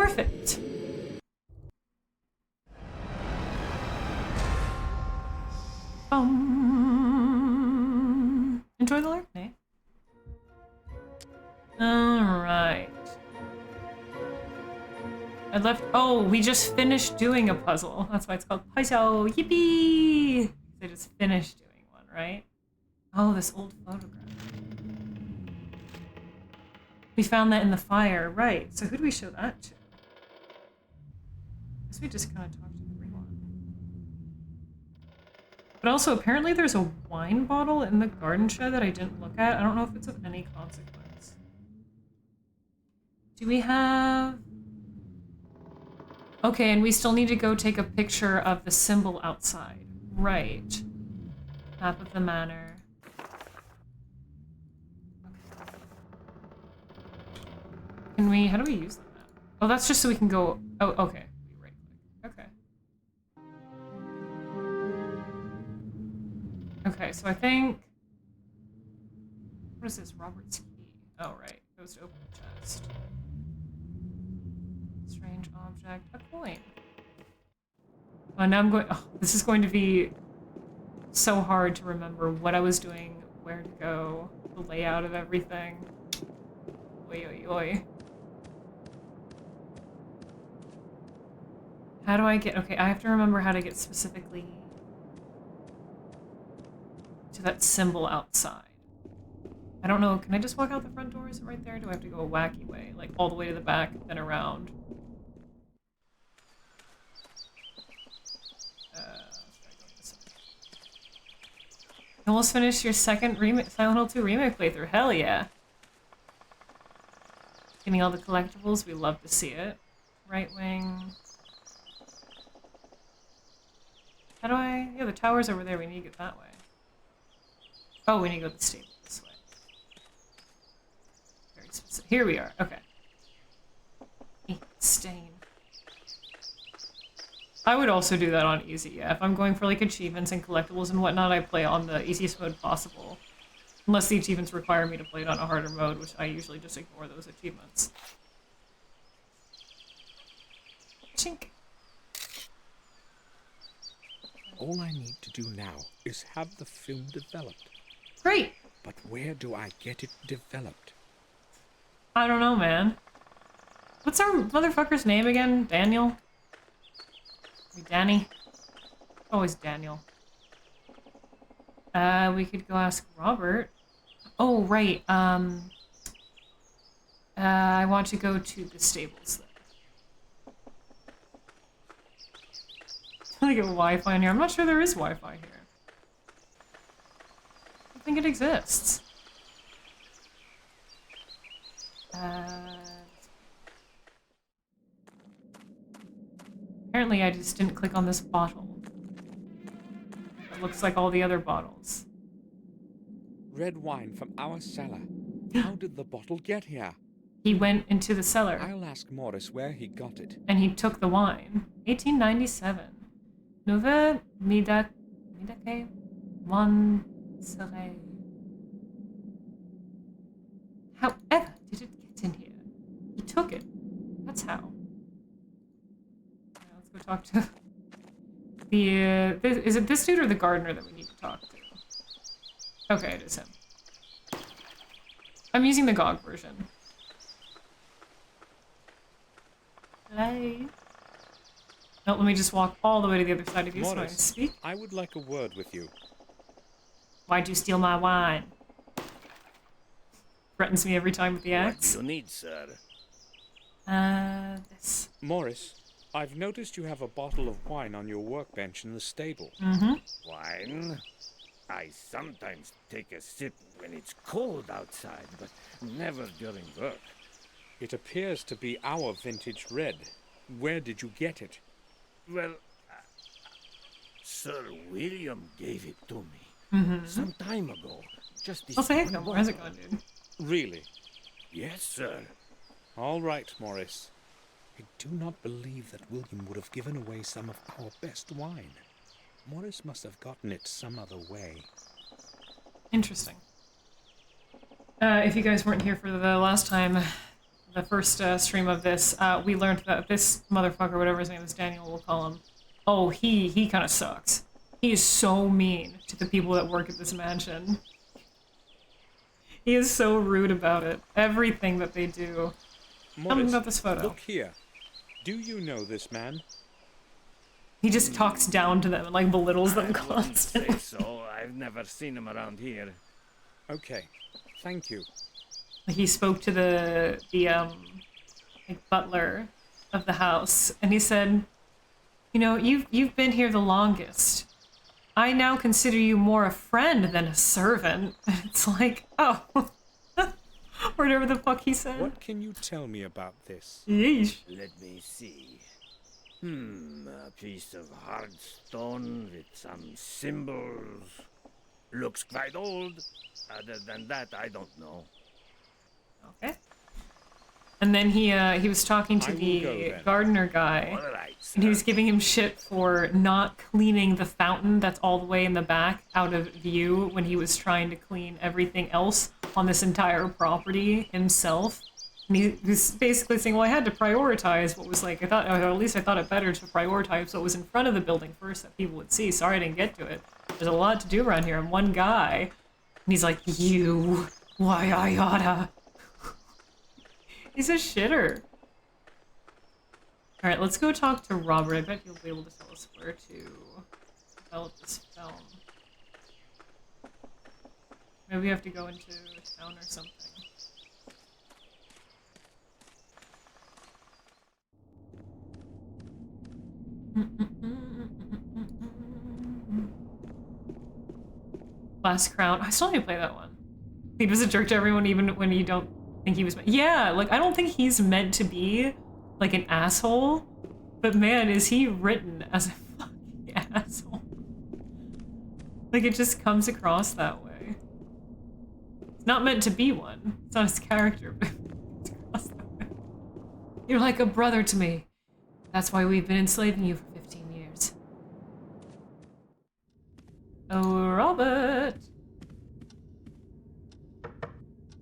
Perfect. Enjoy the learning. Alright. I left. Oh, we just finished doing a puzzle. That's why it's called puzzle. Yippee! They just finished doing one, right? Oh, this old photograph. We found that in the fire, right? So who do we show that to? I guess we just kind of talked to everyone. But also, apparently there's a wine bottle in the garden shed that I didn't look at. I don't know if it's of any consequence. Do we have... Okay, and we still need to go take a picture of the symbol outside. Right. Map of the manor. Okay. Can we... How do we use the map? Oh, that's just so we can go... Oh, okay. We right-click. Okay. Okay, so I think... What is this? Robert's key. Oh, right. Goes to open the chest. Strange object. A coin. Oh, now I'm going... Oh, this is going to be so hard to remember what I was doing, where to go, the layout of everything. Oi, oi, oi. How do I get... Okay, I have to remember how to get specifically to that symbol outside. I don't know. Can I just walk out the front door? Is it right there? Do I have to go a wacky way? Like, all the way to the back, then around? You almost finished your second Silent Hill 2 remake playthrough. Hell yeah. Getting all the collectibles. We love to see it. Right wing. How do I... Yeah, the tower's over there. We need to get that way. Oh, we need to go to the stable this way. Very specific. Here we are. Okay. Stain. I would also do that on easy, yeah. If I'm going for like achievements and collectibles and whatnot, I play on the easiest mode possible. Unless the achievements require me to play it on a harder mode, which I usually just ignore those achievements. Chink. All I need to do now is have the film developed. Great! But where do I get it developed? I don't know, man. What's our motherfucker's name again? Daniel? Danny? Always Daniel. We could go ask Robert. Oh, right, I want to go to the stables then. I get Wi-Fi in here. I'm not sure there is Wi-Fi here. I don't think it exists. Apparently I just didn't click on this bottle. It looks like all the other bottles. Red wine from our cellar. How did the bottle get here? He went into the cellar. I'll ask Morris where he got it. And he took the wine. 1897. Nouvelle Midake Montserrat. However did it get in here? He took it. That's how. Let's go talk to the, is it this dude or the gardener that we need to talk to? Okay, it is him. I'm using the GOG version. Hey. No, let me just walk all the way to the other side of you so I can speak. I would like a word with you. Why'd you steal my wine? Threatens me every time with the axe. What do you need, sir? This. Morris, I've noticed you have a bottle of wine on your workbench in the stable. Mm-hmm. Wine? I sometimes take a sip when it's cold outside, but never during work. It appears to be our vintage red. Where did you get it? Well, Sir William gave it to me some time ago. Just this. I'll say it. Where's it going, dude? Really? Yes, sir. All right, Morris. I do not believe that William would have given away some of our best wine. Morris must have gotten it some other way. Interesting. If you guys weren't here for the last time, the first stream of this, we learned that this motherfucker, whatever his name is, Daniel, we'll call him. Oh, he kind of sucks. He is so mean to the people that work at this mansion. He is so rude about it. Everything that they do. Tell me Morris, about this photo. look here. Do you know this man? He just talks down to them and like belittles them I wouldn't say constantly. so. I've never seen him around here. Okay, thank you. He spoke to the like butler of the house, and he said, "You know, you've been here the longest. I now consider you more a friend than a servant." And it's like, oh, whatever the fuck he said. What can you tell me about this? Yeesh. Let me see. A piece of hard stone with some symbols. Looks quite old. Other than that, I don't know. Okay. And then he was talking to I will the go then. gardener guy. All right, And he was sir. giving him shit for not cleaning the fountain that's all the way in the back out of view when he was trying to clean everything else on this entire property himself. And he was basically saying, well, I had to prioritize what was like, or at least I thought it better to prioritize what was in front of the building first that people would see. Sorry I didn't get to it. There's a lot to do around here. I'm one guy. And he's like, you, why I oughta. He's a shitter. Alright, let's go talk to Robert. I bet he'll be able to tell us where to develop this film. Maybe we have to go into town or something. Last Crown. I still need to play that one. He was a jerk to everyone even when you don't think he was. Yeah, like, I don't think he's meant to be like an asshole, but man, is he written as a fucking asshole. Like, it just comes across that way. It's not meant to be one. It's not his character, but it's across that way. You're like a brother to me. That's why we've been enslaving you for 15 years. Oh, Robert!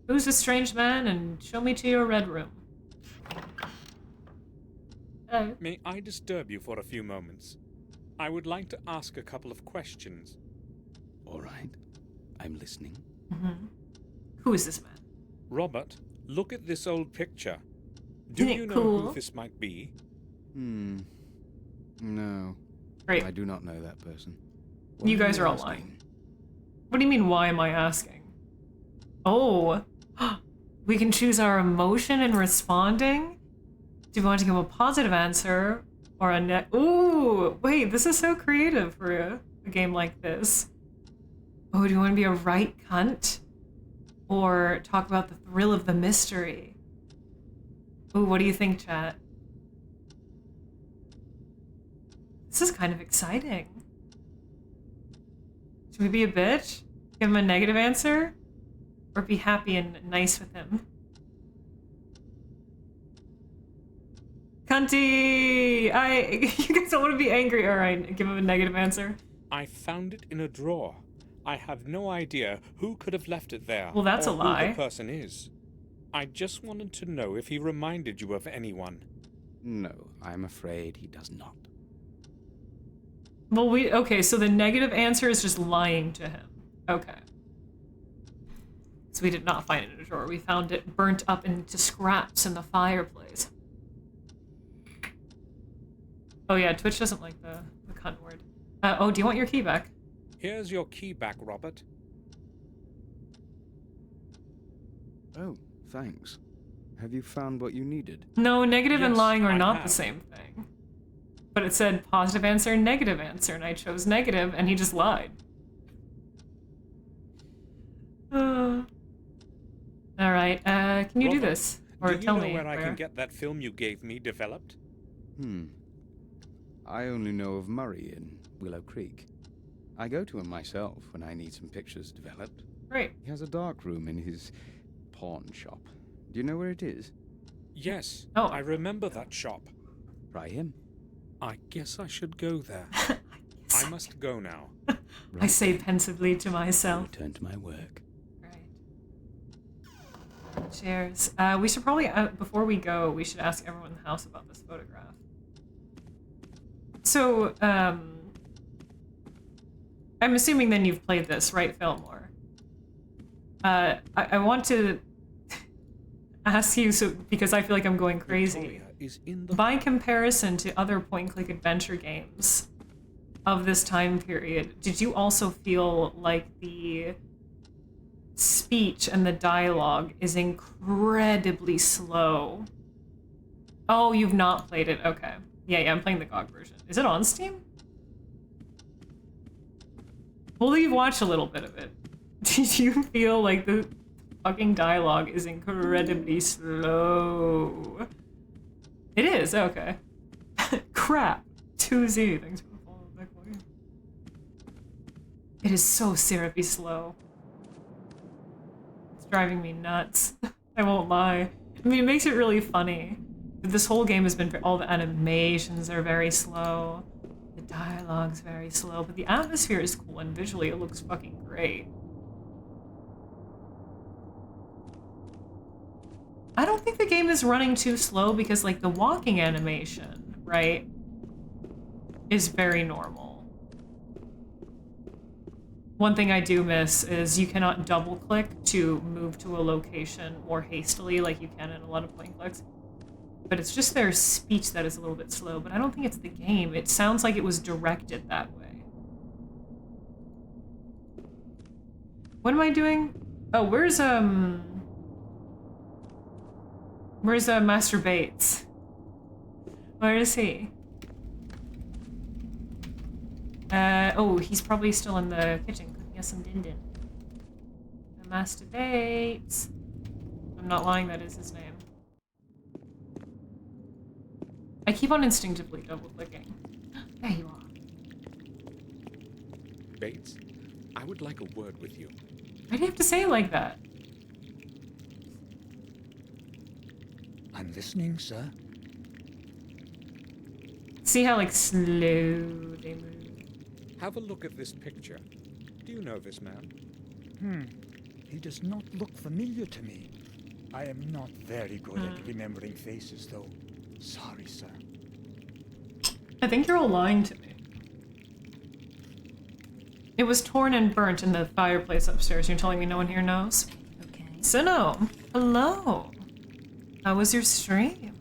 Who's this strange man, and show me to your red room. Hello. May I disturb you for a few moments? I would like to ask a couple of questions. All right. I'm listening. Who is this man? Robert, look at this old picture. Do Isn't it you know cool? who this might be? No. Great. I do not know that person. You Why guys are all asking? lying. What do you mean, why am I asking? Oh, we can choose our emotion in responding? Do you want to give a positive answer or a Ooh, wait, this is so creative for a game like this. Oh, do you want to be a right cunt? Or talk about the thrill of the mystery? Ooh, what do you think, chat? This is kind of exciting. Should we be a bitch? Give him a negative answer? Or be happy and nice with him? Cunty! You guys don't want to be angry. Alright, give him a negative answer. I found it in a drawer. I have no idea who could have left it there. Well, that's or a lie. Who the person is. I just wanted to know if he reminded you of anyone. No, I'm afraid he does not. Well, okay, so the negative answer is just lying to him. Okay. So we did not find it in a drawer. We found it burnt up into scraps in the fireplace. Oh yeah, Twitch doesn't like the cunt word. Oh, do you want your key back? Here's your key back, Robert. Oh, thanks. Have you found what you needed? No, negative and Yes, lying are I not have. the same thing. But it said positive answer, negative answer, and I chose negative, and he just lied. Alright, can you do Robert, this? Or Do you tell know me where I can get that film you gave me developed? I only know of Murray in Willow Creek. I go to him myself when I need some pictures developed. Great. He has a dark room in his pawn shop. Do you know where it is? Yes, Oh. I remember that shop. Try him. I guess I should go there. I must go now. I say pensively to myself. Return to my work. Right. Cheers. We should probably, before we go, we should ask everyone in the house about this photograph. So, I'm assuming then you've played this, right, Fillmore? I want to ask you, so because I feel like I'm going crazy. Victoria is in the By comparison to other point-and-click adventure games of this time period, did you also feel like the speech and the dialogue is incredibly slow? Oh, you've not played it. Okay. Yeah, I'm playing the GOG version. Is it on Steam? Well, you've watched a little bit of it. Did you feel like the fucking dialogue is incredibly slow? It is? Okay. Crap. 2Z. Thanks for the follow, Nick. It is so syrupy slow. It's driving me nuts. I won't lie. I mean, it makes it really funny. This whole game has been, all the animations are very slow. The dialogue's very slow, but the atmosphere is cool and visually it looks fucking great. I don't think the game is running too slow because, like, the walking animation, right, is very normal. One thing I do miss is you cannot double-click to move to a location more hastily like you can in a lot of point-and-clicks. But it's just their speech that is a little bit slow, but I don't think it's the game. It sounds like it was directed that way. What am I doing? Oh, where's Master Bates? Where is he? Oh, he's probably still in the kitchen cooking us some din-din. Master Bates. I'm not lying, that is his name. I keep on instinctively double-clicking. There you are. Bates, I would like a word with you. Why do you have to say it like that? I'm listening, sir. See how, like, slow they move? Have a look at this picture. Do you know this man? He does not look familiar to me. I am not very good at remembering faces, though. Sorry, sir. I think you're all lying to me. It was torn and burnt in the fireplace upstairs. You're telling me no one here knows? Okay. Sinnoh, hello. How was your stream?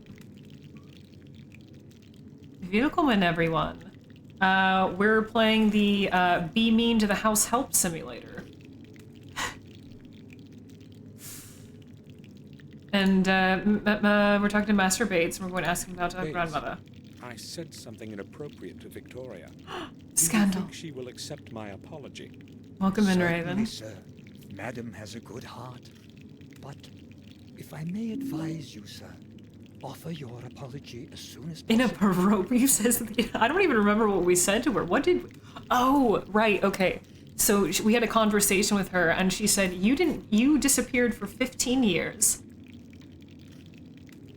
Willkommen, everyone. We're playing the Be Mean to the House Help Simulator. And we're talking to Master Bates, and we're going to ask him about Bates. grandmother. I said something inappropriate to Victoria. Scandal. Do you think she will accept my apology? Welcome in, Certainly, Raven. sir. Madam has a good heart. But if I may advise you, sir, offer your apology as soon as possible. Inappropriate, you says. I don't even remember what we said to her. What did we... Oh, right, okay. So we had a conversation with her, and she said, you disappeared for 15 years.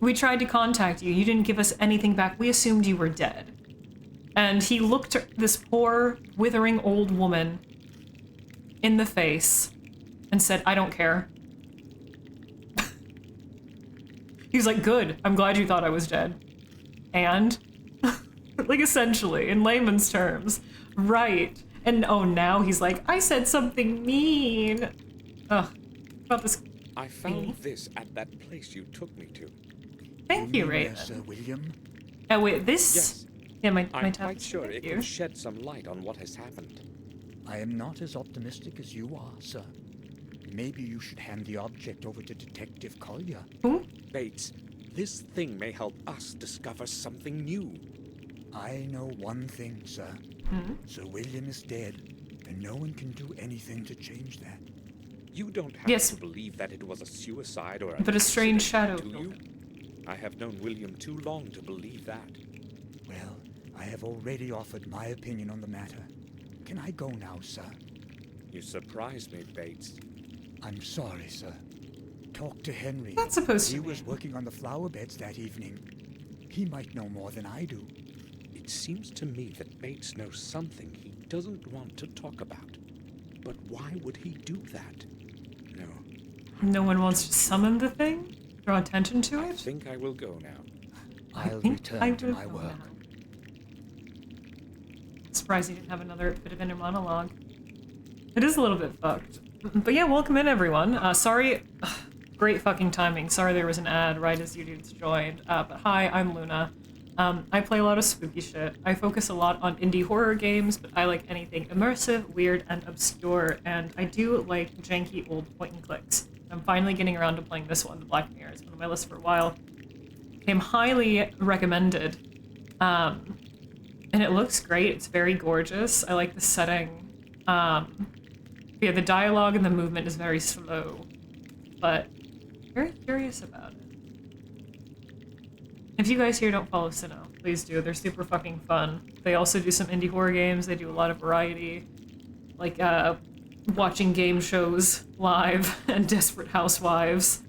We tried to contact you. You didn't give us anything back. We assumed you were dead. And he looked this poor, withering old woman in the face and said, I don't care. He was like, good. I'm glad you thought I was dead. And? Like, essentially, in layman's terms. Right. And oh, now he's like, I said something mean. Ugh. About this. I found this at that place you took me to. Thank you, mean, Raven. Sir William? Oh, wait, this? Yes. Yeah, my I'm tab. quite sure it Thank you. can shed some light on what has happened. I am not as optimistic as you are, sir. Maybe you should hand the object over to Detective Collier. Who? Bates, this thing may help us discover something new. I know one thing, sir. Sir William is dead, and no one can do anything to change that. You don't have Yes. to believe that it was a suicide or an But a strange shadow accident, do killed you? him. I have known William too long to believe that. Well, I have already offered my opinion on the matter. Can I go now, sir? You surprised me, Bates. I'm sorry, sir. Talk to Henry. That's supposed He to was be. working on the flower beds that evening. He might know more than I do. It seems to me that Bates knows something he doesn't want to talk about. But why would he do that? No, No one wants to summon the thing? Draw attention to I it? think I will go now. I'll think return I to will my go work. now. Surprised you didn't have another bit of inner monologue. It is a little bit fucked. But yeah, welcome in everyone. Sorry, great fucking timing. Sorry there was an ad right as you dudes joined. But hi, I'm Luna. I play a lot of spooky shit. I focus a lot on indie horror games, but I like anything immersive, weird, and obscure, and I do like janky old point and clicks. I'm finally getting around to playing this one, The Black Mirror. It's been on my list for a while. Came highly recommended. And it looks great. It's very gorgeous. I like the setting. Yeah, the dialogue and the movement is very slow, but very curious about it. If you guys here don't follow Sinnoh, please do. They're super fucking fun. They also do some indie horror games. They do a lot of variety, like watching game shows live and Desperate Housewives.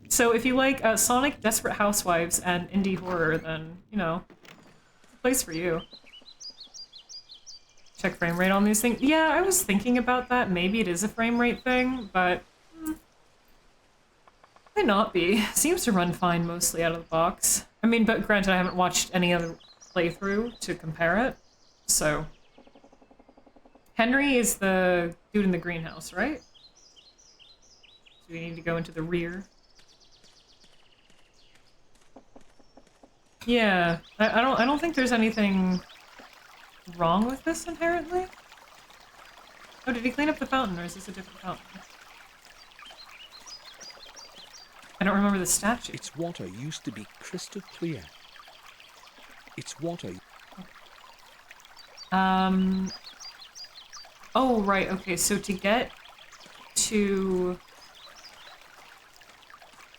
So if you like Sonic, Desperate Housewives, and indie horror, then, you know, it's a place for you. Check frame rate on these things. Yeah, I was thinking about that. Maybe it is a frame rate thing, but might not be. Seems to run fine mostly out of the box. I mean, but granted, I haven't watched any other playthrough to compare it, so. Henry is the dude in the greenhouse, right? So we need to go into the rear. Yeah, I don't think there's anything wrong with this inherently. Oh, did he clean up the fountain, or is this a different fountain? I don't remember the statue. Its water used to be crystal clear. Its water. Oh, right, okay, so to get to...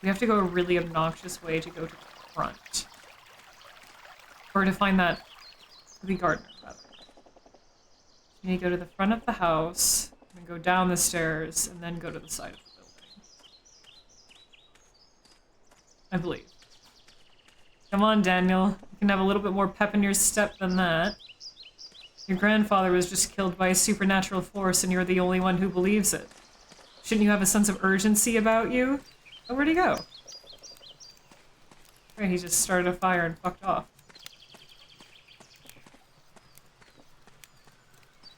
We have to go a really obnoxious way to go to the front. Or to find that... the gardener, rather. You need to go to the front of the house, and go down the stairs, and then go to the side of the building. I believe. Come on, Daniel. You can have a little bit more pep in your step than that. Your grandfather was just killed by a supernatural force, and you're the only one who believes it. Shouldn't you have a sense of urgency about you? Oh, where'd he go? Right, he just started a fire and fucked off.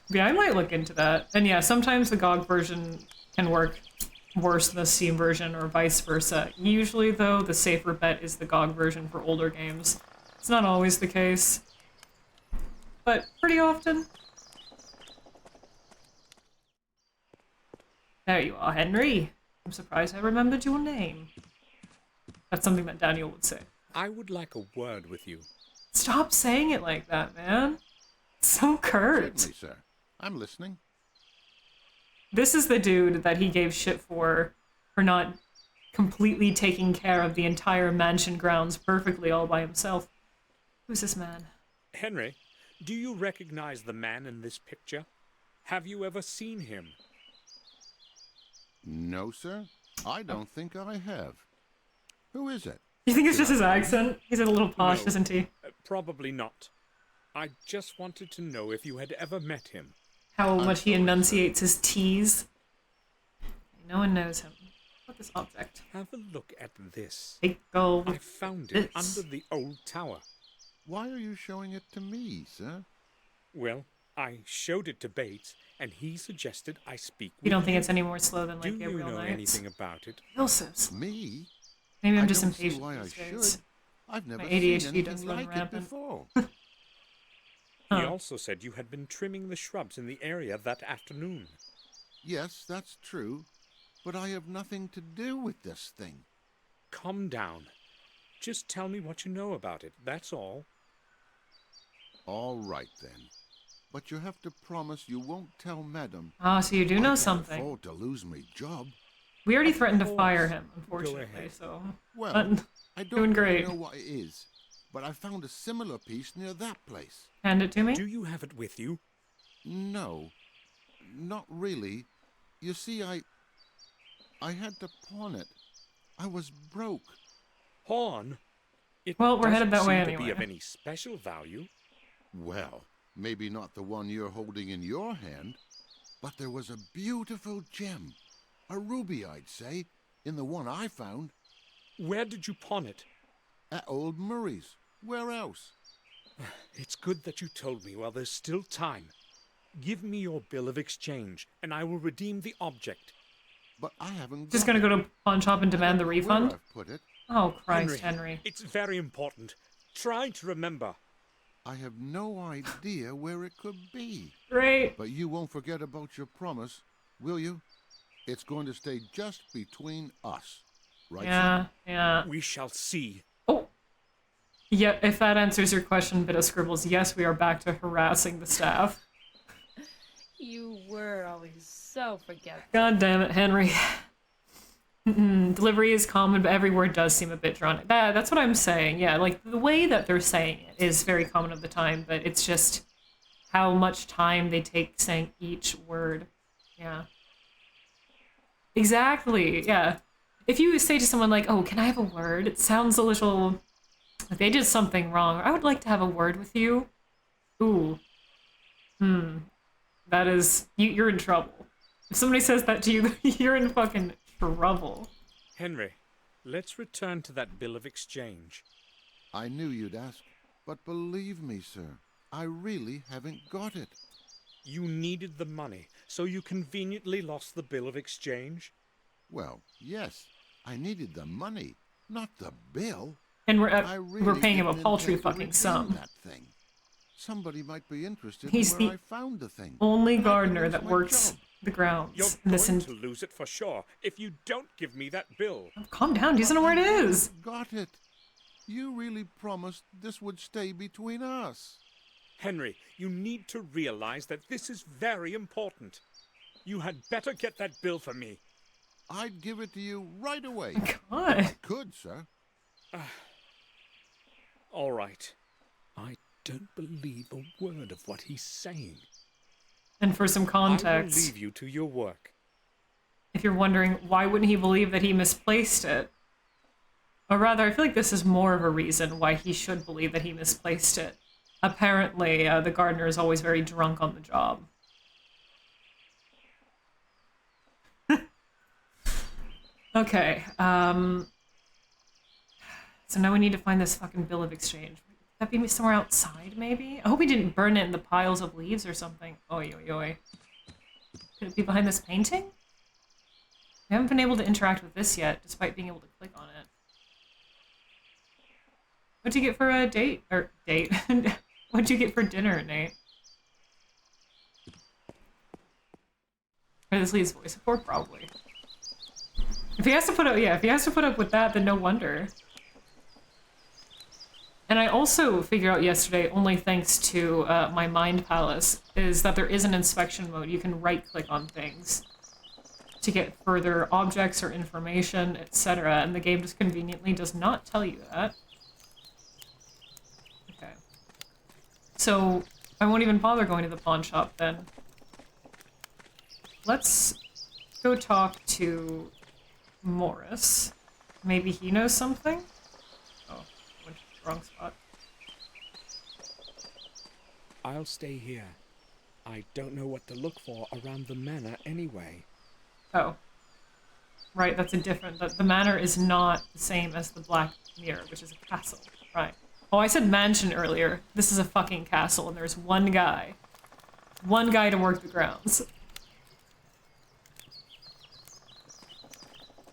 Yeah, I might look into that. And yeah, sometimes the GOG version can work worse than the Steam version or vice versa. Usually, though, the safer bet is the GOG version for older games. It's not always the case, but pretty often. There you are, Henry. I'm surprised I remembered your name. That's something that Daniel would say. I would like a word with you. Stop saying it like that, man. It's so curt. Certainly, sir. I'm listening. This is the dude that he gave shit for not completely taking care of the entire mansion grounds perfectly all by himself. Who's this man? Henry, do you recognize the man in this picture? Have you ever seen him? No, sir. I don't think I have. Who is it? You think it's just his accent? He's a little posh, No. isn't he? Probably not. I just wanted to know if you had ever met him. How much he sorry, sir. enunciates his T's. No one knows him. What this object? Have a look at this. Big gold. I found it This. under the old tower. Why are you showing it to me, sir? Well, I showed it to Bates, and he suggested I speak with You don't think it's any more slow than Do like you Gabriel know Knights? anything about it? Ilsos. Me? Maybe I'm I just don't see impatient why I these should. days. I've never My seen ADHD anything does run like it rampant. before. He Huh. also said you had been trimming the shrubs in the area that afternoon. Yes, that's true. But I have nothing to do with this thing. Calm down. Just tell me what you know about it, that's all. All right, then. But you have to promise you won't tell Madam. Ah, so you do I know can't something. afford to lose my job. We already threatened to course. fire him, Go unfortunately, ahead. so... Well, But I doing don't really great. know what it is, but I found a similar piece near that place. hand it to me? Do you have it with you? No, not really. You see, I had to pawn it. I was broke. Pawn? It Well, we're headed doesn't that way seem to be of anyway. any special value. Well, maybe not the one you're holding in your hand, but there was a beautiful gem. A ruby, I'd say, in the one I found. Where did you pawn it? At old Murray's. Where else? It's good that you told me while there's still time. Give me your bill of exchange, and I will redeem the object. But I haven't Just got gonna it. go to pawn shop and I demand the don't know where refund? I've put it. Oh, Christ, Henry. It's very important. Try to remember. I have no idea where it could be. Great. But you won't forget about your promise, will you? It's going to stay just between us. Right, Yeah, son? yeah. We shall see. Oh. Yeah, if that answers your question, Bit of Scribbles, yes, we are back to harassing the staff. You were always so forgetful. God damn it, Henry. Delivery is common, but every word does seem a bit drawn. That's what I'm saying. Yeah, like the way that they're saying it is very common of the time, but it's just how much time they take saying each word. Yeah. Exactly. Yeah. If you say to someone like, "Oh, can I have a word?" It sounds a little like they did something wrong. I would like to have a word with you. Ooh. That is you're in trouble. If somebody says that to you, you're in fucking trouble. Henry, let's return to that bill of exchange. I knew you'd ask. But believe me, sir, I really haven't got it. You needed the money, so you conveniently lost the bill of exchange? Well, yes, I needed the money, not the bill. And I we're really paying him a didn't paltry intend to fucking redeem sum. that thing. Somebody might be interested He's in where the I found the thing. Only and I can gardener lose that my works job. the grounds. You're in this going to lose it for sure if you don't give me that bill. Calm down. He doesn't know where it is. Got it. You really promised this would stay between us. Henry, you need to realize that this is very important. You had better get that bill for me. I'd give it to you right away. God. Could, sir. All right. I don't believe a word of what he's saying. And for some I will context, leave you to your work. if you're wondering why wouldn't he believe that he misplaced it, or rather, I feel like this is more of a reason why he should believe that he misplaced it. Apparently, the gardener is always very drunk on the job. Okay, so now we need to find this fucking bill of exchange. Could that be somewhere outside, maybe? I hope he didn't burn it in the piles of leaves or something. Oi, oi, oi. Could it be behind this painting? We haven't been able to interact with this yet, despite being able to click on it. What'd you get for a date? Or, date? What'd you get for dinner, Nate? Or this leaves voice support, probably. If he has to put up, yeah, if he has to put up with that, then no wonder. And I also figured out yesterday, only thanks to my Mind Palace, is that there is an inspection mode. You can right-click on things to get further objects or information, etc. And the game just conveniently does not tell you that. Okay. So, I won't even bother going to the pawn shop then. Let's go talk to Morris. Maybe he knows something? Oh, went to the wrong spot. I'll stay here. I don't know what to look for around the manor anyway. Oh. Right, that's a different... The manor is not the same as the Black Mirror, which is a castle. Right. Oh, I said mansion earlier. This is a fucking castle, and there's one guy. One guy to work the grounds.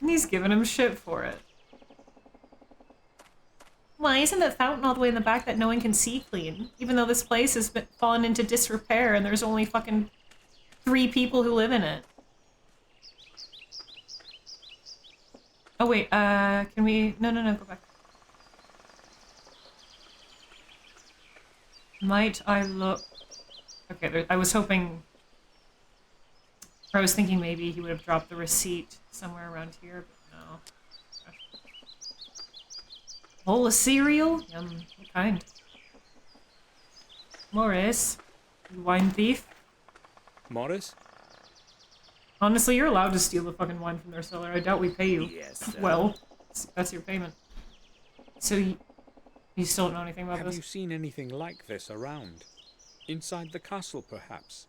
And he's giving him shit for it. Why isn't that fountain all the way in the back that no one can see clean? Even though this place has been fallen into disrepair and there's only fucking 3 people who live in it. Oh wait, can we... No, go back. Might I look... Okay, I was hoping... Or I was thinking maybe he would have dropped the receipt somewhere around here, but no. Okay. Bowl of cereal? Yum, what kind? Morris, you wine thief? Morris? Honestly, you're allowed to steal the fucking wine from their cellar. I doubt we pay you. Yes. Well, that's your payment. So you still don't know anything about Have this? you seen anything like this around? Inside the castle, perhaps?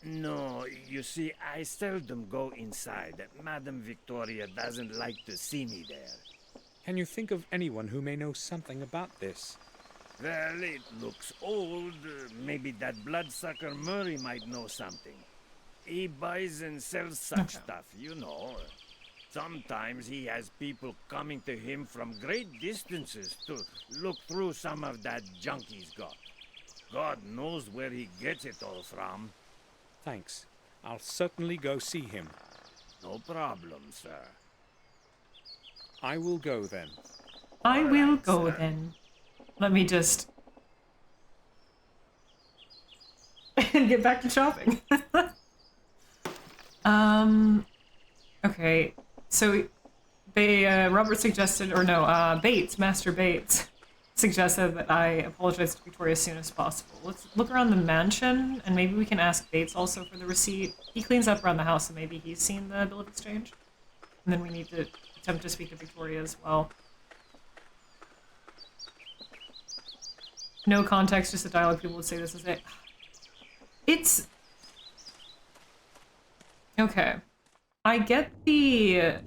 No, you see, I seldom go inside. Madame Victoria doesn't like to see me there. Can you think of anyone who may know something about this? Well, it looks old. Maybe that bloodsucker Murray might know something. He buys and sells such stuff, you know. Sometimes he has people coming to him from great distances to look through some of that junk he's got. God knows where he gets it all from. Thanks. I'll certainly go see him. No problem, sir. I will go then. I will Alright, go sir. then. Let me just get back to shopping. Okay. So they Robert suggested, or no, Bates, Master Bates suggested that I apologize to Victoria as soon as possible. Let's look around the mansion, and maybe we can ask Bates also for the receipt. He cleans up around the house, so maybe he's seen the bill of exchange. And then we need to attempt to speak to Victoria as well. No context, just a dialogue. People would say this is it. It's... Okay. I get the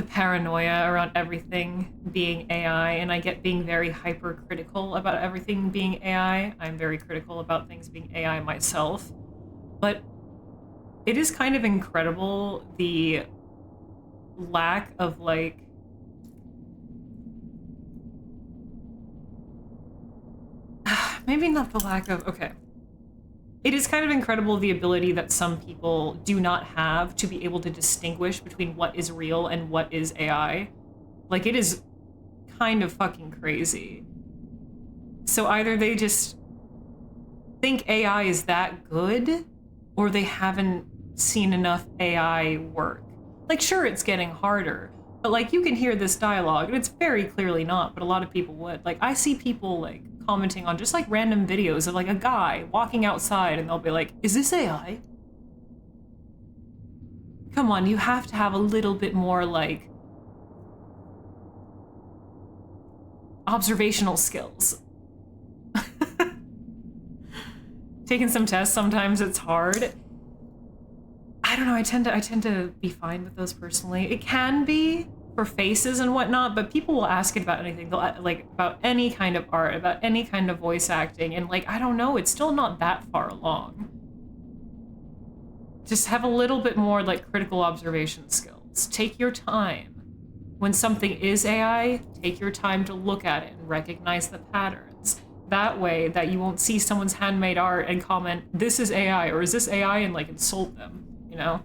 paranoia around everything being AI, and I get being very hypercritical about everything being AI. I'm very critical about things being AI myself. But it is kind of incredible the lack of, like... Maybe not the lack of... Okay. It is kind of incredible the ability that some people do not have to be able to distinguish between what is real and what is AI. Like, it is kind of fucking crazy. So either they just think AI is that good, or they haven't seen enough AI work. Like, sure, it's getting harder, but, like, you can hear this dialogue, and it's very clearly not, but a lot of people would. Like, I see people, like, commenting on just, like, random videos of, like, a guy walking outside, and they'll be like, is this AI? Come on, you have to have a little bit more, like, observational skills. Taking some tests, sometimes it's hard. I don't know, I tend to be fine with those personally. It can be for faces and whatnot, but people will ask it about anything. They'll, like, about any kind of art, about any kind of voice acting, and, like, I don't know, it's still not that far along. Just have a little bit more, like, critical observation skills. Take your time. When something is AI, take your time to look at it and recognize the patterns. That way that you won't see someone's handmade art and comment, this is AI, or is this AI, and, like, insult them, you know?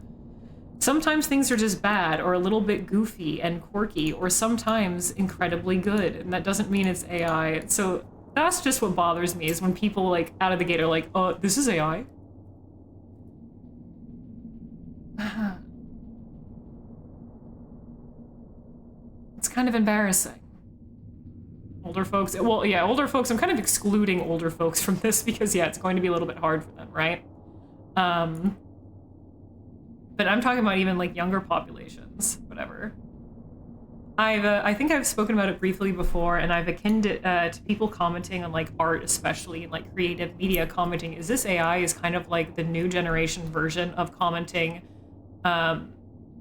Sometimes things are just bad, or a little bit goofy and quirky, or sometimes incredibly good, and that doesn't mean it's AI. So that's just what bothers me, is when people, like, out of the gate are like, oh, this is AI? It's kind of embarrassing. Older folks, well, yeah, older folks, I'm kind of excluding older folks from this because, yeah, it's going to be a little bit hard for them, right? But I'm talking about even, like, younger populations, whatever. I think I've spoken about it briefly before, and I've akined it to people commenting on, like, art, especially, and, like, creative media commenting. Is this AI is kind of like the new generation version of commenting,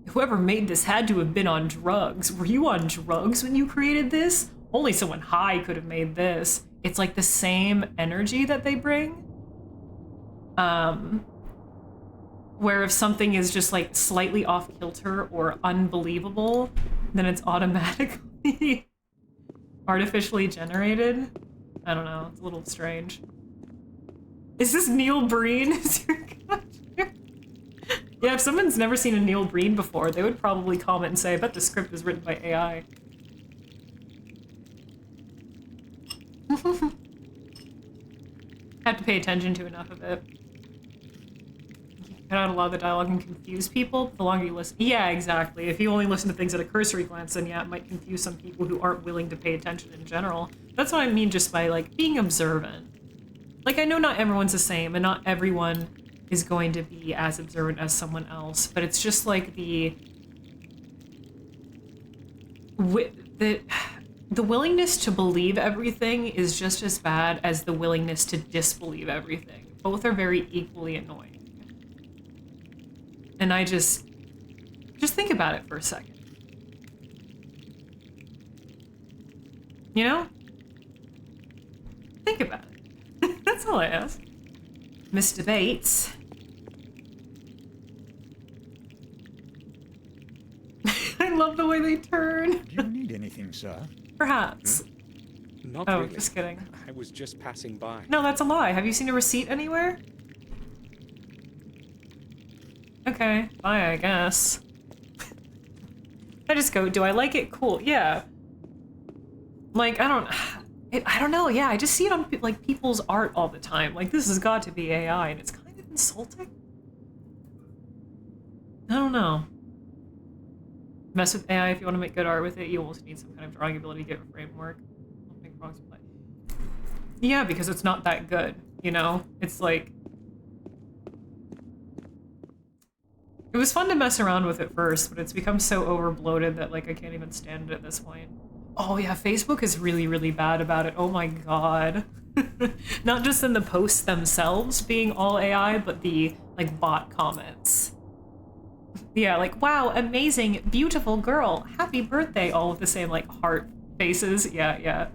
whoever made this had to have been on drugs. Were you on drugs when you created this? Only someone high could have made this. It's, like, the same energy that they bring. Where if something is just, like, slightly off kilter or unbelievable, then it's automatically artificially generated. I don't know, it's a little strange. Is this Neil Breen? Yeah, if someone's never seen a Neil Breen before, they would probably comment and say, I bet the script was written by AI. Have to pay attention to enough of it. Cut out a lot of the dialogue and confuse people the longer you listen. Yeah, exactly. If you only listen to things at a cursory glance, then yeah, it might confuse some people who aren't willing to pay attention in general. That's what I mean just by, like, being observant. Like, I know not everyone's the same, and not everyone is going to be as observant as someone else, but it's just like the willingness to believe everything is just as bad as the willingness to disbelieve everything. Both are very equally annoying. And I just think about it for a second. You know? Think about it. That's all I ask. Mr. Bates. I love the way they turn. Do you need anything, sir? Perhaps. Not Oh, really. just kidding. I was just passing by. No, that's a lie. Have you seen a receipt anywhere? Okay, bye, I guess. I just go, do I like it? Cool, yeah. Like, I don't know, yeah, I just see it on, like, people's art all the time. Like, this has got to be AI, and it's kind of insulting. I don't know. Mess with AI if you want to make good art with it, you also need some kind of drawing ability to get a framework. Don't make wrong play. Yeah, because it's not that good, you know? It's like... It was fun to mess around with it first, but it's become so over-bloated that, like, I can't even stand it at this point. Oh yeah, Facebook is really, really bad about it. Oh my god. Not just in the posts themselves being all AI, but the, like, bot comments. Yeah, like, wow, amazing, beautiful girl, happy birthday, all with the same, like, heart faces. Yeah, yeah.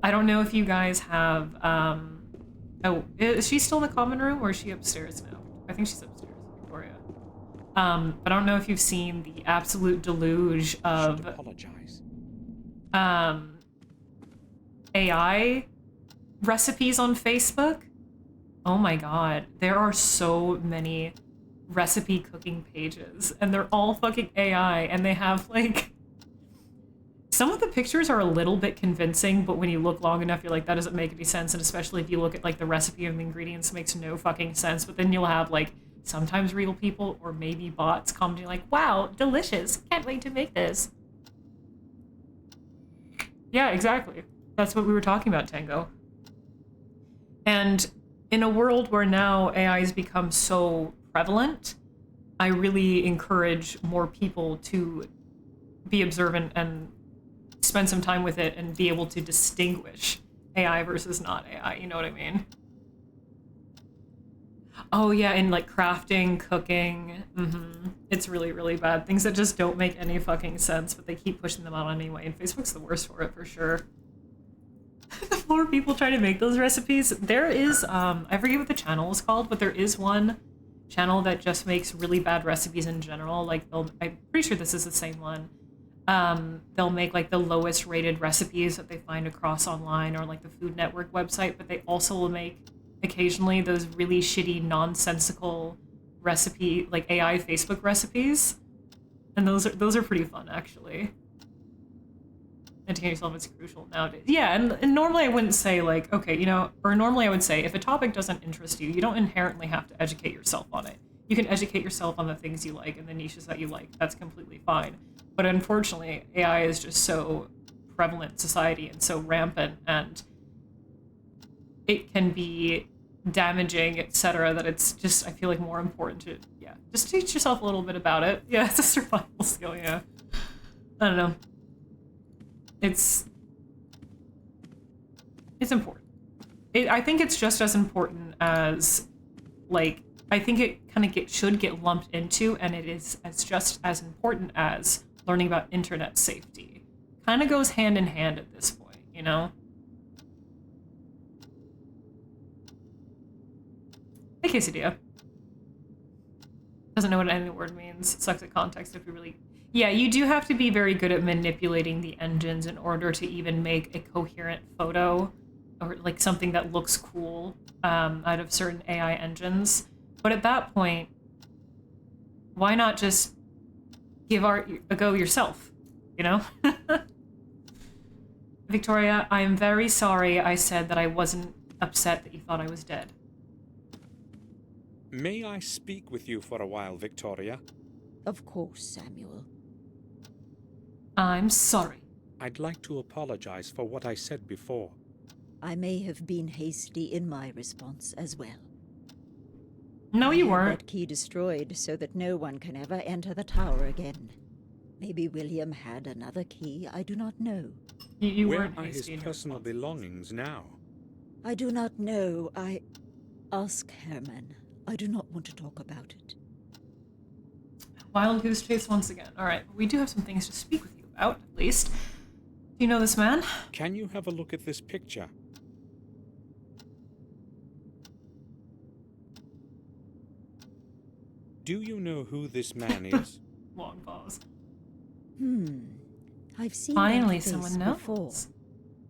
I don't know if you guys have, oh, is she still in the common room, or is she upstairs now? I think she's upstairs, Victoria. But I don't know if you've seen the absolute deluge of... Apologize. AI recipes on Facebook. Oh my god, there are so many recipe cooking pages, and they're all fucking AI, and they have, like... Some of the pictures are a little bit convincing, but when you look long enough, you're like, that doesn't make any sense, and especially if you look at, like, the recipe of the ingredients, it makes no fucking sense, but then you'll have, like, sometimes real people, or maybe bots, commenting like, wow, delicious, can't wait to make this. Yeah, exactly. That's what we were talking about, Tango. And in a world where now AI has become so prevalent, I really encourage more people to be observant and spend some time with it and be able to distinguish AI versus not AI, you know what I mean? Oh yeah, and like crafting, cooking, it's really, really bad. Things that just don't make any fucking sense, but they keep pushing them out anyway, and Facebook's the worst for it, for sure. The more people try to make those recipes, there is, I forget what the channel is called, but there is one channel that just makes really bad recipes in general. Like, I'm pretty sure this is the same one. They'll make like the lowest rated recipes that they find across online or like the Food Network website, but they also will make occasionally those really shitty, nonsensical recipe, like AI Facebook recipes. And those are pretty fun, actually. Educating yourself is crucial nowadays. Yeah, and normally I wouldn't say like, okay, you know, or normally I would say if a topic doesn't interest you, you don't inherently have to educate yourself on it. You can educate yourself on the things you like and the niches that you like. That's completely fine. But unfortunately, AI is just so prevalent in society and so rampant, and it can be damaging, etc., that it's just, I feel like, more important to, yeah, just teach yourself a little bit about it. Yeah, it's a survival skill, yeah. I don't know. It's important. I think it's just as important as, like, I think it kind of should get lumped into, and it is just as important as learning about internet safety. Kind of goes hand in hand at this point, you know? Hey, Quesadilla. Doesn't know what any word means. Sucks at context if you really... Yeah, you do have to be very good at manipulating the engines in order to even make a coherent photo or like something that looks cool out of certain AI engines. But at that point, why not just give art a go yourself, you know? Victoria, I am very sorry I said that I wasn't upset that you thought I was dead. May I speak with you for a while, Victoria? Of course, Samuel. I'm sorry. I'd like to apologize for what I said before. I may have been hasty in my response as well. No, you I had weren't. that key destroyed so that no one can ever enter the tower again. Maybe William had another key, I do not know. You Where weren't are his hasty in your personal response. belongings now? I do not know. Ask Herman. I do not want to talk about it. Wild goose chase once again. Alright, we do have some things to speak with you about, at least. Do you know this man? Can you have a look at this picture? Do you know who this man is? Long pause. I've seen Finally, that face someone knows. before.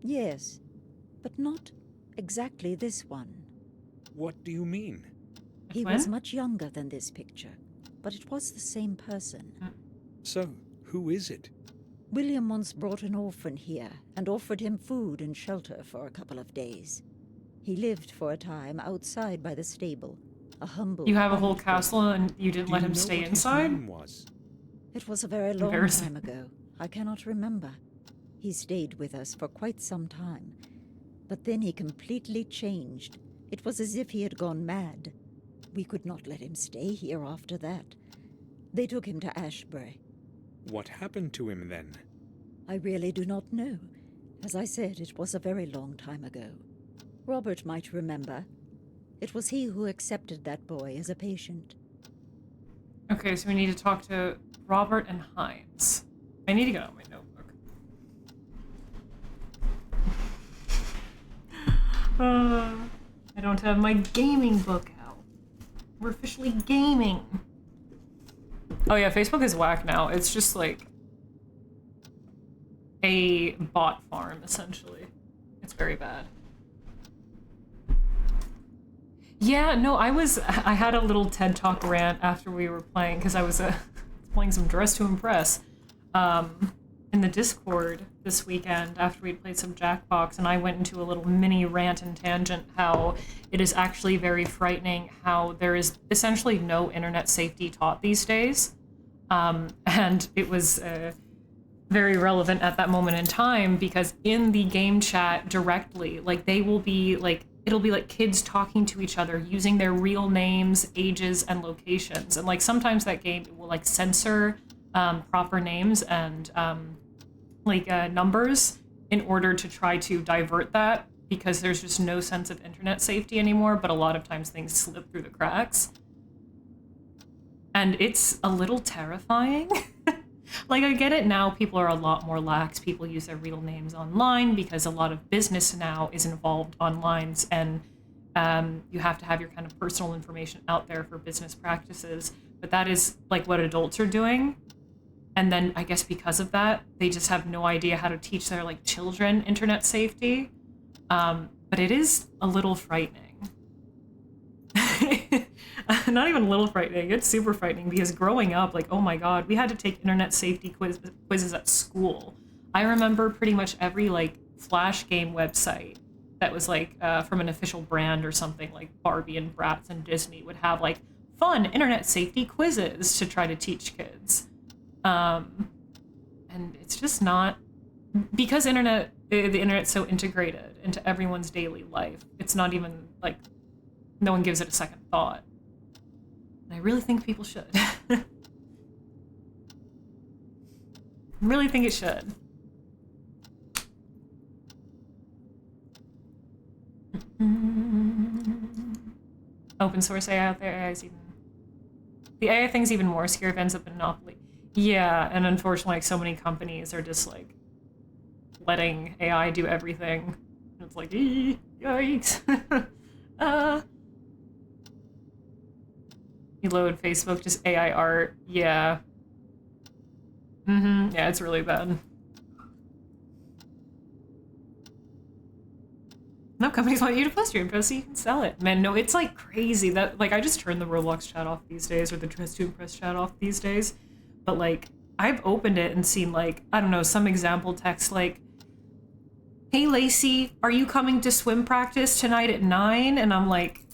Yes, but not exactly this one. What do you mean? He When? was much younger than this picture, but it was the same person. So, who is it? William once brought an orphan here and offered him food and shelter for a couple of days. He lived for a time outside by the stable, a humble... You have a whole quiet castle and you didn't Do let you him know stay what his inside? name was? It was a very long Embarrassing. time ago. I cannot remember. He stayed with us for quite some time. But then he completely changed. It was as if he had gone mad. We could not let him stay here after that. They took him to Ashbury. What happened to him then? I really do not know. As I said, it was a very long time ago. Robert might remember. It was he who accepted that boy as a patient. Okay, so we need to talk to Robert and Hines. I need to get out my notebook. I don't have my gaming book out. We're officially gaming. Oh yeah, Facebook is whack now. It's just like a bot farm, essentially. It's very bad. Yeah, no, I had a little TED Talk rant after we were playing, because I was playing some Dress to Impress in the Discord this weekend after we'd played some Jackbox, and I went into a little mini rant and tangent how it is actually very frightening how there is essentially no internet safety taught these days. And it was very relevant at that moment in time, because in the game chat directly, like, they will be like, it'll be like kids talking to each other using their real names, ages, and locations. And like sometimes that game will like censor proper names and numbers in order to try to divert that, because there's just no sense of internet safety anymore, but a lot of times things slip through the cracks. And it's a little terrifying. Like, I get it now, people are a lot more lax. People use their real names online because a lot of business now is involved online, and you have to have your kind of personal information out there for business practices. But that is like what adults are doing. And then I guess because of that, they just have no idea how to teach their like children internet safety. But it is a little frightening. Not even a little frightening, it's super frightening, because growing up, like, oh my god, we had to take internet safety quizzes at school. I remember pretty much every like Flash game website that was like from an official brand or something, like Barbie and Bratz and Disney, would have like fun internet safety quizzes to try to teach kids. And it's just not, because the internet's so integrated into everyone's daily life, it's not even like, no one gives it a second thought. And I really think people should. I really think it should. Open source AI out there, AI is even... The AI thing's even more scary if it ends up in Monopoly. Yeah, and unfortunately, like, so many companies are just, like, letting AI do everything. And it's like, yikes. You load Facebook, just AI art. Yeah. Yeah, it's really bad. No, companies want you to post your info so you can sell it. Man, no, it's like crazy that, like, I just turn the Roblox chat off these days, or the Dress to Impress chat off these days. But, like, I've opened it and seen, like, I don't know, some example text like, "Hey, Lacey, are you coming to swim practice tonight at 9? And I'm like,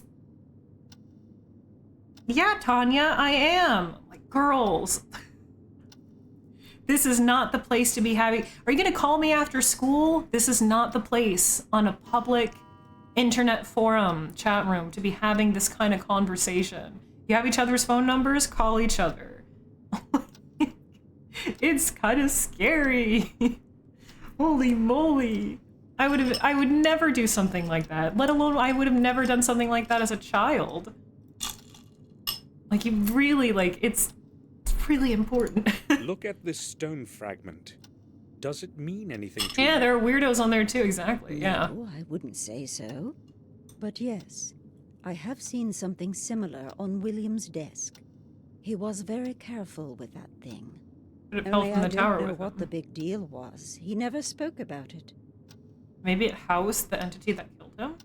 "Yeah, Tanya, I am." I'm like, girls, this is not the place to be having... Are you going to call me after school? This is not the place on a public internet forum, chat room, to be having this kind of conversation. You have each other's phone numbers? Call each other. It's kind of scary. Holy moly. I would never do something like that. Let alone, I would have never done something like that as a child. Like, you really, like, it's really important. Look at this stone fragment. Does it mean anything to Yeah, you? there are weirdos on there too, exactly, yeah. No, I wouldn't say so. But yes, I have seen something similar on William's desk. He was very careful with that thing. But it fell Only from I the tower don't know with what him. the big deal was. He never spoke about it. Maybe it housed the entity that killed him?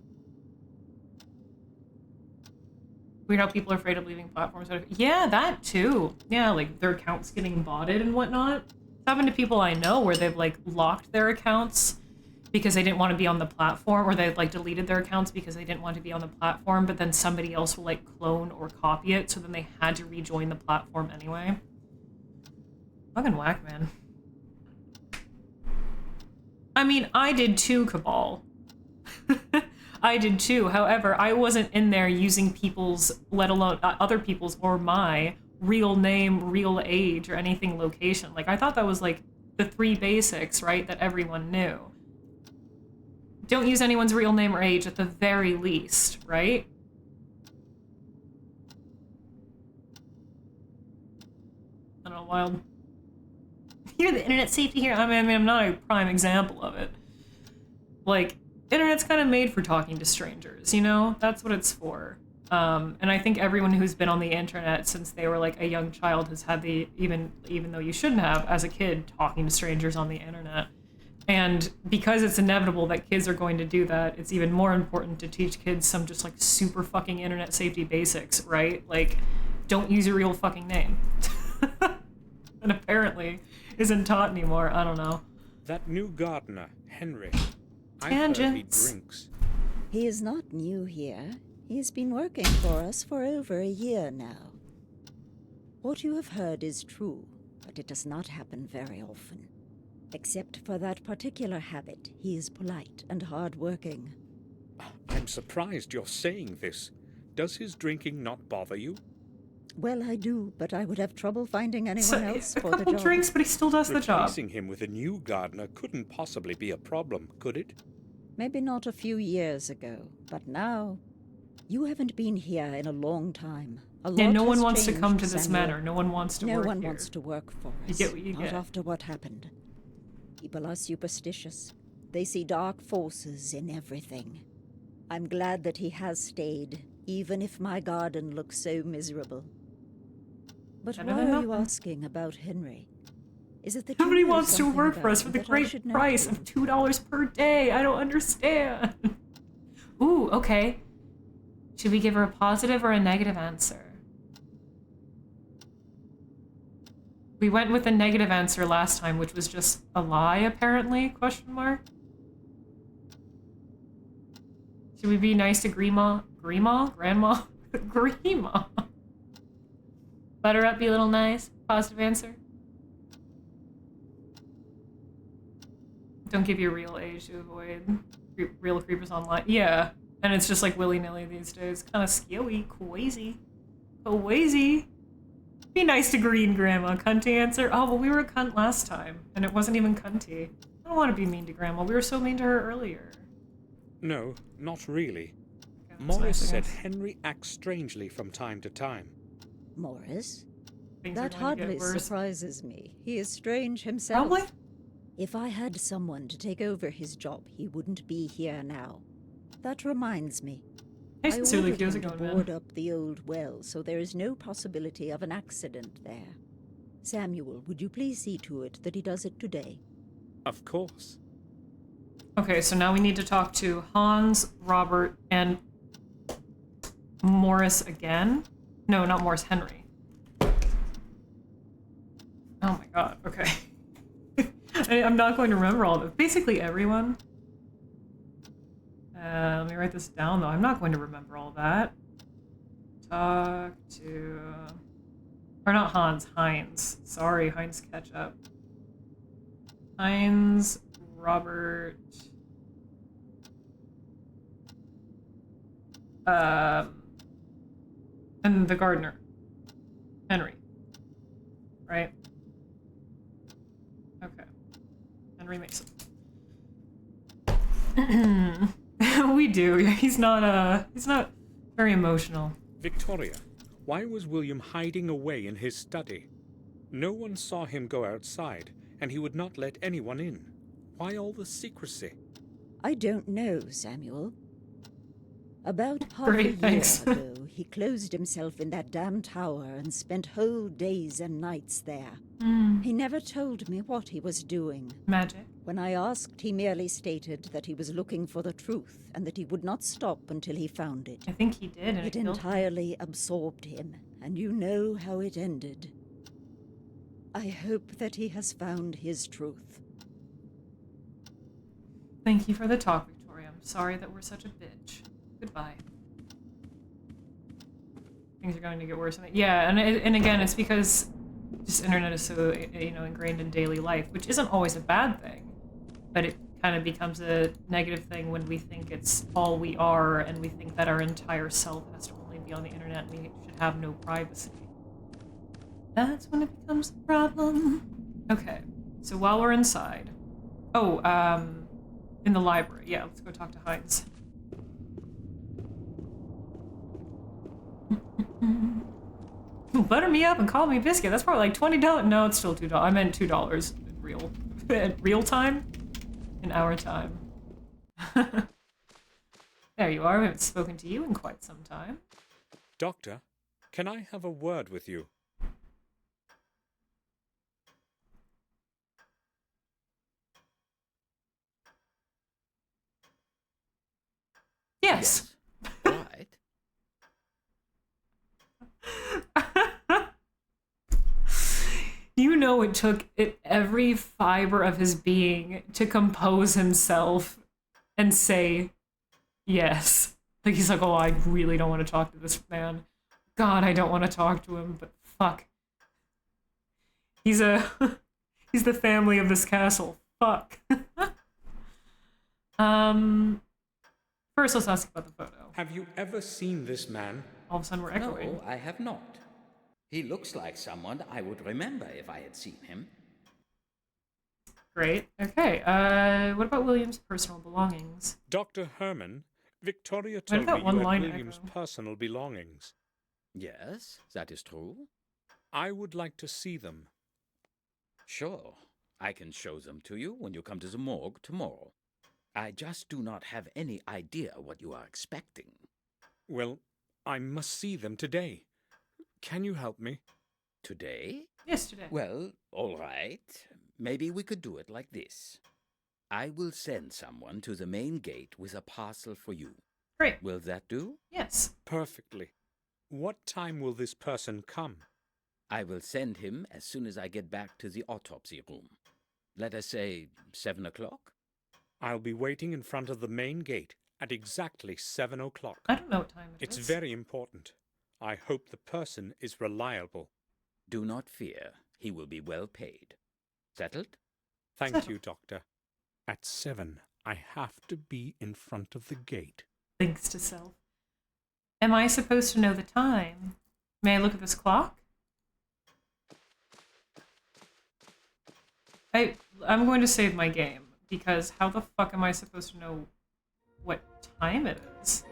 Weird how people are afraid of leaving platforms. Yeah, that too. Yeah, like their accounts getting botted and whatnot. It's happened to people I know where they've like locked their accounts because they didn't want to be on the platform, or they've like deleted their accounts because they didn't want to be on the platform, but then somebody else will like clone or copy it, so then they had to rejoin the platform anyway. Fucking whack, man. I mean, I did too, Cabal. I did too. However, I wasn't in there using people's, let alone other people's or my real name, real age, or anything location. Like, I thought that was like the 3 basics, right, that everyone knew. Don't use anyone's real name or age at the very least, right? I don't know, wild. You're the internet safety here. I mean, I'm not a prime example of it. Like, internet's kind of made for talking to strangers, you know? That's what it's for. And I think everyone who's been on the internet since they were like a young child has had the, even though you shouldn't have, as a kid, talking to strangers on the internet. And because it's inevitable that kids are going to do that, it's even more important to teach kids some just like super fucking internet safety basics, right? Like, don't use your real fucking name. And apparently isn't taught anymore. I don't know. That new gardener, Henry. I heard he Tangents. drinks. He is not new here. He has been working for us for over a year now. What you have heard is true, but it does not happen very often. Except for that particular habit, he is polite and hard-working. I'm surprised you're saying this. Does his drinking not bother you? Well, I do, but I would have trouble finding anyone So, else a for the couple job. drinks, but he still does the job. Replacing him with a new gardener couldn't possibly be a problem, could it? Maybe not a few years ago, but now... You haven't been here in a long time. A lot Yeah, no one has wants to come changed, to this Samuel. manor. No one wants to No work one here. wants to work for You us. get what you not get. after what happened. People are superstitious. They see dark forces in everything. I'm glad that he has stayed, even if my garden looks so miserable. But Better why than are you nothing. asking about Henry? Is it that Nobody you know wants to something work for about us for him the that I great should know price too? of $2 per day. I don't understand. Ooh, okay. Should we give her a positive or a negative answer? We went with a negative answer last time, which was just a lie, apparently, question mark. Should we be nice to Grandma? Grandma? Grandma? Grandma. Butter up, be a little nice. Positive answer. Don't give your real age to avoid real creepers online. Yeah, and it's just like willy-nilly these days. Kind of scary, crazy. Crazy. Be nice to Green Grandma. Cunty answer. Oh, well, we were a cunt last time, and it wasn't even cunty. I don't want to be mean to Grandma. We were so mean to her earlier. No, not really. Okay, that's Morris nice, I said guess. Henry acts strangely from time to time. Morris? Things are That going to hardly get worse. surprises me. He is strange himself. Probably. If I had someone to take over his job, he wouldn't be here now. That reminds me. I sincerely ordered feels him it to going, board man. up the old well, so there is no possibility of an accident there. Samuel, would you please see to it that he does it today? Of course. Okay, so now we need to talk to Hans, Robert, and Morris again. No, not Morris, Henry. Oh my god, okay. I'm not going to remember all of it. Basically everyone. Let me write this down, though. I'm not going to remember all that. Talk to... Or not Hans, Heinz. Sorry, Heinz Ketchup. Heinz, Robert... and the gardener. Henry. Right? Okay. Henry Mason. We do. He's not very emotional. Victoria, why was William hiding away in his study? No one saw him go outside, and he would not let anyone in. Why all the secrecy? I don't know, Samuel. About half Great, a year thanks. ago, he closed himself in that damn tower and spent whole days and nights there. He never told me what he was doing. Magic. When I asked, he merely stated that he was looking for the truth and that he would not stop until he found it. I think he did, and It killed him. entirely absorbed him, and you know how it ended. I hope that he has found his truth. Thank you for the talk, Victoria. I'm sorry that we're such a bitch. Goodbye. Things are going to get worse. Yeah, and again, it's because just internet is so, you know, ingrained in daily life, which isn't always a bad thing, but it kind of becomes a negative thing when we think it's all we are, and we think that our entire self has to only be on the internet and we should have no privacy. That's when it becomes a problem. Okay, so while we're inside... Oh, in the library. Yeah, let's go talk to Heinz. Butter me up and call me biscuit. That's probably like $20. No, it's still $2. I meant $2 in real time? In our time. There you are. I haven't spoken to you in quite some time. Doctor, can I have a word with you? Yes. Right. You know, it took every fiber of his being to compose himself and say yes. Like, he's like, oh, I really don't want to talk to this man. God, I don't want to talk to him, but fuck. He's he's the family of this castle. Fuck. First, let's ask about the photo. Have you ever seen this man? All of a sudden, we're echoing. No, I have not. He looks like someone I would remember if I had seen him. Great. Okay. What about William's personal belongings? Dr. Herman, Victoria What told if that me one you had line William's echo? personal belongings. Yes, that is true. I would like to see them. Sure, I can show them to you when you come to the morgue tomorrow. I just do not have any idea what you are expecting. Well, I must see them today. Can you help me? Today? Yes, today. Well, all right. Maybe we could do it like this. I will send someone to the main gate with a parcel for you. Great. Will that do? Yes. Perfectly. What time will this person come? I will send him as soon as I get back to the autopsy room. Let us say 7 o'clock? I'll be waiting in front of the main gate at exactly 7 o'clock. I don't know what time it It's is. very important. I hope the person is reliable. Do not fear. He will be well paid. Settled? Thank Settled. you, Doctor. At 7, I have to be in front of the gate. Thanks to self. Am I supposed to know the time? May I look at this clock? I'm going to save my game, because how the fuck am I supposed to know what time it is?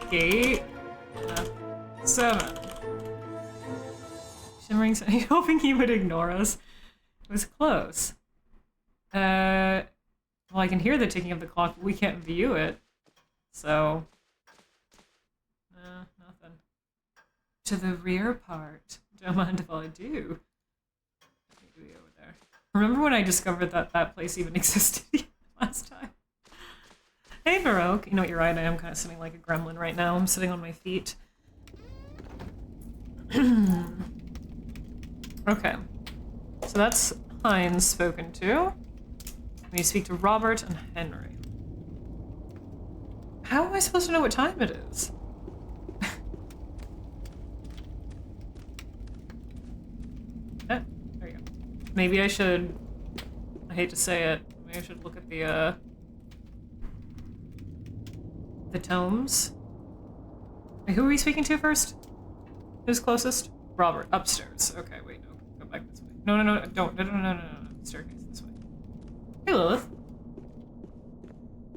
Gate 7. Shimmering sun. Hoping he would ignore us. It was close. Well, I can hear the ticking of the clock, but we can't view it. So, nothing. To the rear part. Don't mind if I do. Maybe over there. Remember when I discovered that that place even existed last time? Hey, Baroque. You know what, you're right. I am kind of sitting like a gremlin right now. I'm sitting on my feet. Okay. So that's Heinz spoken to. We need to speak to Robert and Henry. How am I supposed to know what time it is? There you go. Maybe I should... I hate to say it. Maybe I should look at the tomes. Wait, who are we speaking to first? Who's closest? Robert, upstairs. Okay, wait, no. Go back this way. No, don't. No. Staircase this way. Hey, Lilith.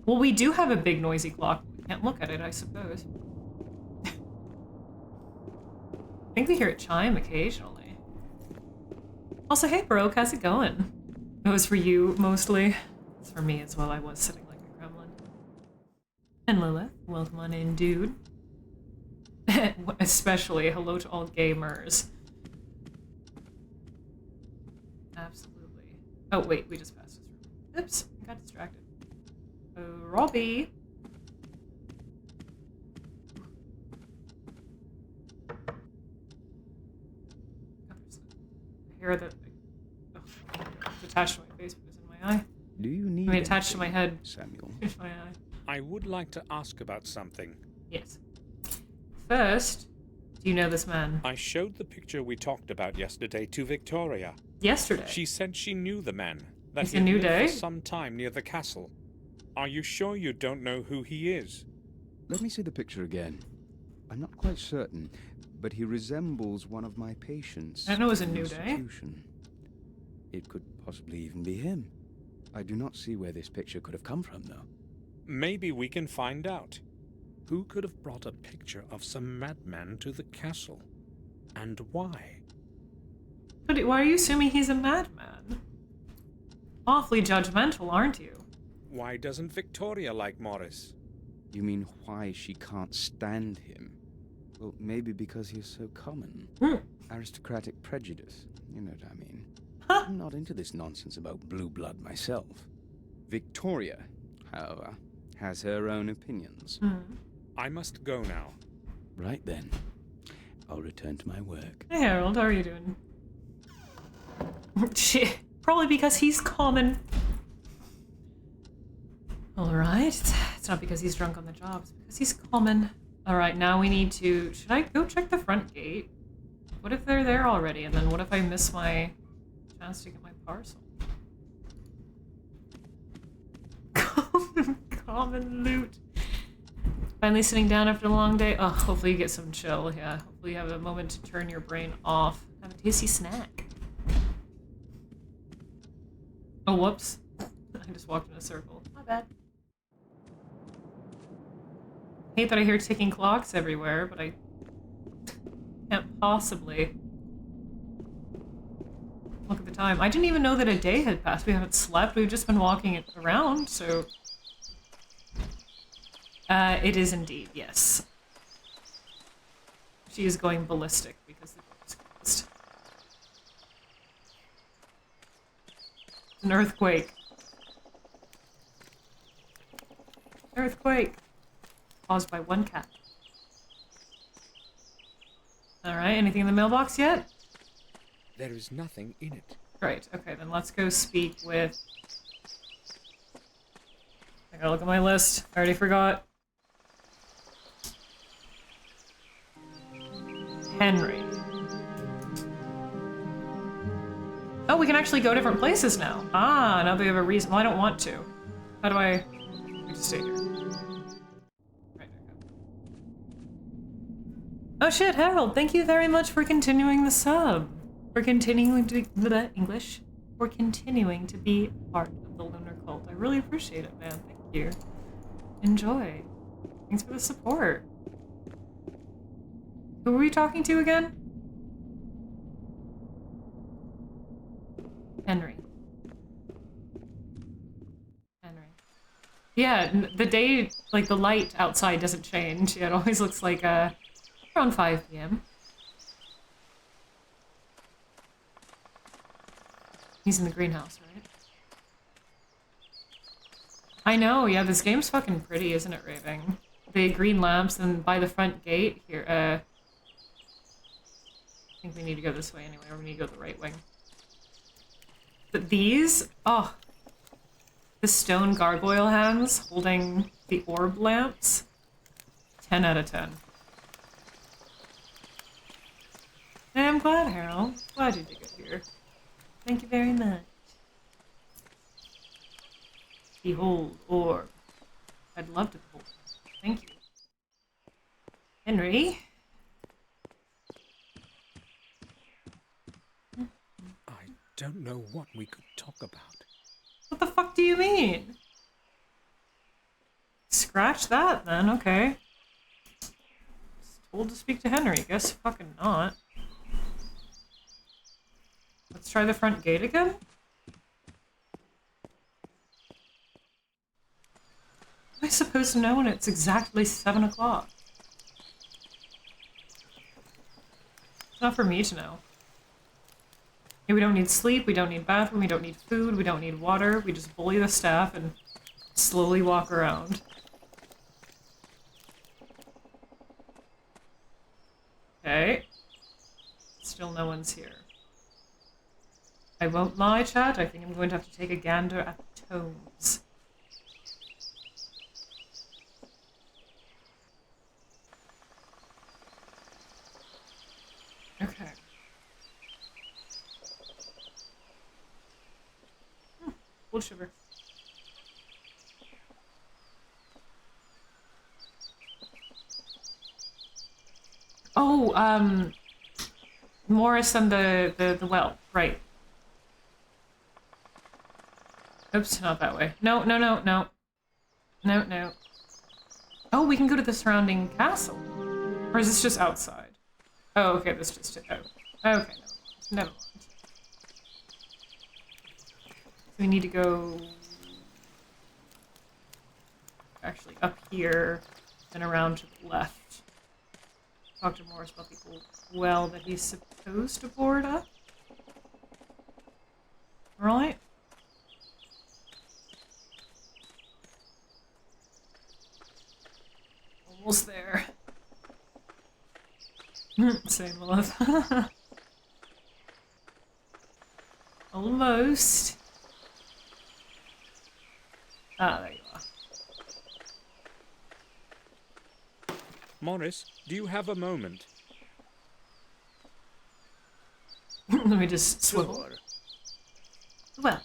Well, we do have a big noisy clock. We can't look at it, I suppose. think we hear it chime occasionally. Also, hey, bro, how's it going? It was for you, mostly. It's for me as well. I was sitting like a gremlin. And Lilith, welcome on in, dude. Especially hello to all gamers. Absolutely. Oh, wait, we just passed this room. Oops, I got distracted. Oh, Robbie. I hear that. Oh, it's attached to my face because it's in my eye. Do you need I mean, attached to my anything, head. Samuel? In my eye. I would like to ask about something. Yes. First, do you know this man? I showed the picture we talked about yesterday to Victoria. Yesterday? She said she knew the man. That It's he a new lived day? for some time near the castle. Are you sure you don't know who he is? Let me see the picture again. I'm not quite certain, but he resembles one of my patients. I know it was a in the new day. institution. It could possibly even be him. I do not see where this picture could have come from, though. Maybe we can find out. Who could have brought a picture of some madman to the castle? And why? But why are you assuming he's a madman? Awfully judgmental, aren't you? Why doesn't Victoria like Morris? You mean why she can't stand him? Well, maybe because he's so common. Aristocratic prejudice, you know what I mean. Huh? I'm not into this nonsense about blue blood myself. Victoria, however, has her own opinions. I must go now. Right then, I'll return to my work. Hey Harold, how are you doing? Shit. Probably because he's common. Alright. It's not because he's drunk on the job, it's because he's common. Alright, now we need to... Should I go check the front gate? What if they're there already? And then what if I miss my chance to get my parcel? Common loot. Finally sitting down after a long day. Oh, hopefully you get some chill. Yeah, hopefully you have a moment to turn your brain off. Have a tasty snack. Oh, whoops. I just walked in a circle. My bad. Hate that I hear ticking clocks everywhere, but I can't possibly look at the time. I didn't even know that a day had passed. We haven't slept. We've just been walking it around, so... it is indeed, yes. She is going ballistic because the door is closed. An earthquake. Earthquake. Caused by one cat. Alright, anything in the mailbox yet? There is nothing in it. Right, okay, then let's go speak with... I gotta look at my list. I already forgot. Henry. Oh, we can actually go different places now. Ah, now they have a reason. Well, I don't want to. How do I just stay here? Right, there we go. Oh shit, Harold, thank you very much for continuing the sub. For continuing to be English. For continuing to be part of the Lunar Cult. I really appreciate it, man. Thank you. Enjoy. Thanks for the support. Who were we talking to again? Henry. Yeah, the day, like the light outside doesn't change. Yeah, it always looks like around 5 p.m. He's in the greenhouse, right? I know, yeah, this game's fucking pretty, isn't it, Raving? The green lamps and by the front gate here, I think we need to go this way anyway, or we need to go the right wing. But these, oh, the stone gargoyle hands holding the orb lamps, 10 out of 10. Hey, I'm glad, Harold. Glad you did good here. Thank you very much. Behold, orb. I'd love to behold it. Thank you. Henry? I don't know what we could talk about. What the fuck do you mean? Scratch that then, okay. Just told to speak to Henry, guess fucking not. Let's try the front gate again. How am I supposed to know when it's exactly 7 o'clock? It's not for me to know. Yeah, we don't need sleep, we don't need bathroom, we don't need food, we don't need water. We just bully the staff and slowly walk around. Okay. Still no one's here. I won't lie, chat. I think I'm going to have to take a gander at the tomes. Okay. Cold shiver. Oh, Morris and the well, right. Oops, not that way. No, no, no, no. No, no. Oh, we can go to the surrounding castle. Or is this just outside? Oh, okay, this just... Oh. Okay, never mind. Never mind. So we need to go... Actually, up here, and around to the left. Talk to Morris about the old well that he's supposed to board up. Right? Almost there. Same, Lilith. Almost. Ah, there you are. Morris, do you have a moment? Let me just swivel. Sure. Well,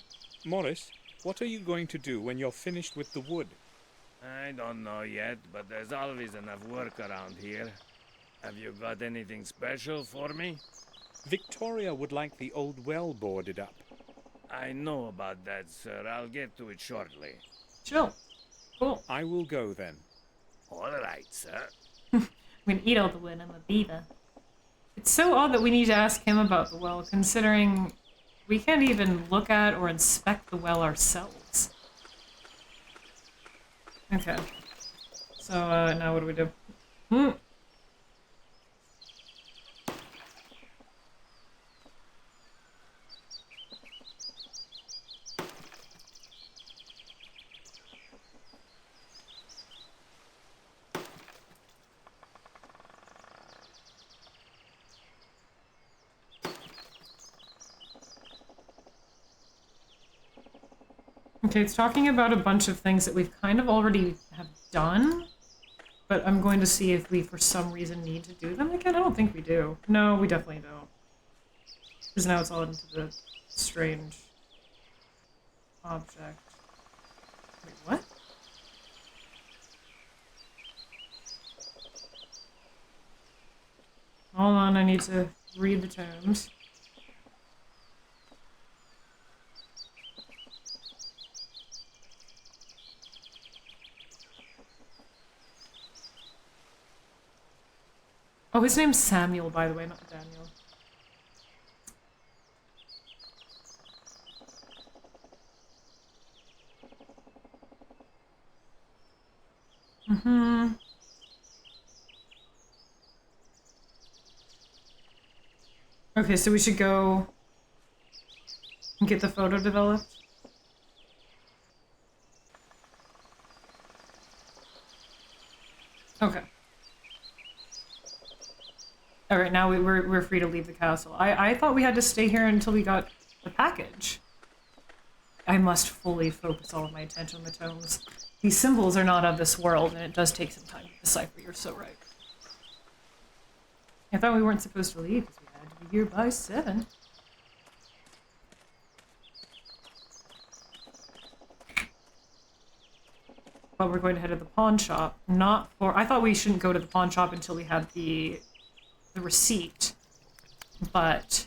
Morris, what are you going to do when you're finished with the wood? I don't know yet, but there's always enough work around here. Have you got anything special for me? Victoria would like the old well boarded up. I know about that, sir. I'll get to it shortly. chill. Cool. I will go then. All right, sir. I'm gonna eat all the wood. I'm a beaver. It's so odd that we need to ask him about the well, considering we can't even look at or inspect the well ourselves. Okay. So, now what do we do? Okay, it's talking about a bunch of things that we've kind of already have done, but I'm going to see if we, for some reason, need to do them again. I don't think we do. No, we definitely don't. Because now it's all into the strange object. Wait, what? Hold on, I need to read the terms. Oh, his name's Samuel, by the way, not Daniel. Okay, so we should go and get the photo developed. Okay. Alright, now we're free to leave the castle. I thought we had to stay here until we got the package. I must fully focus all of my attention on the tomes. These symbols are not of this world, and it does take some time to decipher. You're so right. I thought we weren't supposed to leave because we had to be here by 7. But we're going to head to the pawn shop. Not for... I thought we shouldn't go to the pawn shop until we had the receipt. But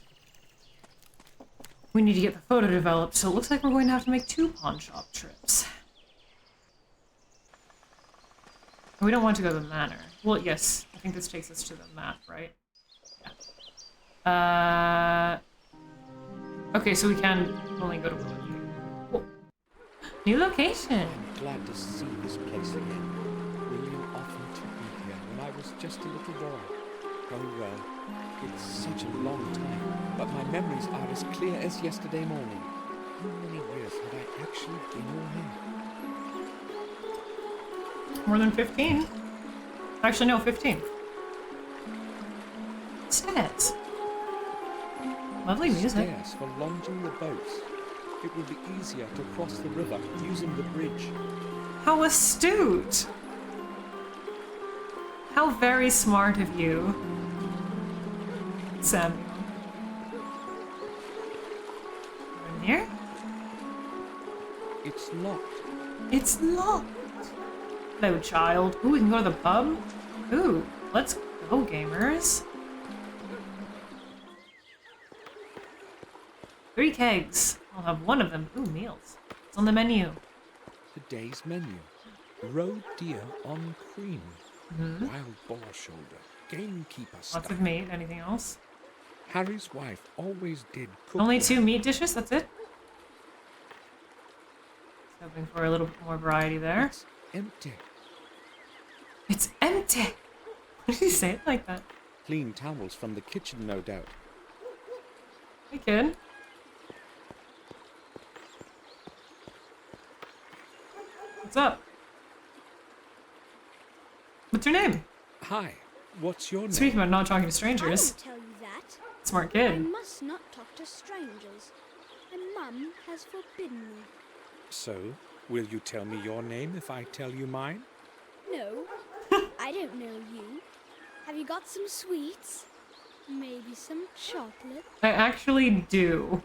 we need to get the photo developed, so it looks like we're going to have to make 2 pawn shop trips. We don't want to go to the manor. Well, yes. I think this takes us to the map, right? Yeah. Okay, so we can only go to Willow Creek. Cool. New location. I'm glad to see this place again. William often took me here when I was just a little boy. Oh well, it's such a long time, but my memories are as clear as yesterday morning. How many years have I actually been your here? More than 15. Actually, no, 15. Stats. Lovely music. Stairs for launching the boats. It will be easier to cross the river using the bridge. How astute. How very smart of you, Samuel. In here? It's locked. It's locked. Hello, child. Ooh, we can go to the pub? Ooh, let's go, gamers. 3 kegs. I'll have one of them. Ooh, meals. It's on the menu. Today's menu. Roe deer on cream. Wild boar shoulder. Gamekeeper Lots stuff. of meat. Anything else? Harry's wife always did cook. Only well. 2 meat dishes? That's it? Hoping for a little bit more variety there. It's empty. It's empty! Why did he say it like that? Clean towels from the kitchen, no doubt. Hey, kid. What's up? What's your name? Hi, what's your name? Speaking about not talking to I strangers. won't tell you that. Smart I kid. must not talk to strangers. And Mum has forbidden me. So, will you tell me your name if I tell you mine? No, I don't know you. Have you got some sweets? Maybe some chocolate? I actually do.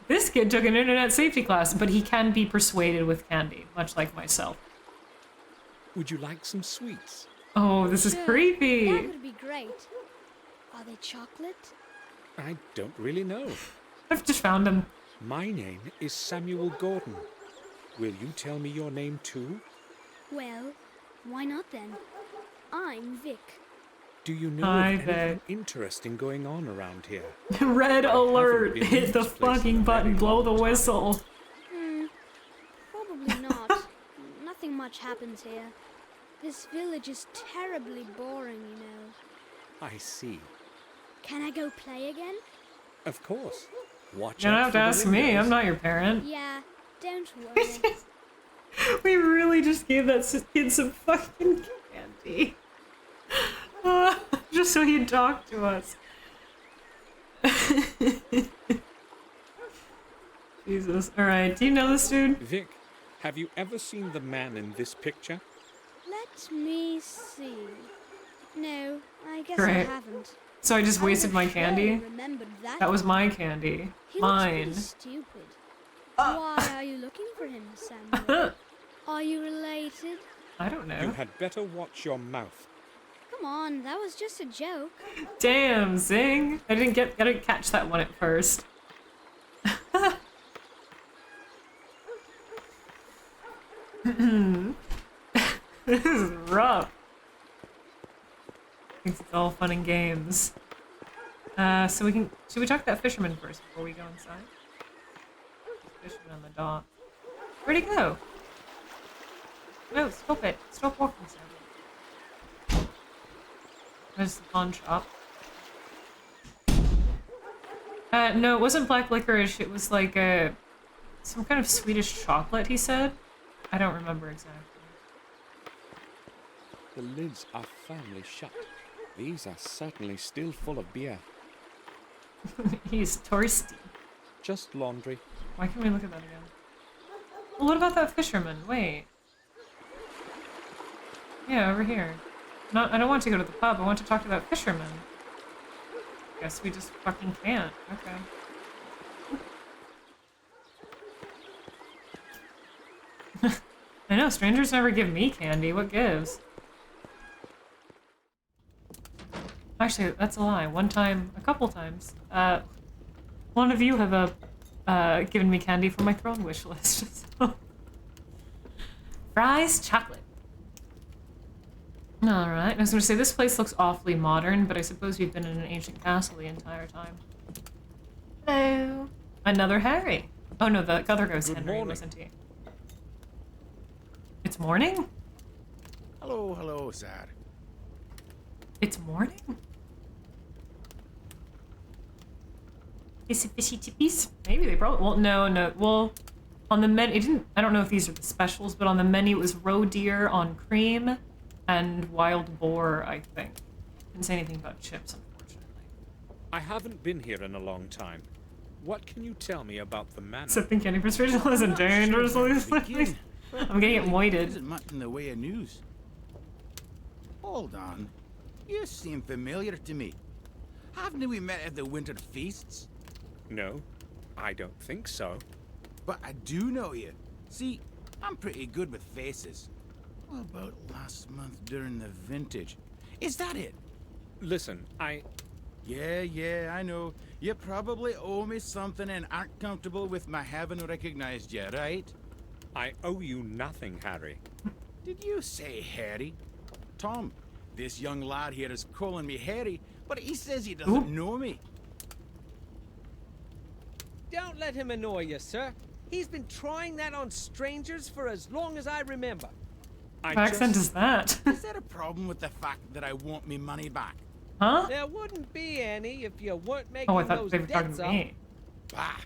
This kid took an internet safety class, but he can be persuaded with candy, much like myself. Would you like some sweets? Oh, this is Sure, creepy. That would be great. Are they chocolate? I don't really know. I've just found him. My name is Samuel Gordon. Will you tell me your name too? Well, why not then? I'm Vic. Do you know Hi, of anything Vic. interesting going on around here? Red alert! been in Hit the this place in fucking a button, very blow long the time. whistle. Probably not. Nothing much happens here. This village is terribly boring, you know. I see. Can I go play again? Of course. Watch You don't out have for to the ask me, windows. I'm not your parent. Yeah, don't worry. We really just gave that kid some fucking candy. Just so he'd talk to us. Jesus. Alright, do you know this dude? Vic, have you ever seen the man in this picture? Let me see. No, I guess Great. I haven't. So I just I wasted would've my surely candy? remembered that. That was my candy. He Mine. looks pretty stupid. Why are you looking for him, Samuel? Are you related? I don't You know. had better watch your mouth. Come on, that was just a joke. Damn, Zing! I didn't catch that one at first. This is rough. Thinks it's all fun and games. So we can. Should we talk to that fisherman first before we go inside? Fisherman on the dock. Where'd he go? No, stop it. Stop walking, Sam. There's the pawn shop. No, it wasn't black licorice. It was like some kind of Swedish chocolate, he said. I don't remember exactly. The lids are firmly shut. These are certainly still full of beer. He's thirsty. Just laundry. Why can't we look at that again? Well, what about that fisherman? Wait. Yeah, over here. I don't want to go to the pub. I want to talk to that fisherman. Guess we just fucking can't. Okay. I know, strangers never give me candy. What gives? Actually, that's a lie. One time, a couple times, one of you have given me candy for my throne wish list. So. Fries, chocolate. Alright, I was going to say, this place looks awfully modern, but I suppose we've been in an ancient castle the entire time. Hello. Another Harry. Oh no, the other guy was Good Henry, morning. wasn't he? It's morning? Hello, hello, sir. It's morning? Is it fishy tippies? Maybe they probably, well, no, well, on the menu, it didn't, I don't know if these are the specials, but on the menu it was roe deer on cream and wild boar, I think. Didn't say anything about chips, unfortunately. I haven't been here in a long time. What can you tell me about the manor? Something candy persuasion isn't dangerously Begin. I'm getting it There moited. isn't much in the way of news. Hold on. You seem familiar to me. Haven't we met at the winter feasts? No, I don't think so. But I do know you. See, I'm pretty good with faces. What about last month during the vintage? Is that it? Listen, Yeah, I know. You probably owe me something and aren't comfortable with my having recognized you, right? I owe you nothing, Harry. Did you say Harry? Tom, this young lad here is calling me Harry, but he says he doesn't know me. Don't let him annoy you, sir. He's been trying that on strangers for as long as I remember. What accent is that? Is there a problem with the fact that I want me money back? Huh? There wouldn't be any if you weren't making Oh, I thought those they were talking debts to up. me. Bah!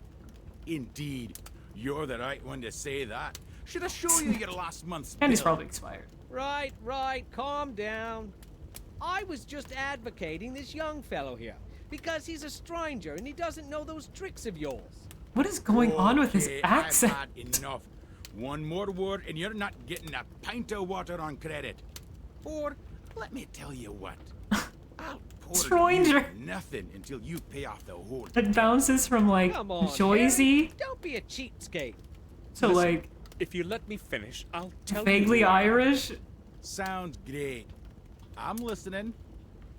Indeed. You're the right one to say that. Should I show you your last month's Candy's bill? probably expired. Right, calm down. I was just advocating this young fellow here because he's a stranger and he doesn't know those tricks of yours. What is going on with his Okay, accent? I've had enough. One more word and you're not getting a pint of water on credit. Or, let me tell you what. I'll pour Stranger. you nothing until you pay off the whole It bounces from like Come on, Joyzy Harry, don't be a cheapskate. to like If you let me finish, I'll tell vaguely you. Irish. Sounds great. I'm listening.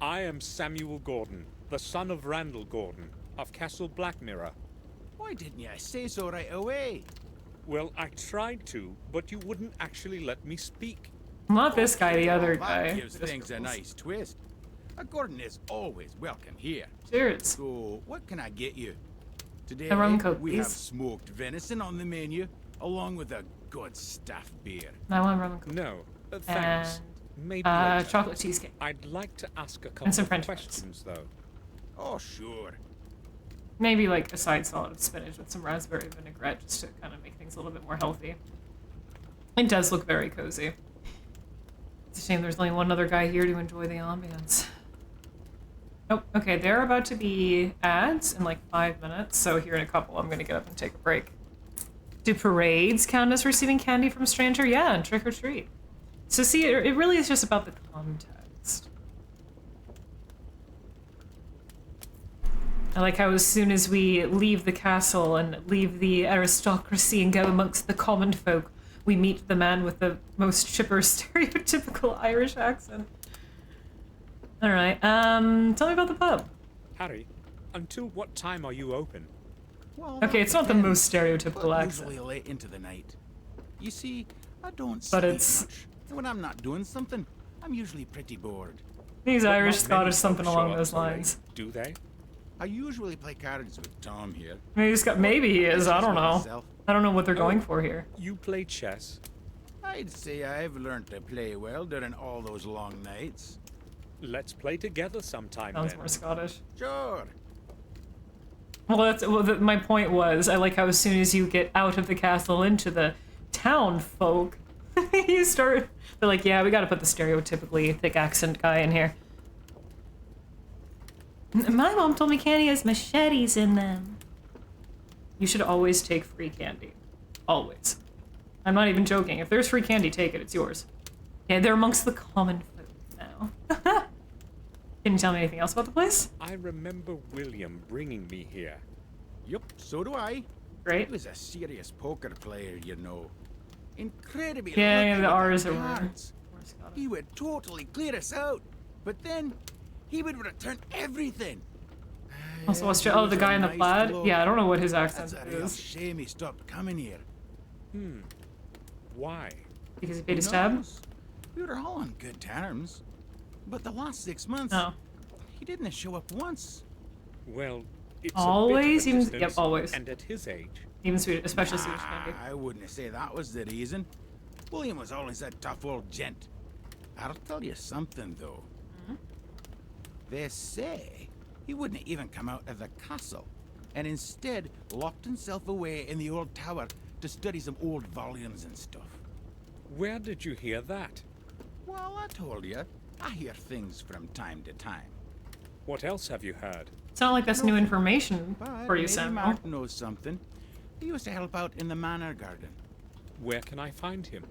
I am Samuel Gordon, the son of Randall Gordon, of Castle Blackmirror. Why didn't you say so right away? Well, I tried to, but you wouldn't actually let me speak. Not this guy, the other That guy. gives things a nice twist. A Gordon is always welcome here. Cheers. So, what can I get you? Today, A rum coke, we have please. smoked venison on the menu, along with a good stuffed beer. I want rum and coke. No, thanks. And Maybe later. chocolate cheesecake. I'd like to ask a couple And some of French fries. questions, though. Oh, sure. Maybe like a side salad of spinach with some raspberry vinaigrette just to kind of make things a little bit more healthy. It does look very cozy. It's a shame there's only one other guy here to enjoy the ambience. Oh, okay, they're about to be ads in like 5 minutes, so here in a couple I'm gonna get up and take a break. Do parades count as receiving candy from a stranger? Yeah, and trick or treat. So see, it really is just about the context. I like how as soon as we leave the castle and leave the aristocracy and go amongst the common folk, we meet the man with the most chipper stereotypical Irish accent. Alright, tell me about the pub. Harry, until what time are you open? Well, Okay, it's not the depends, most stereotypical but accent. usually late into the night. You see, I don't But sleep it's- much. And when I'm not doing something, I'm usually pretty bored. He's But Irish, not many Scottish, folk something show along up those so late, lines. do they? I usually play cards with Tom here. Maybe he is, I don't know. Myself. I don't know what they're going for here. You play chess? I'd say I've learned to play well during all those long nights. Let's play together sometime Sounds then. more Scottish. Sure. My point was, I like how as soon as you get out of the castle into the town folk, you start, they're like, yeah, we gotta put the stereotypically thick accent guy in here. My mom told me candy has machetes in them. You should always take free candy. Always. I'm not even joking. If there's free candy, take it. It's yours. Yeah, they're amongst the common folk now. Can you tell me anything else about the place? I remember William bringing me here. Yup, so do I. Great. He was a serious poker player, you know. Incredibly Yeah, lucky the with R's are cards. more Scottish. He would totally clear us out, but then he would return everything. Also, He Australia. Oh, was the a guy in the nice plaid? bloke. Yeah, I don't know what his That's accent a real is. shame he stopped coming here. Why? Because he paid his Who tab? knows? We were all on good terms. But the last 6 months, Oh. he didn't show up once. Well, it's Always? a bit of a Even- yep, distance, always. And at his age. Even Swedish, especially Swedish candy. I wouldn't say that was the reason. William was always a tough old gent. I'll tell you something, though. They say he wouldn't even come out of the castle, and instead locked himself away in the old tower to study some old volumes and stuff. Where did you hear that? Well, I told you, I hear things from time to time. What else have you heard? It's not like that's new information But for you, maybe Samuel. Mark knows something. He used to help out in the manor garden. Where can I find him?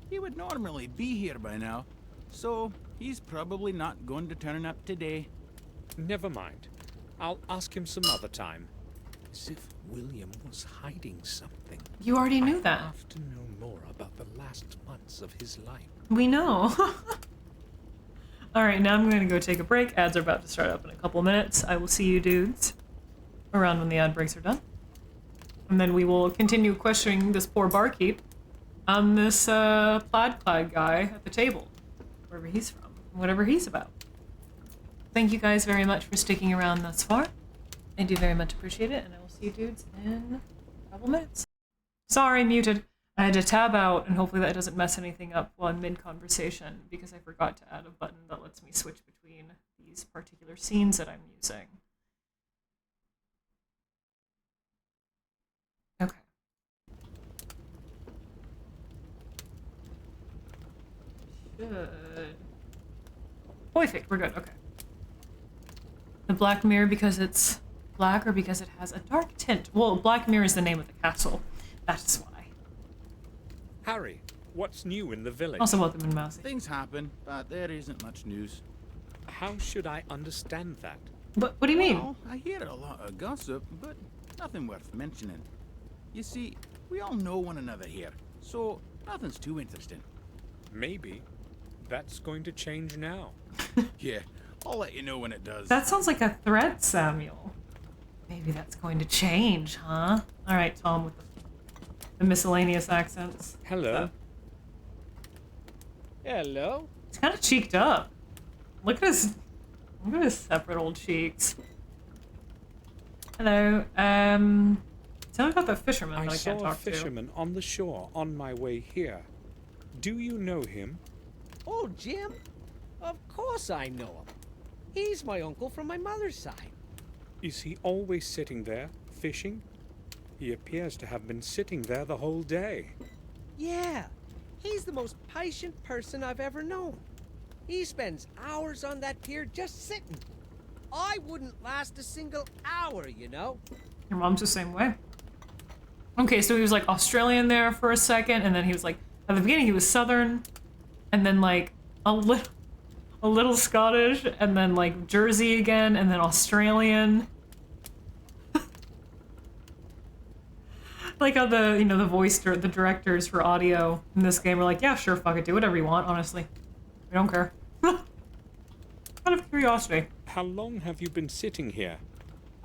He would normally be here by now, so he's probably not going to turn up today. Never mind. I'll ask him some other time. As if William was hiding something. You already knew I that. have to know more about the last months of his life. We know. Alright, now I'm going to go take a break. Ads are about to start up in a couple minutes. I will see you dudes around when the ad breaks are done. And then we will continue questioning this poor barkeep on this plaid guy at the table. Wherever he's from. Whatever he's about. Thank you guys very much for sticking around thus far. I do very much appreciate it, and I will see you dudes in a couple minutes. Sorry, muted. I had to tab out, and hopefully that doesn't mess anything up while I'm mid-conversation, because I forgot to add a button that lets me switch between these particular scenes that I'm using. Okay. Should... Perfect, we're good, okay. The Black Mirror because it's black or because it has a dark tint? Well, Black Mirror is the name of the castle. That's why. Harry, what's new in the village? Also welcome in Mousy. Things happen, but there isn't much news. How should I understand that? What do you mean? Well, I hear a lot of gossip, but nothing worth mentioning. You see, we all know one another here, so nothing's too interesting. Maybe that's going to change now. Yeah, I'll let you know when it does. That sounds like a threat, Samuel. Maybe that's going to change, huh? Alright, Tom with the miscellaneous accents. Hello. Hello. It's kind of cheeked up. Look at his separate old cheeks. Hello. Tell me about the fisherman that I saw can't a talk to. fisherman on the shore on my way here. Do you know him? Oh, Jim? Of course I know him. He's my uncle from my mother's side. Is he always sitting there, fishing? He appears to have been sitting there the whole day. Yeah, he's the most patient person I've ever known. He spends hours on that pier just sitting. I wouldn't last a single hour, you know? Your mom's the same way. Okay, so he was like Australian there for a second, and then he was like, at the beginning he was Southern, and then like a little Scottish, and then like Jersey again, and then Australian. Like how the, you know, the directors for audio in this game are like, yeah, sure, fuck it, do whatever you want, honestly. We don't care. Out of curiosity. How long have you been sitting here?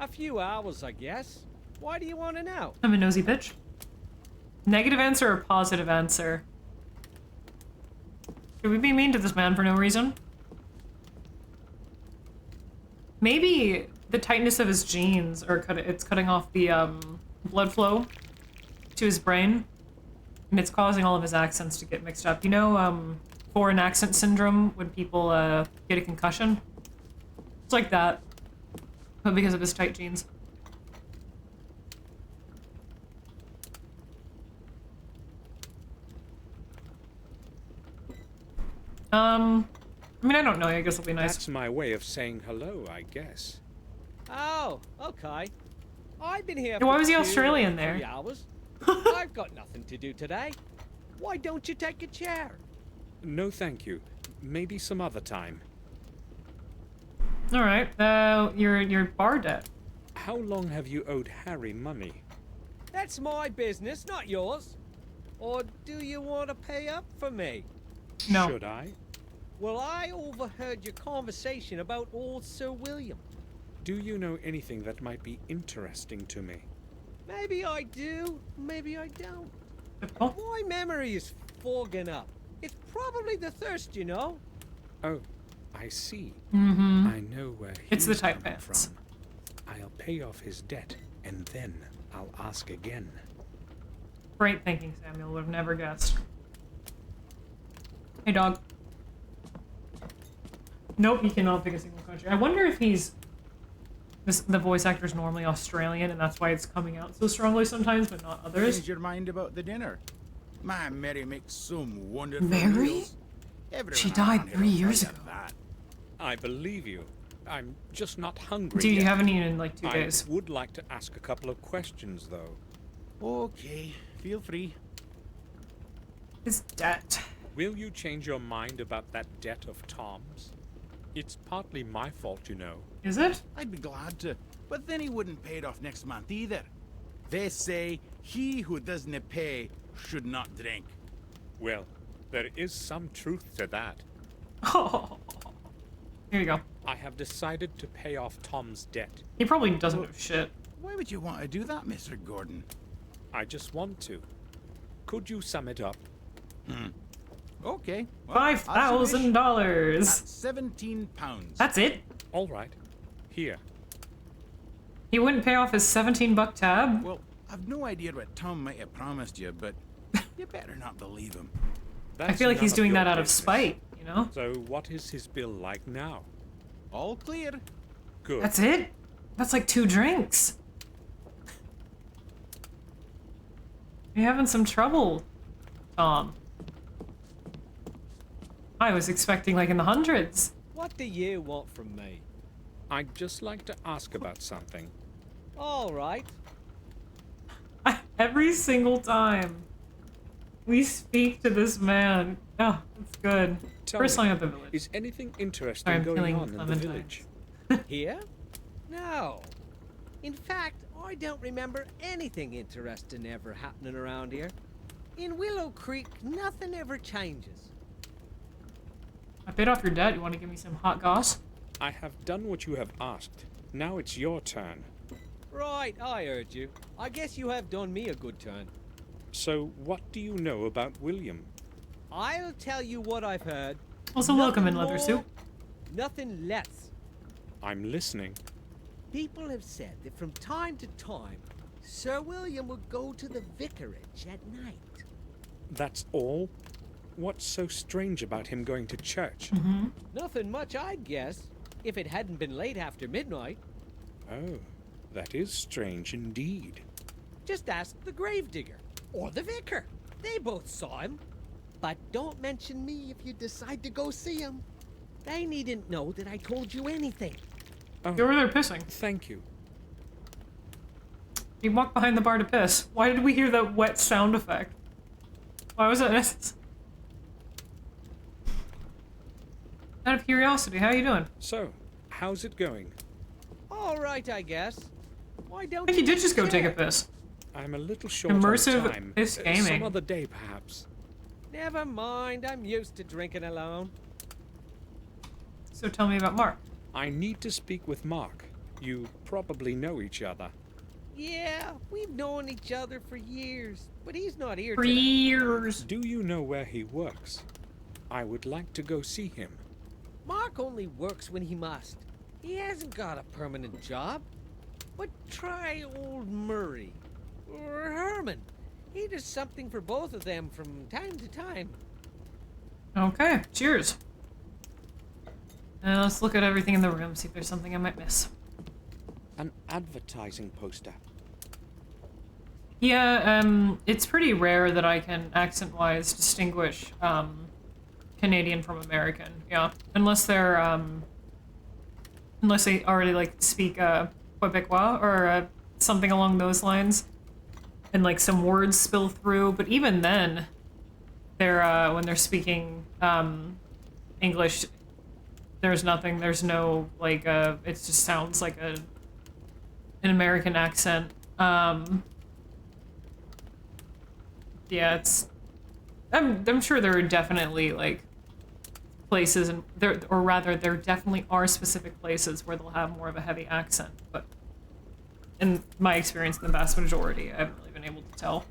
A few hours, I guess. Why do you want to know? I'm a nosy bitch. Negative answer or positive answer? Should we be mean to this man for no reason? Maybe the tightness of his jeans, or it's cutting off the blood flow to his brain, and it's causing all of his accents to get mixed up. You know, foreign accent syndrome when people get a concussion? It's like that, but because of his tight jeans. I mean, I don't know. I guess it'll be nice. That's my way of saying hello, I guess. Oh, okay. I've been here Yeah, why for was he 2 or Australian 3 there? hours. I've got nothing to do today. Why don't you take a chair? No, thank you. Maybe some other time. All right. Your bar debt. How long have you owed Harry money? That's my business, not yours. Or do you want to pay up for me? No. Should I? Well, I overheard your conversation about old Sir William. Do you know anything that might be interesting to me? Maybe I do, maybe I don't. Typical. My memory is fogging up. It's probably the thirst, you know. Oh, I see. Mm-hmm. I know where It's the he's tight coming pants. from. I'll pay off his debt, and then I'll ask again. Great thinking, Samuel. Would have never guessed. Hey, dog. Nope, he cannot pick a single country. I wonder if he's... the voice actor's normally Australian, and that's why it's coming out so strongly sometimes, but not others. Change your mind about the dinner. My Mary makes some wonderful Mary? meals. Everyone She around died here 3 will years tell you ago. that. I believe you. I'm just not hungry Dude, you yet. haven't eaten in like 2 I days. would like to ask a couple of questions, though. Okay, feel free. His debt. Will you change your mind about that debt of Tom's? It's partly my fault, you know. Is it? I'd be glad to, but then he wouldn't pay it off next month either. They say he who doesn't pay should not drink. Well, there is some truth to that. Oh. Here you go. I have decided to pay off Tom's debt. He probably doesn't know shit. Why would you want to do that, Mr. Gordon? I just want to. Could you sum it up? Okay. Well, as you wish. $5,000. That's 17 pounds. That's it? All right. Here. He wouldn't pay off his 17-buck tab? Well, I've no idea what Tom might have promised you, but you better not believe him. I feel like he's doing that out of spite, you know? So what is his bill like now? All clear. Good. That's it? That's like 2 drinks. You're having some trouble, Tom. I was expecting like in the hundreds. What do you want from me? I'd just like to ask about something. All right. Every single time we speak to this man. Oh, that's good. Tell First me, line of the village. Is anything interesting Sorry, I'm going feeling on in the clementines. village? Here? No. In fact, I don't remember anything interesting ever happening around here. In Willow Creek, nothing ever changes. I paid off your debt. You want to give me some hot goss? I have done what you have asked. Now it's your turn. Right, I heard you. I guess you have done me a good turn. So, what do you know about William? I'll tell you what I've heard. Also, welcome in, Nothing Leather more, Soup. Nothing less. I'm listening. People have said that from time to time, Sir William would go to the vicarage at night. That's all? What's so strange about him going to church? Nothing much, I'd guess, if it hadn't been late after midnight. Oh, that is strange indeed. Just ask the gravedigger or the vicar. They both saw him. But don't mention me if you decide to go see him. They needn't know that I told you anything. Oh, You're over there pissing. thank you. He walked behind the bar to piss. Why did we hear that wet sound effect? Why was that necessary? Out of curiosity, how are you doing? So, how's it going? All right, I guess. Why I don't think you did just go share? take a piss. I'm a little short Immersive on time. piss gaming. Some other day, perhaps. Never mind, I'm used to drinking alone. So tell me about Mark. I need to speak with Mark. You probably know each other. Yeah, we've known each other for years, but he's not here For today. years. Do you know where he works? I would like to go see him. Mark only works when he must. He hasn't got a permanent job. But try old Murray. Or Herman. He does something for both of them from time to time. Okay, cheers. Now let's look at everything in the room, see if there's something I might miss. An advertising poster. Yeah, it's pretty rare that I can accent-wise distinguish Canadian from American. Yeah, unless they're unless they already like speak Quebecois or something along those lines, and like some words spill through. But even then, they're when they're speaking English, there's nothing. There's no like it just sounds like an American accent. Yeah, it's. I'm sure there are definitely like places, and there, or rather, there definitely are specific places where they'll have more of a heavy accent. But in my experience, the vast majority, I haven't really been able to tell.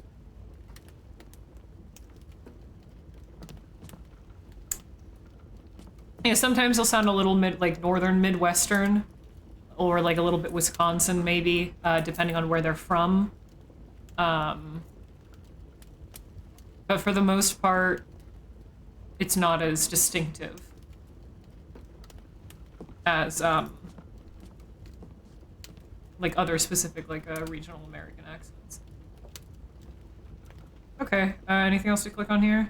Yeah, sometimes they'll sound a little like northern Midwestern, or like a little bit Wisconsin maybe, depending on where they're from. But for the most part, it's not as distinctive as like other specific like regional American accents. Okay, anything else to click on here?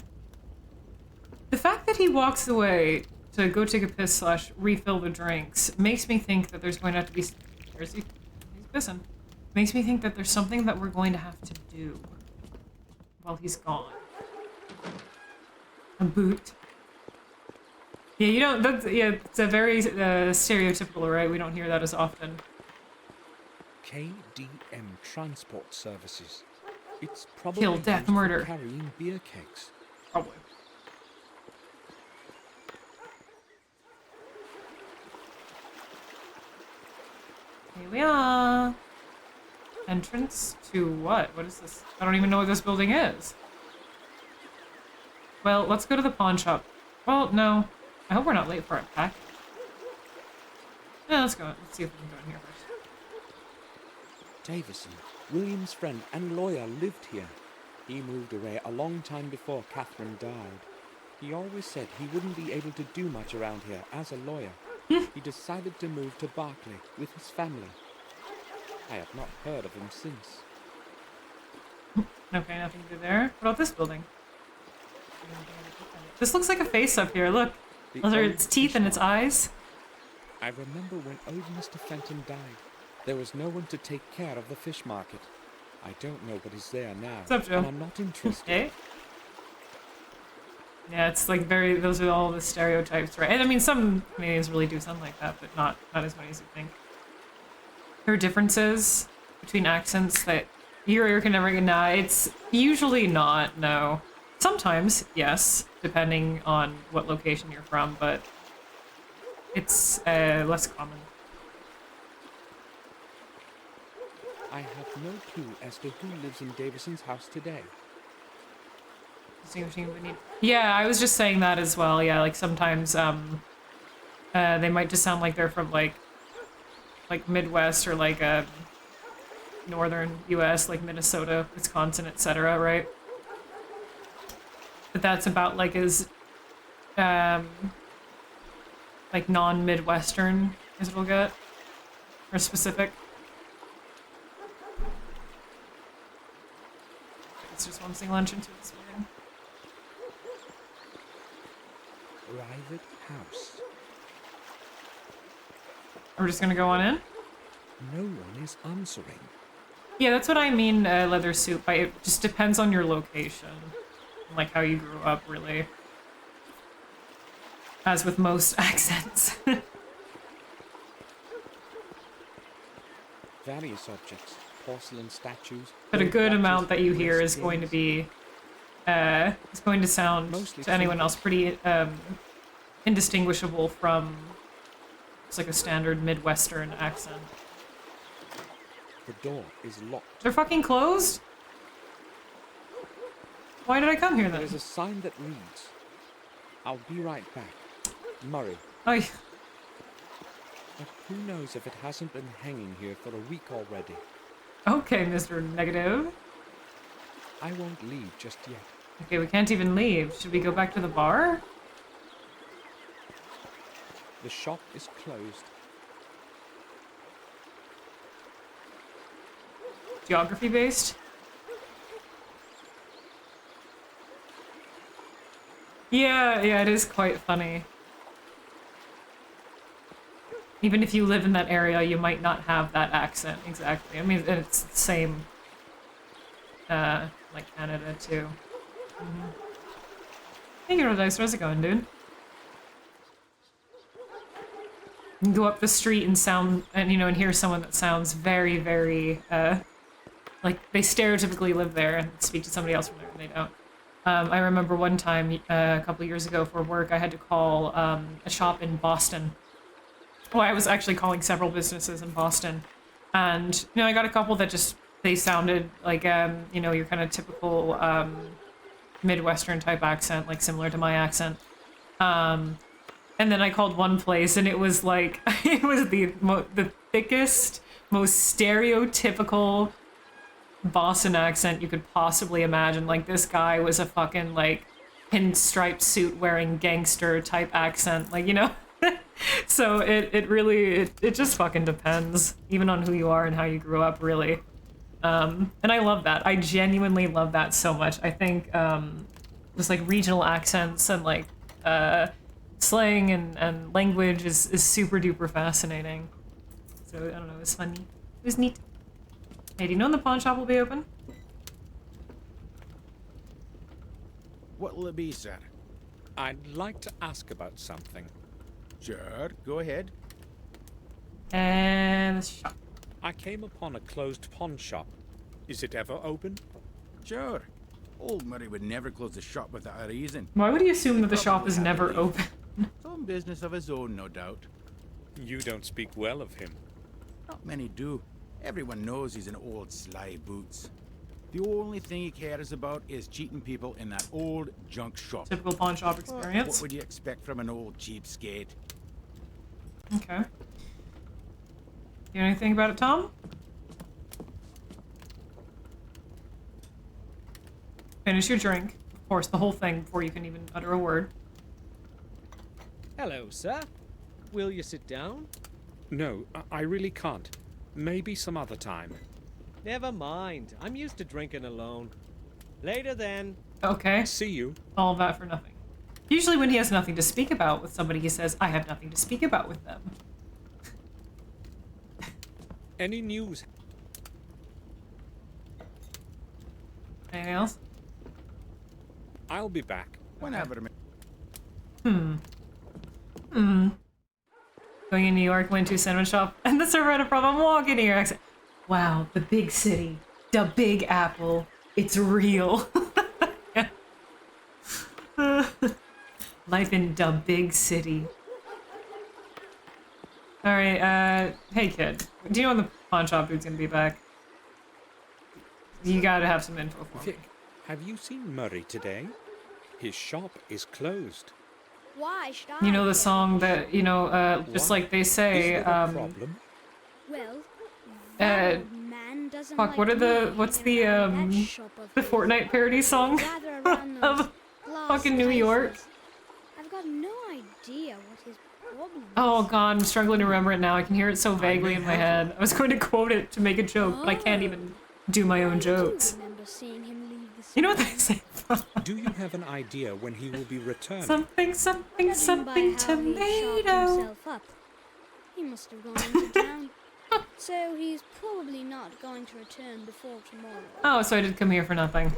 The fact that he walks away to go take a piss / refill the drinks makes me think that there's going to have to be... Where's he? He's pissing. Makes me think that there's something that we're going to have to do while he's gone. A boot. Yeah, you don't... That's, yeah, it's a very stereotypical, right? We don't hear that as often. KDM Transport Services. It's probably Kill, death, used for murder. carrying beer kegs. Probably. Here we are. Entrance to what? What is this? I don't even know what this building is. Well, let's go to the pawn shop. Well, no. I hope we're not late for our pack. Yeah, let's go. Let's see if we can go in here first. Davison, William's friend and lawyer, lived here. He moved away a long time before Catherine died. He always said he wouldn't be able to do much around here as a lawyer. He decided to move to Berkeley with his family. I have not heard of him since. Okay, nothing to do there. What about this building? This looks like a face up here, look. Those are its teeth and its eyes. I remember when old Mr. Fenton died. There was no one to take care of the fish market. I don't know what is there now. What's up, Joe? And I'm not interested. Hey? Yeah, it's like very, those are all the stereotypes, right? And I mean, some Canadians really do sound like that, but not as many as you think. There are differences between accents that you can never get. Nah, it's usually not, no. Sometimes, yes, depending on what location you're from, but it's less common. I have no clue as to who lives in Davison's house today. Yeah, I was just saying that as well. Yeah, like sometimes they might just sound like they're from like Midwest or like northern U.S. like Minnesota, Wisconsin, etc. Right? But that's about like as like non-Midwestern as it'll get, or specific. It's just one single entrance to this building. Private house. We're just gonna go on in? No one is answering. Yeah, that's what I mean, leather suit. By it just depends on your location, and, like how you grew up, really. As with most accents. Various objects, porcelain statues. But a good amount that you hear is going to be, is going to sound to anyone else pretty indistinguishable from just like a standard Midwestern accent. The door is locked. They're fucking closed? Why did I come here then? There is a sign that reads, "I'll be right back. Murray." Ay. But who knows if it hasn't been hanging here for a week already. Okay, Mr. Negative. I won't leave just yet. Okay, we can't even leave. Should we go back to the bar? The shop is closed. Geography based? Yeah, it is quite funny. Even if you live in that area, you might not have that accent exactly. I mean, it's the same, like Canada too. Hey, Eurodice, how's it going, dude? You can go up the street and and hear someone that sounds very, very, like they stereotypically live there and speak to somebody else from there and they don't. I remember one time, a couple years ago for work, I had to call a shop in Boston. Well, I was actually calling several businesses in Boston. And, I got a couple that they sounded like, your kind of typical Midwestern type accent, like similar to my accent. And then I called one place, and it was like it was the thickest, most stereotypical Boston accent you could possibly imagine. Like, this guy was a fucking like pinstripe suit wearing gangster type accent, like, you know. So it really just fucking depends, even on who you are and how you grew up, really. And I love that. I genuinely love that so much. I think just like regional accents and like slang and language is super duper fascinating. So I don't know, it was funny. It was neat. Hey, do you know when the pawn shop will be open? What will it be, sir? I'd like to ask about something. Sure, go ahead. And the shop. I came upon a closed pawn shop. Is it ever open? Sure. Old Murray would never close the shop without a reason. Why would he assume that the shop is never open? Some business of his own, no doubt. You don't speak well of him. Not many do. Everyone knows he's an old sly boots. The only thing he cares about is cheating people in that old junk shop. Typical pawn shop experience. What would you expect from an old cheapskate? Okay. You know anything about it, Tom? Finish your drink. Of course, the whole thing before you can even utter a word. Hello, sir. Will you sit down? No, I really can't. Maybe some other time. Never mind. I'm used to drinking alone. Later then. Okay. See you. All of that for nothing. Usually when he has nothing to speak about with somebody, he says, I have nothing to speak about with them. Any news? Anything else? I'll be back. Whenever. Going in New York, went to a sandwich shop, and the server had a problem walking here. Accent. Wow, the big city. The Big Apple. It's real. Life in the big city. Alright, hey kid. Do you know when the pawn shop dude's gonna be back? You gotta have some info for me. Vic, have you seen Murray today? His shop is closed. Why should I? You know the song that, you know, just like they say, Is there a problem? Well, that man doesn't fuck, like what are the, me what's hanging the, around that shop of the his. Fortnite parody song Gather around those of glass fucking New York? cases. I've got no idea what his problem is. Oh god, I'm struggling to remember it now. I can hear it so vaguely in my head. I was going to quote it to make a joke, but I can't even do my own jokes. I remember seeing him leave the You know what they say? Do you have an idea when he will be returned? Something, something, something, Judging by how he shot tomato. himself up, he must have gone into town. So he's probably not going to return before tomorrow. Oh, so I did come here for nothing.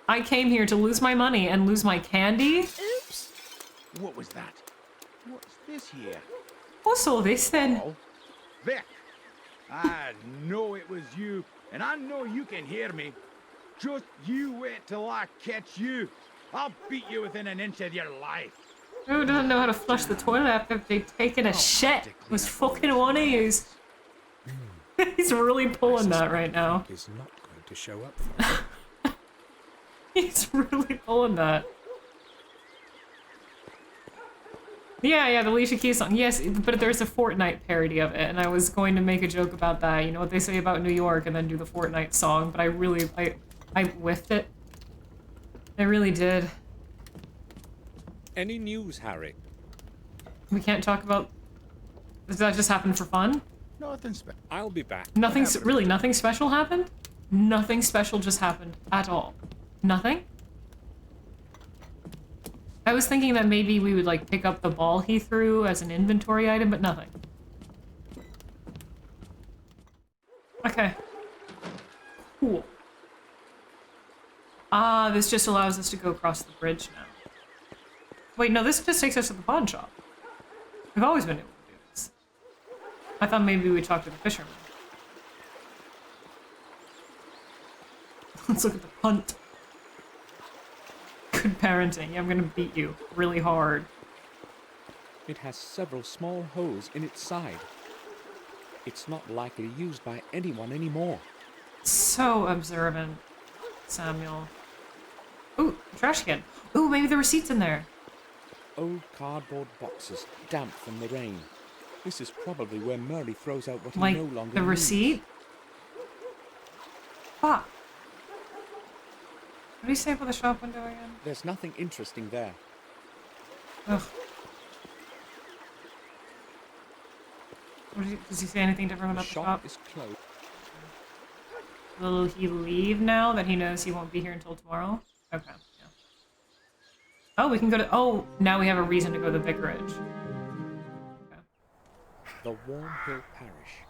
I came here to lose my money and lose my candy? Oops! What was that? What's this here? What's all this then? Oh, Vic! I know it was you, and I know you can hear me. Just you wait till I catch you. I'll beat you within an inch of your life. Who doesn't know how to flush the toilet after they've taken a shit? Was fucking one of yous. He's really pulling that right now. Is not going to show up. He's really pulling that. Yeah, the Alicia Keys song. Yes, but there's a Fortnite parody of it, and I was going to make a joke about that. You know what they say about New York, and then do the Fortnite song, but I whiffed it. I really did. Any news, Harry? We can't talk about... Does that just happen for fun? Nothing special. I'll be back. Really, nothing special happened? Nothing special just happened at all. Nothing? I was thinking that maybe we would like pick up the ball he threw as an inventory item, but nothing. Okay. Cool. Ah, this just allows us to go across the bridge now. Wait, no, this just takes us to the pawn shop. We've always been able to do this. I thought maybe we'd talk to the fisherman. Let's look at the punt. Good parenting. Yeah, I'm gonna beat you really hard. It has several small holes in its side. It's not likely used by anyone anymore. So observant, Samuel. Ooh, trash can. Ooh, maybe the receipt's in there. old cardboard boxes, damp from the rain. This is probably where Murray throws out what Like he no longer the needs. receipt? Fuck. What do you say about the shop window again? There's nothing interesting there. Ugh. Does he say anything different about the shop? Is closed. Will he leave now that he knows he won't be here until tomorrow? Okay. Yeah. Oh, we can go to... Oh, now we have a reason to go to the vicarage. Okay. The Warm Hill Parish.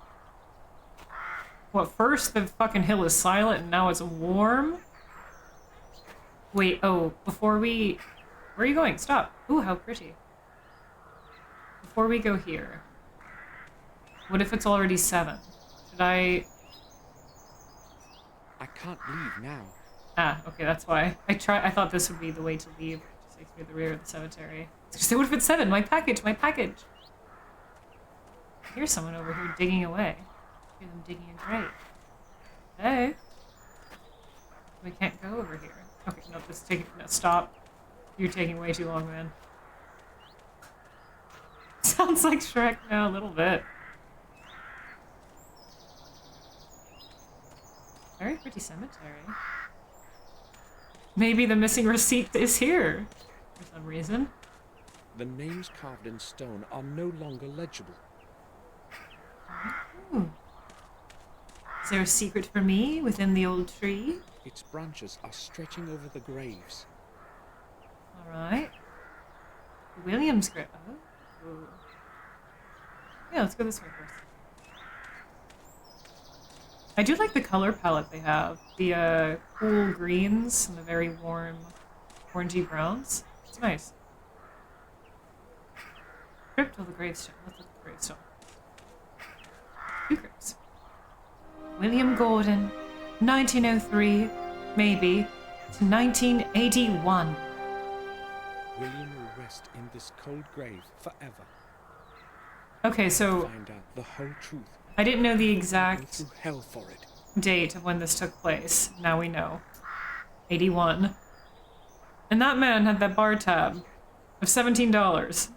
What, first the fucking hill is silent and now it's warm? Wait, oh, before we... Where are you going? Stop. Ooh, how pretty. Before we go here... What if it's already 7? Should I... I can't leave now. Ah, okay, that's why. I thought this would be the way to leave. It just takes me to the rear of the cemetery. So what if it's 7? My package! My package! Here's someone over here digging away. Hear them digging a grave. Hey! We can't go over here. Okay, no, no, stop. You're taking way too long, man. Sounds like Shrek now, a little bit. Very pretty cemetery. Maybe the missing receipt is here for some reason. The names carved in stone are no longer legible. Ooh. Is there a secret for me within the old tree? Its branches are stretching over the graves. Alright. William's grave. Oh. Ooh. Yeah, let's go this way first. I do like the color palette they have. The cool greens and the very warm orangey browns. It's nice. Crypt of the gravestone. Let's look at the gravestone. 2 crypts. William Gordon, 1903, maybe, to 1981. William will rest in this cold grave forever. Okay, so Find out the whole truth. I didn't know the Go exact through hell for it. date of when this took place. Now we know. 81. And that man had that bar tab of $17.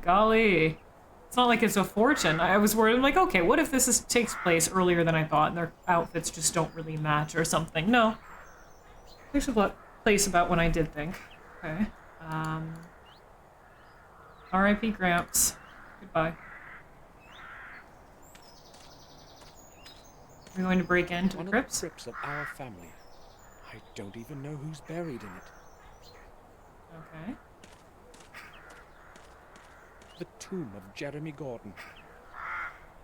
Golly. It's not like it's a fortune. I was worried, I'm like, okay, what if takes place earlier than I thought and their outfits just don't really match or something? No. There's a place about when I did think. Okay. R.I.P. Gramps. Goodbye. We're going to break into the crypts? One of the crypts of our family. I don't even know who's buried in it. Okay. The tomb of Jeremy Gordon.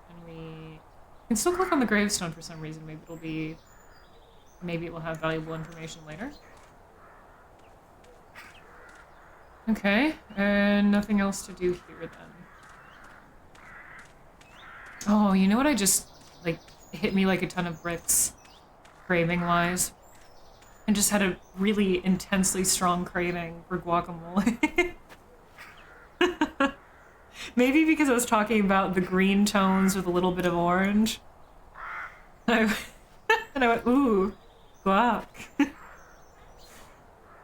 And we can still click on the gravestone for some reason. Maybe it will have valuable information later. Okay, and nothing else to do here then. Oh, you know what I just, like, hit me like a ton of bricks, craving-wise? I just had a really intensely strong craving for guacamole. Maybe because I was talking about the green tones with a little bit of orange. And I went, ooh, guac.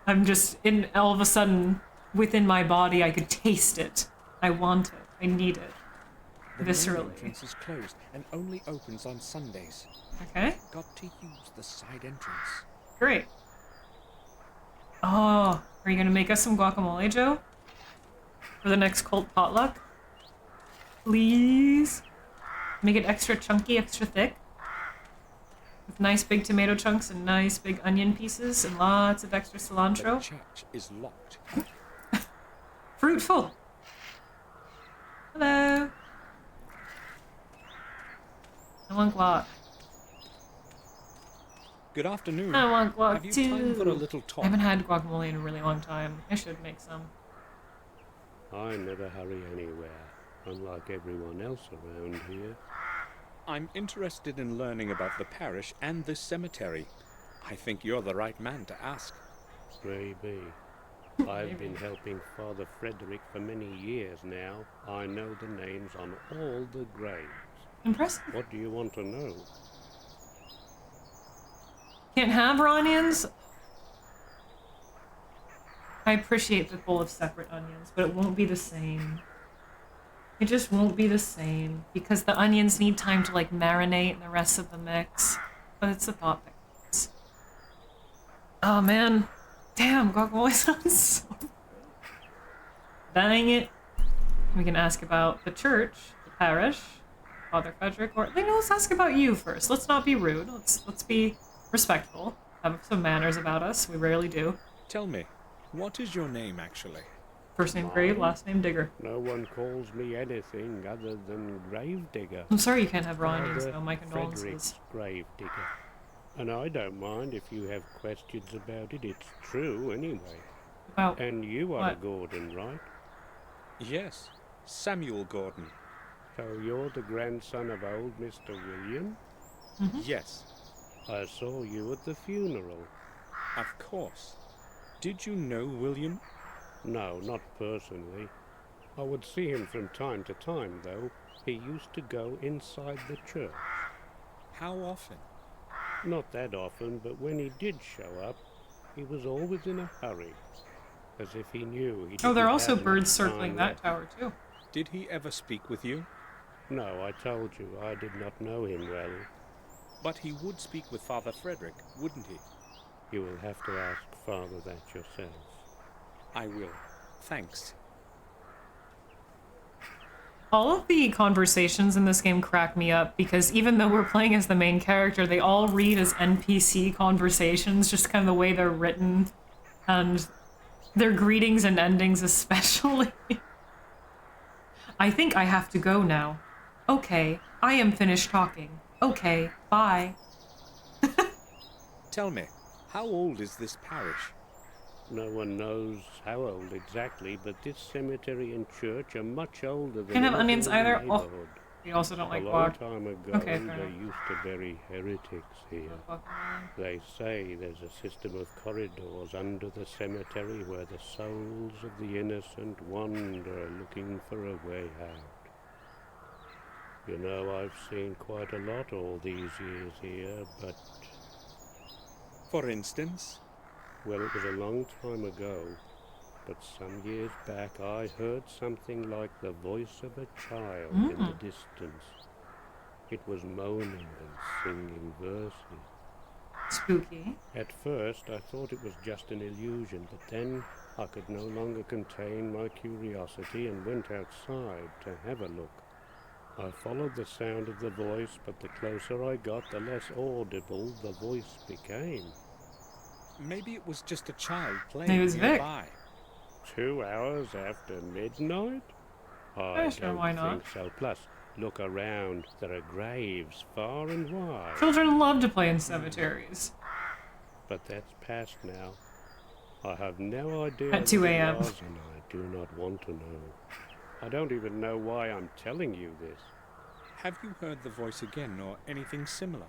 I'm just, all of a sudden, within my body, I could taste it. I want it. I need it. The main Viscerally. entrance is closed and only opens on Sundays. Okay. Got to use the side entrance. Great. Oh, are you gonna make us some guacamole, Joe? For the next cult potluck? Please? Make it extra chunky, extra thick? With nice big tomato chunks and nice big onion pieces and lots of extra cilantro? The church is locked. Fruitful! Hello! I want guac. Good afternoon. I want guac Have you too. time for a little talk? I haven't had guacamole in a really long time. I should make some. I never hurry anywhere, unlike everyone else around here. I'm interested in learning about the parish and this cemetery. I think you're the right man to ask. Maybe. I've been helping Father Frederick for many years now. I know the names on all the graves. Impressive. What do you want to know? Can't have Ronians? I appreciate the bowl of separate onions, but it won't be the same. It just won't be the same because the onions need time to like marinate in the rest of the mix. But it's the thought that counts. Oh man. Damn, guacamole sounds so good. Dang it. We can ask about the church, the parish, Father Frederick, or let's ask about you first. Let's not be rude. Let's be respectful. Have some manners about us. We rarely do. Tell me, what is your name actually? First name Grave, last name Digger. No one calls me anything other than Gravedigger. I'm sorry you can't have raw onions Father though, my condolences. Frederick's Gravedigger. And I don't mind if you have questions about it. It's true anyway. About And you are what? Gordon, right? Yes, Samuel Gordon. So you're the grandson of old Mr. William? Yes, I saw you at the funeral. of course. Did you know William? No, not personally. I would see him from time to time, though. He used to go inside the church. How often? Not that often, but when he did show up, he was always in a hurry. As if he knew he Oh, there are didn't also have birds much circling time that left. tower too. Did he ever speak with you? No, I told you, I did not know him well. But he would speak with Father Frederick, wouldn't he? You will have to ask Father that yourself. I will. Thanks. All of the conversations in this game crack me up because even though we're playing as the main character, they all read as NPC conversations, just kind of the way they're written, and their greetings and endings especially. I think I have to go now. Okay, I am finished talking. Okay, bye. Tell me, how old is this parish? No one knows how old exactly, but this cemetery and church are much older than Can't have any onions in the either. Oh, neighborhood. you also don't like A long guac. time ago, Okay, fair they enough. used to bury heretics here. They say there's a system of corridors under the cemetery where the souls of the innocent wander looking for a way out. You know, I've seen quite a lot all these years here, but... For instance? Well, it was a long time ago, but some years back I heard something like the voice of a child in the distance. It was moaning and singing verses. Spooky. At first I thought it was just an illusion, but then I could no longer contain my curiosity and went outside to have a look. I followed the sound of the voice, but the closer I got, the less audible the voice became. Maybe it was just a child Maybe it playing was Vic. nearby. 2 hours after midnight? I Yeah, sure, don't why not? think so. Plus, look around. There are graves far and wide. Children love to play in cemeteries. But that's past now. I have no idea At 2 what it a.m. was, and I do not want to know. I don't even know why I'm telling you this. Have you heard the voice again or anything similar?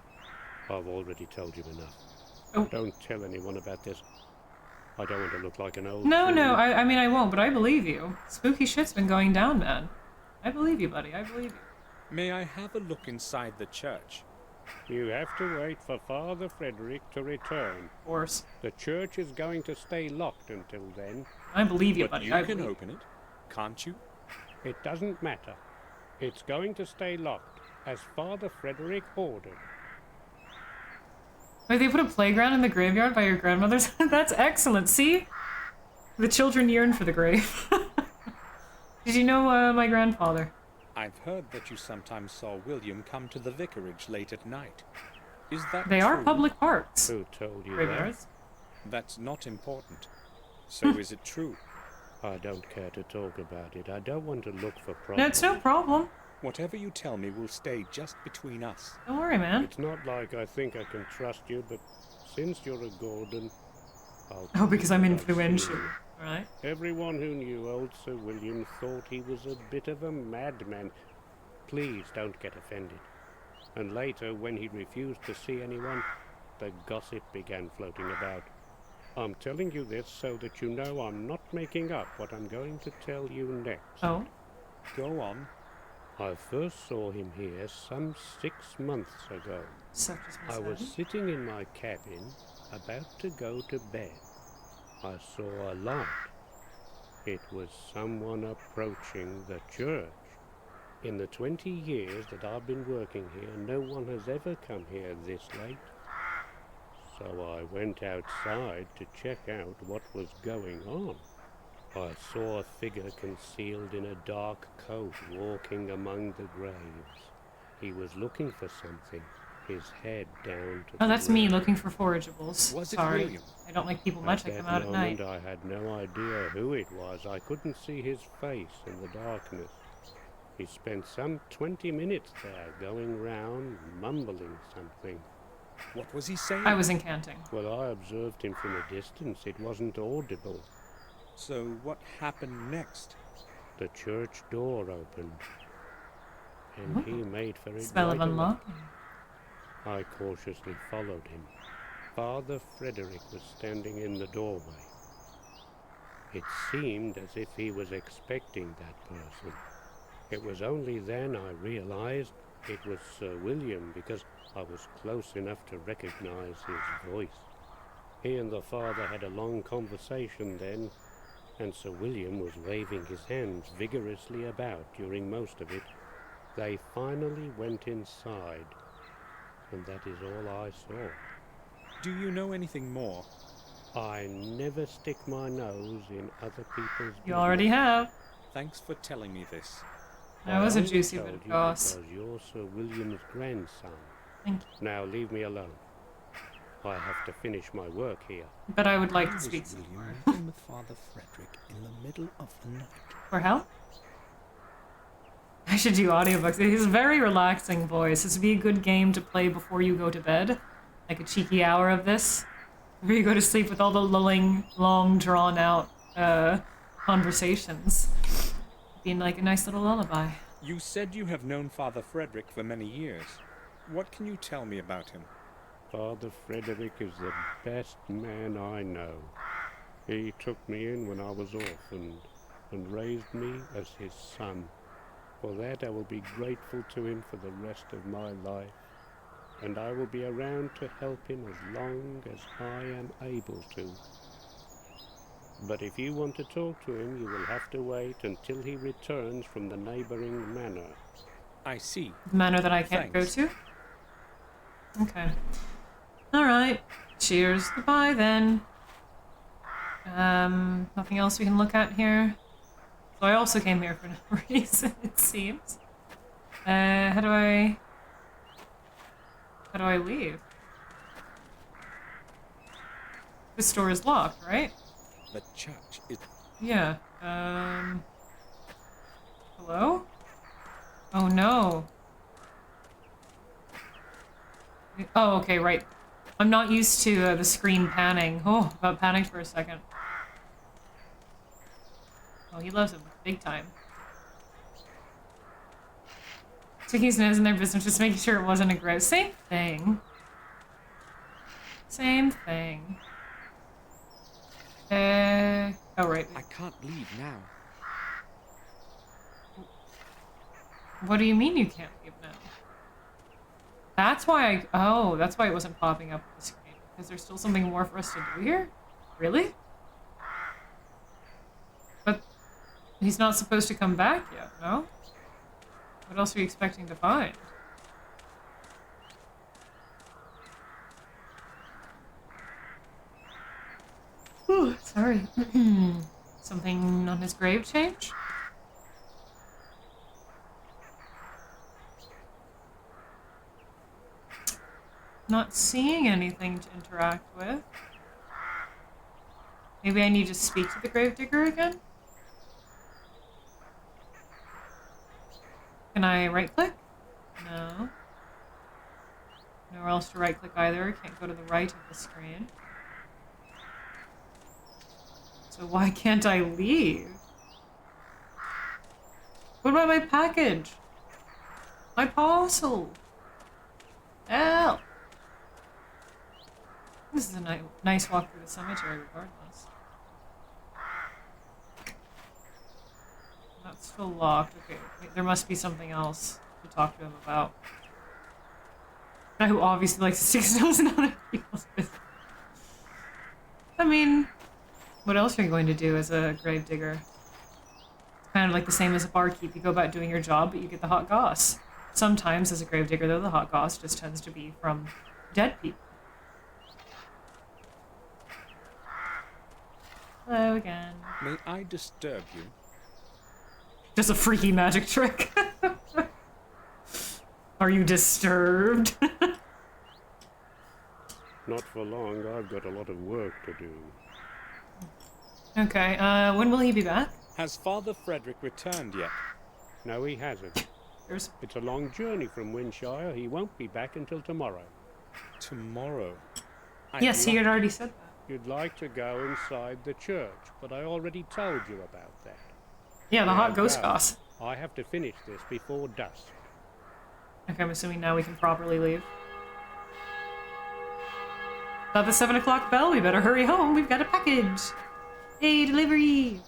I've already told you enough. Oh. Don't tell anyone about this. I don't want to look like an old No, fool. no, I mean I won't, but I believe you. Spooky shit's been going down, man. I believe you, buddy. I believe you. May I have a look inside the church? You have to wait for Father Frederick to return. Of course. The church is going to stay locked until then. I believe you, But buddy. you I can believe open it, can't you? It doesn't matter. It's going to stay locked, as Father Frederick ordered. Wait, they put a playground in the graveyard by your grandmother's? That's excellent, see? The children yearn for the grave. Did you know my grandfather? I've heard that you sometimes saw William come to the vicarage late at night. Is that They true? are public parks. Who told you Graveyards. That's not important. So is it true? that? I don't care to talk about it. I don't want to look for problems. No, it's no problem. Whatever you tell me will stay just between us. Don't worry, man. It's not like I think I can trust you, but since you're a Gordon, I'll... Oh, because I'm I've influential. seen you. Right? Everyone who knew old Sir William thought he was a bit of a madman. Please don't get offended. And later, when he refused to see anyone, the gossip began floating about. I'm telling you this so that you know I'm not making up what I'm going to tell you next. Oh? Go on. I first saw him here some 6 months ago. Such as I was said. sitting in my cabin, about to go to bed. I saw a light. It was someone approaching the church. In the 20 years that I've been working here, no one has ever come here this late. So I went outside to check out what was going on. I saw a figure concealed in a dark coat walking among the graves. He was looking for something, his head down to Oh, the that's me ground. looking for forageables. Was it Sorry. William? I don't like people much. I come out at night. I had no idea who it was. I couldn't see his face in the darkness. He spent some 20 minutes there, going round, mumbling something. What was he saying? I was incanting. Well, I observed him from a distance. It wasn't audible. So what happened next? The church door opened, and he made for it. Spell of right away. unlocking. I cautiously followed him. Father Frederick was standing in the doorway. It seemed as if he was expecting that person. It was only then I realized it was Sir William, because I was close enough to recognize his voice. He and the father had a long conversation then, and Sir William was waving his hands vigorously about during most of it. They finally went inside, and that is all I saw. Do you know anything more? I never stick my nose in other people's You already have. Thanks for telling me this. That was a I only juicy bit told of you goss. because you're Sir William's grandson. Thank you. Now leave me alone. I have to finish my work here. But I would like Why to was speak some William more. meeting with Father Frederick in the middle of the night? For help? I should do audiobooks. His very relaxing voice. This would be a good game to play before you go to bed. Like a cheeky hour of this. Where you go to sleep with all the lulling, long, drawn-out conversations. Being like a nice little lullaby. You said you have known Father Frederick for many years. What can you tell me about him? Father Frederick is the best man I know. He took me in when I was orphaned and raised me as his son. For that I will be grateful to him for the rest of my life, and I will be around to help him as long as I am able to. But if you want to talk to him, you will have to wait until he returns from the neighboring manor. I see. The manor that I can't go to? Okay. Alright. Cheers. Goodbye then. Nothing else we can look at here? So I also came here for no reason, it seems. How do I leave? This door is locked, right? The church is... Yeah. Hello? Oh no. Oh, okay, right. I'm not used to the screen panning. Oh, about panicked for a second. Oh, he loves it big time. Sticking his nose in their business, just making sure it wasn't a gross. Same thing. Same thing. Oh, right. I can't leave now. What do you mean you can't leave now? That's why that's why it wasn't popping up on the screen. Because there's still something more for us to do here? Really? But he's not supposed to come back yet, no? What else are you expecting to find? Ooh, sorry. Something on his grave change? Not seeing anything to interact with. Maybe I need to speak to the gravedigger again? Can I right-click? No. Nowhere else to right-click either. Can't go to the right of the screen. So why can't I leave? What about my package? My parcel? Help! This is a nice walk through the cemetery regardless. That's still locked. Okay, there must be something else to talk to him about. Guy who obviously likes to stick his nose in other people's business. I mean, What else are you going to do as a gravedigger? It's kind of like the same as a barkeep. You go about doing your job, but you get the hot goss. Sometimes, as a gravedigger, though, the hot goss just tends to be from dead people. Hello again. May I disturb you? Just a freaky magic trick. Are you disturbed? Not for long. I've got a lot of work to do. Okay, when will he be back? Has Father Frederick returned yet? No, he hasn't. It's a long journey from Windshire. He won't be back until tomorrow. Tomorrow? Yes, he had already said that. You'd like to go inside the church, but I already told you about that. Yeah, the hot Now ghost go. goss. I have to finish this before dusk. Okay, I'm assuming now we can properly leave. About the 7 o'clock bell, we better hurry home. We've got a package. Hey, delivery.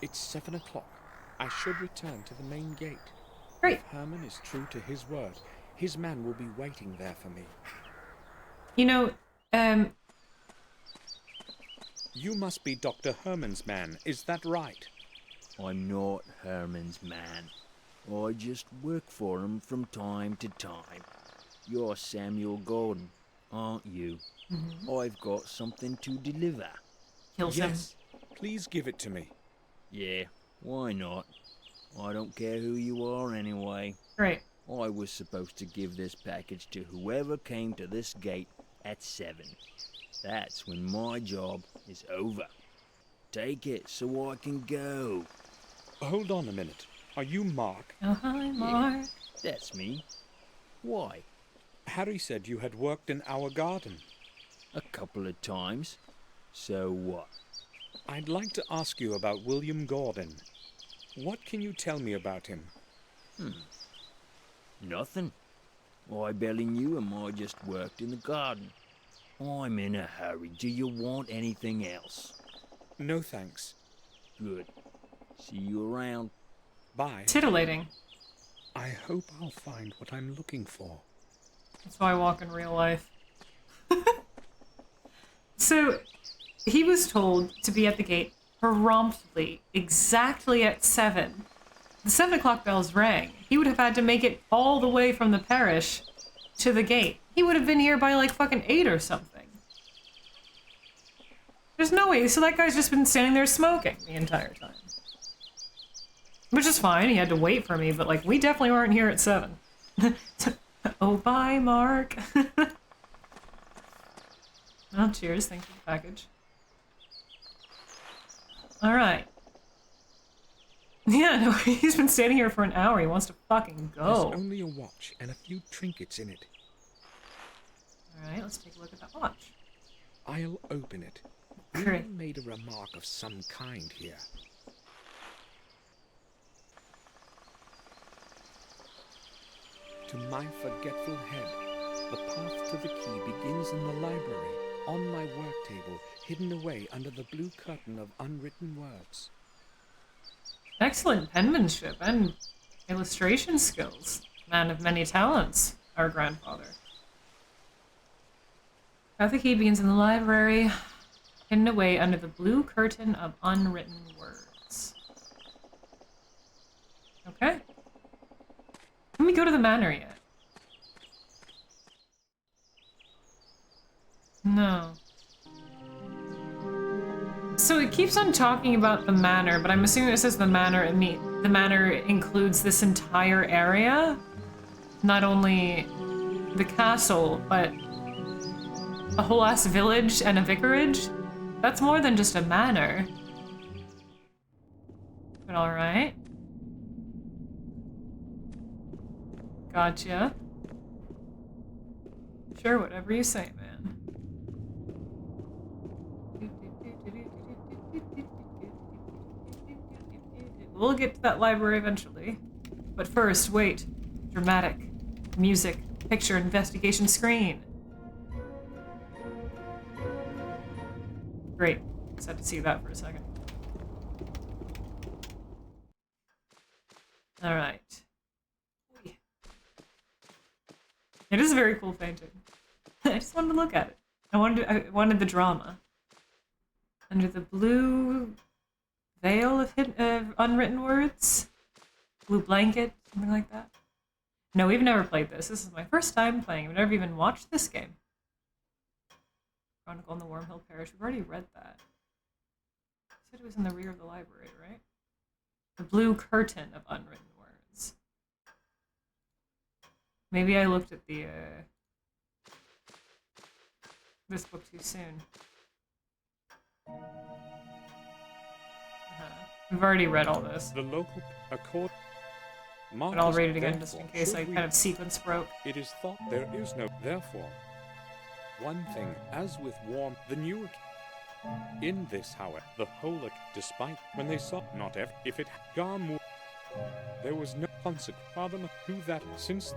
It's 7 o'clock. I should return to the main gate. Great. If Herman is true to his word, his man will be waiting there for me. You know, You must be Dr. Herman's man, is that right? I'm not Herman's man. I just work for him from time to time. You're Samuel Gordon, aren't you? I've got something to deliver. Yes, please give it to me. Yeah, why not? I don't care who you are anyway. Right. I was supposed to give this package to whoever came to this gate at 7. That's when my job is over. Take it so I can go. Hold on a minute. Are you Mark? Oh, hi, Mark. That's me. Why? Harry said you had worked in our garden. A couple of times. So what? I'd like to ask you about William Gordon. What can you tell me about him? Nothing. I barely knew him. I just worked in the garden. I'm in a hurry. Do you want anything else? No, thanks. Good. See you around. Bye. Titillating. I hope I'll find what I'm looking for. That's how I walk in real life. So, he was told to be at the gate promptly, exactly at 7. The 7 o'clock bells rang. He would have had to make it all the way from the parish to the gate. He would have been here by like fucking 8 or something. There's no way. So that guy's just been standing there smoking the entire time. Which is fine. He had to wait for me, but like, we definitely weren't here at 7. Oh, bye, Mark. Oh, cheers. Thanks for the package. Alright. Yeah, no, he's been standing here for an hour. He wants to fucking go. There's only a watch and a few trinkets in it. Alright, let's take a look at that watch. I'll open it. Great. You made a remark of some kind here. To my forgetful head, the path to the key begins in the library, on my work table, hidden away under the blue curtain of unwritten words. Excellent penmanship and illustration skills. Man of many talents, our grandfather. Path to the key begins in the library, hidden away under the blue curtain of unwritten words. Okay. Let me go to the manor yet. No. So it keeps on talking about the manor, but I'm assuming it says the manor, the manor includes this entire area? Not only the castle, but a whole ass village and a vicarage? That's more than just a manor. But alright. Gotcha. Sure, whatever you say, man. We'll get to that library eventually. But first, wait. Dramatic. Music. Picture investigation screen. Great. Just had to see that for a second. Alright. It is a very cool painting. I just wanted to look at it. I wanted the drama. Under the blue veil of unwritten words? Blue blanket? Something like that? No, we've never played this. This is my first time playing. I've never even watched this game. Chronicle in the Wormhill Parish. We've already read that. You said it was in the rear of the library, right? The blue curtain of unwritten words. Maybe I looked at the this book too soon. We've already read all this. The local accord. But I'll read it again just in case I kind of sequence broke. It is thought there is no therefore. One thing, as with Worm, the Newark. In this, however, the Holak, despite when they saw not if it Garmur, there was no consequence. Father who that since.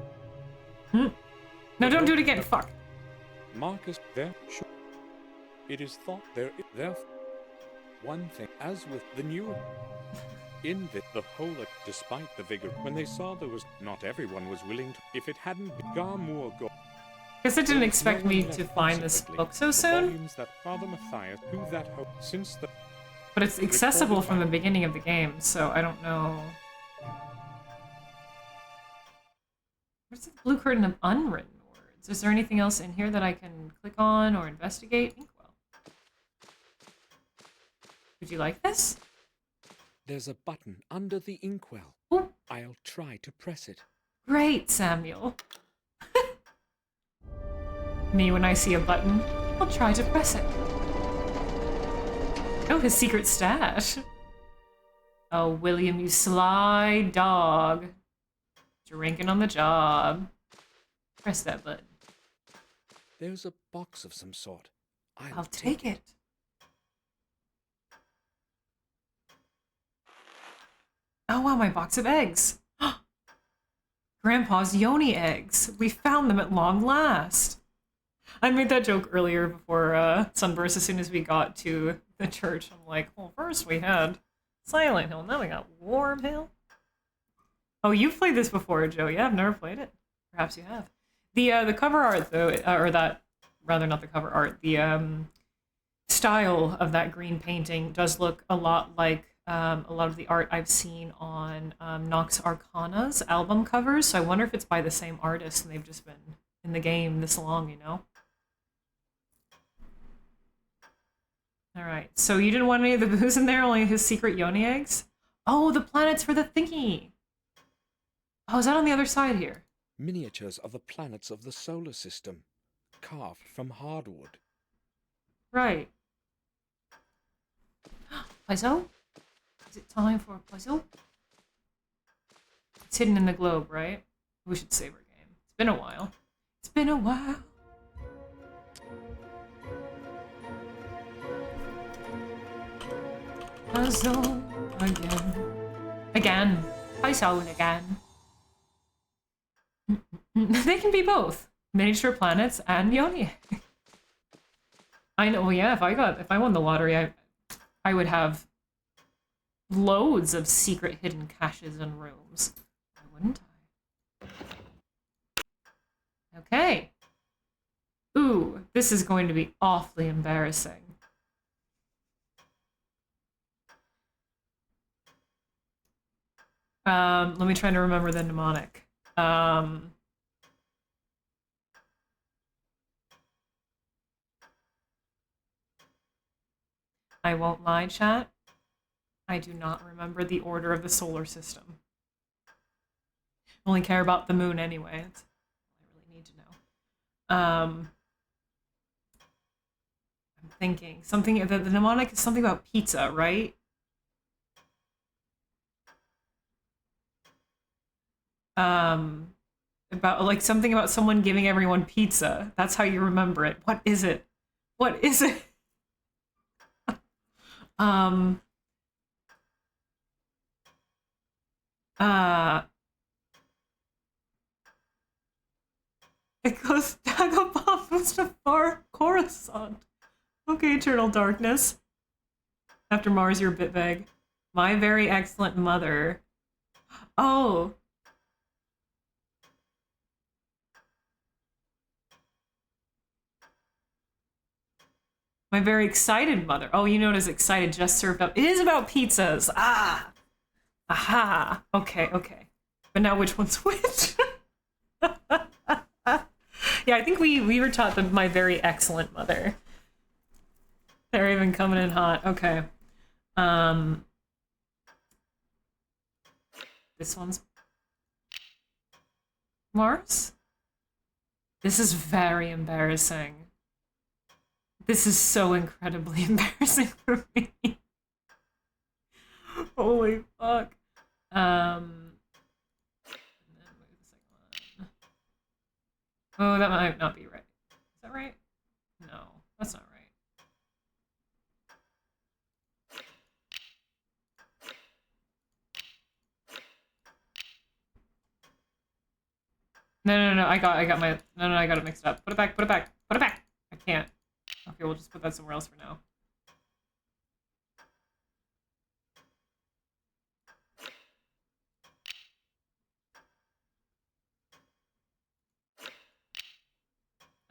No, don't do it again. Fuck. Marcus, there. Sure. It is thought there. Therefore, one thing, as with the Newark. In the Holak, despite the vigor, when they saw there was not everyone was willing to. If it hadn't been Garmur go. Guess I didn't expect me to find this book so soon. That Father Matthias, who that hope since the. But it's accessible from the beginning of the game, so I don't know. Where's the blue curtain of unwritten words? Is there anything else in here that I can click on or investigate? Inkwell. Would you like this? There's a button under the inkwell. Ooh. I'll try to press it. Great, Samuel. Me, when I see a button, I'll try to press it. Oh, his secret stash. Oh, William, you sly dog. Drinking on the job. Press that button. There's a box of some sort. I'll take it. Oh, wow, my box of eggs. Grandpa's yoni eggs. We found them at long last. I made that joke earlier before Sunburst. As soon as we got to the church, I'm like, well, first we had Silent Hill, now we got Wormhill. Oh, you've played this before, Joe. Yeah, I've never played it. Perhaps you have. The cover art, though, or that, rather not the cover art, the style of that green painting does look a lot like a lot of the art I've seen on Nox Arcana's album covers, so I wonder if it's by the same artist and they've just been in the game this long, you know? Alright, so you didn't want any of the booze in there, only his secret yoni eggs? Oh, the planets for the thingy! Oh, is that on the other side here? Miniatures of the planets of the solar system, carved from hardwood. Right. Puzzle? Is it time for a puzzle? It's hidden in the globe, right? We should save our game. It's been a while. It's been a while. Puzzle again. Again. Puzzle again. They can be both. Miniature planets and yoni. I know, well, yeah, if I won the lottery, I would have loads of secret hidden caches and rooms. Why wouldn't I? Okay. Ooh, this is going to be awfully embarrassing. Let me try to remember the mnemonic. I won't lie, chat. I do not remember the order of the solar system. I only care about the moon anyway. That's all I really need to know. I'm thinking something. The mnemonic is something about pizza, right? About like something about someone giving everyone pizza. That's how you remember it. What is it? What is it? It goes Dagobah Mustafar Coruscant. Okay, Eternal Darkness. After Mars, you're a bit vague. My very excellent mother. Oh. My very excited mother. Oh, you notice excited just served up. It is about pizzas. Ah. Aha. Okay, okay. But now which one's which? Yeah, I think we were taught that my very excellent mother. They're even coming in hot. Okay. This one's Mars? This is very embarrassing. This is so incredibly embarrassing for me. Holy fuck. Oh, that might not be right. Is that right? No, that's not right. No, I got my, no, I got it mixed up. Put it back, put it back, put it back! I can't. Okay, we'll just put that somewhere else for now.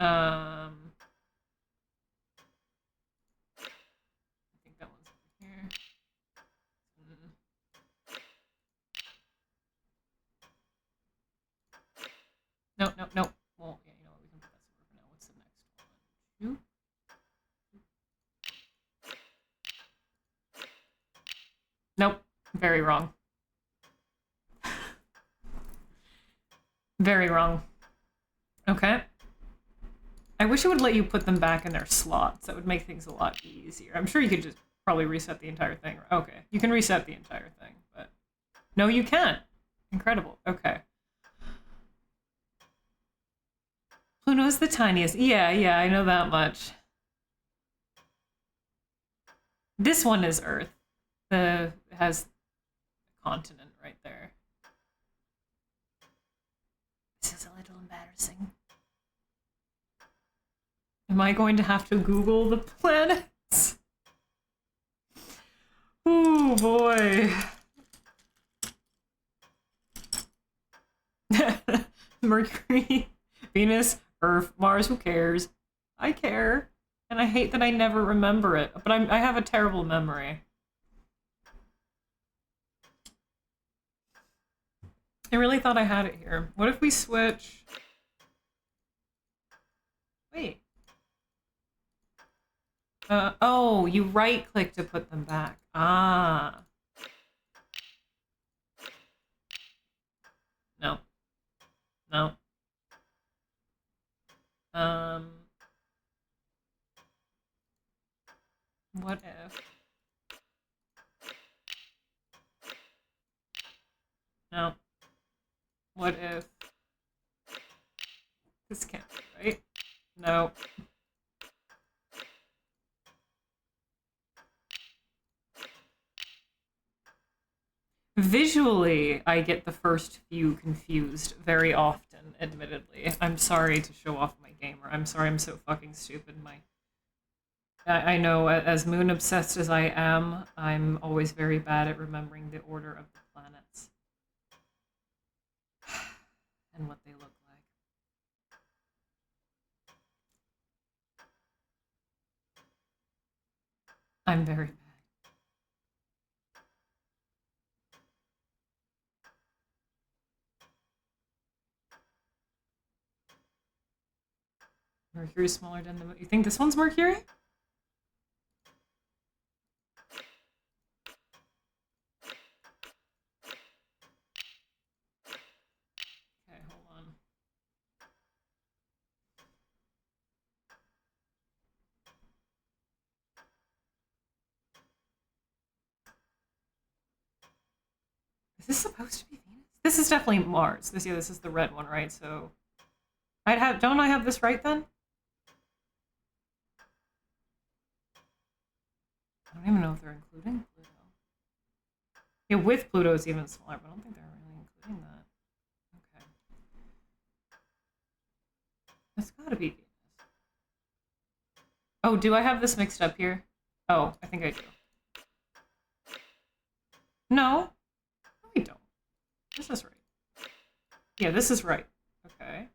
I think that one's over here. No. Well, yeah, you know what, we can put that somewhere for now. What's the next one? Nope. Very wrong. Very wrong. Okay. I wish it would let you put them back in their slots. That would make things a lot easier. I'm sure you could just probably reset the entire thing. Okay, you can reset the entire thing, but... No, you can't. Incredible. Okay. Pluto's the tiniest. Yeah, I know that much. This one is Earth. It has a continent right there. This is a little embarrassing. Am I going to have to Google the planets? Oh boy. Mercury, Venus, Earth, Mars, who cares? I care. And I hate that I never remember it. But I have a terrible memory. I really thought I had it here. What if we switch? Wait. Oh, you right-click to put them back. Ah. No. No. What if? No. What if? This can't be right. No. Visually, I get the first few confused very often, admittedly. I'm sorry to show off my gamer. I'm sorry I'm so fucking stupid. I know, as moon-obsessed as I am, I'm always very bad at remembering the order of the planets. And what they look like. I'm very bad. Mercury's smaller than the moon. You think this one's Mercury? Okay, hold on. Is this supposed to be Venus? This is definitely Mars. This is the red one, right? So don't I have this right then? I don't even know if they're including Pluto. Yeah, with Pluto is even smaller, but I don't think they're really including that. Okay. That's gotta be Venus. Oh, do I have this mixed up here? Oh, I think I do. No. No, we don't. This is right. Yeah, this is right. Okay.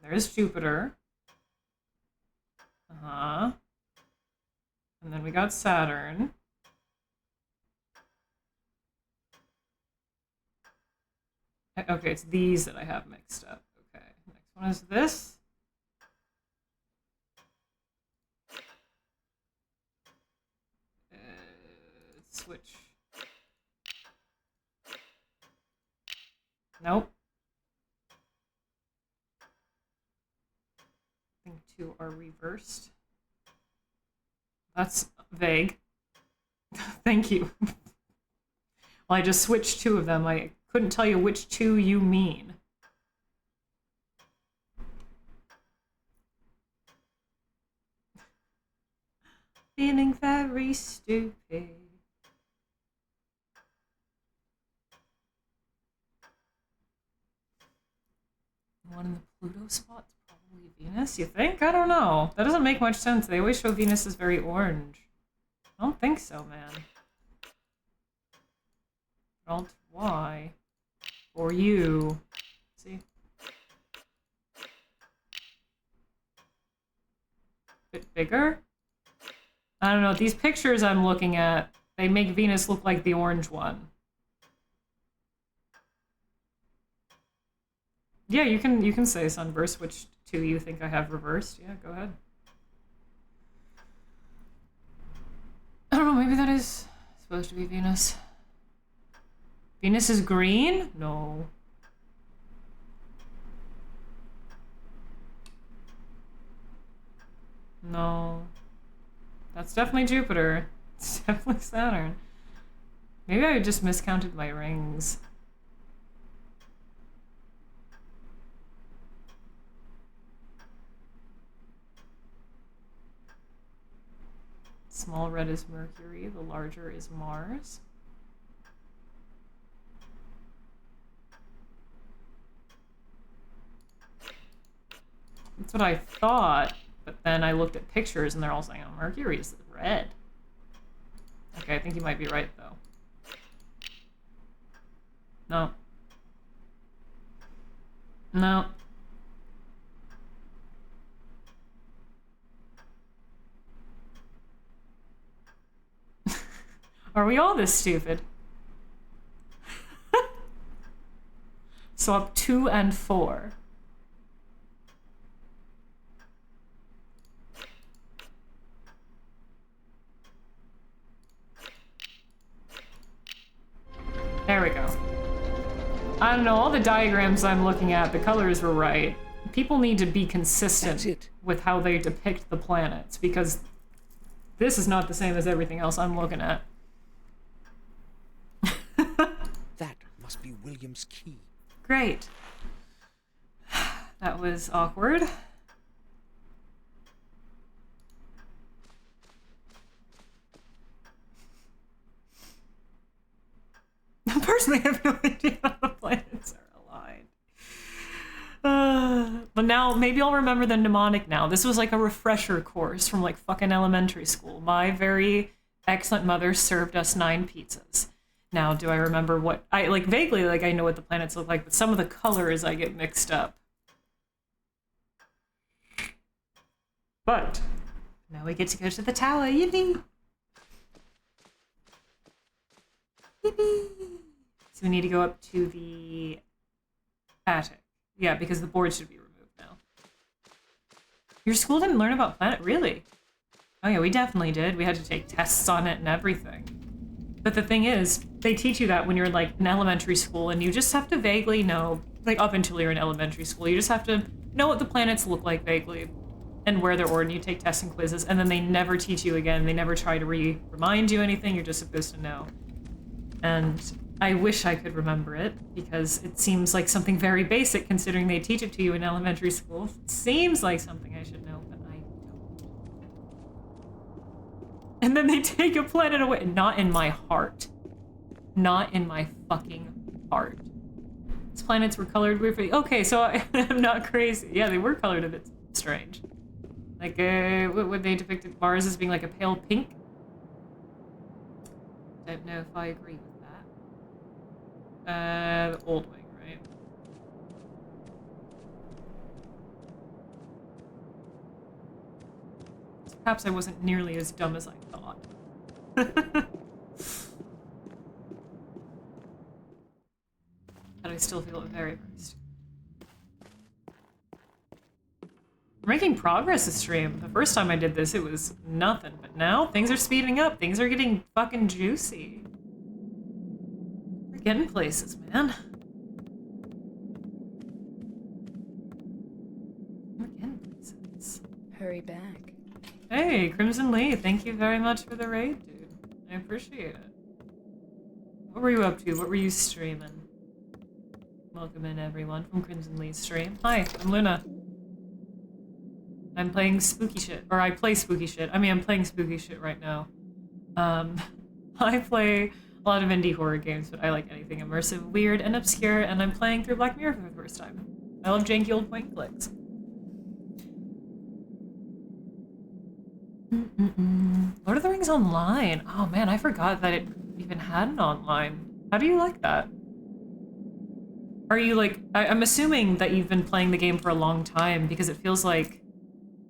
There's Jupiter. Uh-huh. we got Saturn. Okay, it's these that I have mixed up. Okay, next one is this. Switch. Nope. I think 2 are reversed. That's vague. Thank you. Well, I just switched 2 of them. I couldn't tell you which 2 you mean. Feeling very stupid. One in the Pluto spot's probably Venus, you think? I don't know. That doesn't make much sense. They always show Venus as very orange. I don't think so, man. Alt Y. Or you. See? Bit bigger? I don't know. These pictures I'm looking at, they make Venus look like the orange one. Yeah, you can say Sunburst, which 2 you think I have reversed. Yeah, go ahead. I don't know, maybe that is supposed to be Venus. Venus is green? No. No. That's definitely Jupiter. It's definitely Saturn. Maybe I just miscounted my rings. Small red is Mercury, the larger is Mars. That's what I thought, but then I looked at pictures and they're all saying, oh, Mercury is red. Okay, I think you might be right, though. No. No. Are we all this stupid? Swap 2 and 4. There we go. I don't know, all the diagrams I'm looking at, the colors were right. People need to be consistent with how they depict the planets, because this is not the same as everything else I'm looking at. That must be William's key. Great. That was awkward. Personally, I have no idea how the planets are aligned. But now, maybe I'll remember the mnemonic now. This was like a refresher course from like fucking elementary school. My very excellent mother served us 9 pizzas. Now, do I remember what... I like vaguely, like I know what the planets look like, but some of the colors I get mixed up. But now we get to go to the tower. Yippee! Yippee! So we need to go up to the attic. Yeah, because the board should be removed now. Your school didn't learn about planet? Really? Oh yeah, we definitely did. We had to take tests on it and everything. But the thing is, they teach you that when you're like in elementary school, and you just have to vaguely know, like up until you're in elementary school, you just have to know what the planets look like vaguely and where they're ordered. You take tests and quizzes, and then they never teach you again. They never try to remind you anything. You're just supposed to know. And I wish I could remember it, because it seems like something very basic considering they teach it to you in elementary school. It seems like something I should know, but I don't. And then they take a planet away. Not in my heart. Not in my fucking heart. These planets were colored weirdly. Okay, so I'm not crazy. Yeah, they were colored a bit strange. Like, what they depicted Mars as being like a pale pink. Don't know if I agree with that. The old wing, right? Perhaps I wasn't nearly as dumb as I thought. But I still feel very, very stupid. We're making progress this stream. The first time I did this, it was nothing. But now, things are speeding up. Things are getting fucking juicy. We're getting places, man. We're getting places. Hurry back. Hey, Crimson Lee, thank you very much for the raid, dude. I appreciate it. What were you up to? What were you streaming? Welcome in, everyone, from Crimson Lee's stream. Hi, I'm Luna. I'm playing spooky shit. Or I play spooky shit. I mean, I'm playing spooky shit right now. I play a lot of indie horror games, but I like anything immersive, weird, and obscure, and I'm playing through Black Mirror for the first time. I love janky old point and clicks. Lord of the Rings Online. Oh man, I forgot that it even had an online. How do you like that? Are you like, I'm assuming that you've been playing the game for a long time, because it feels like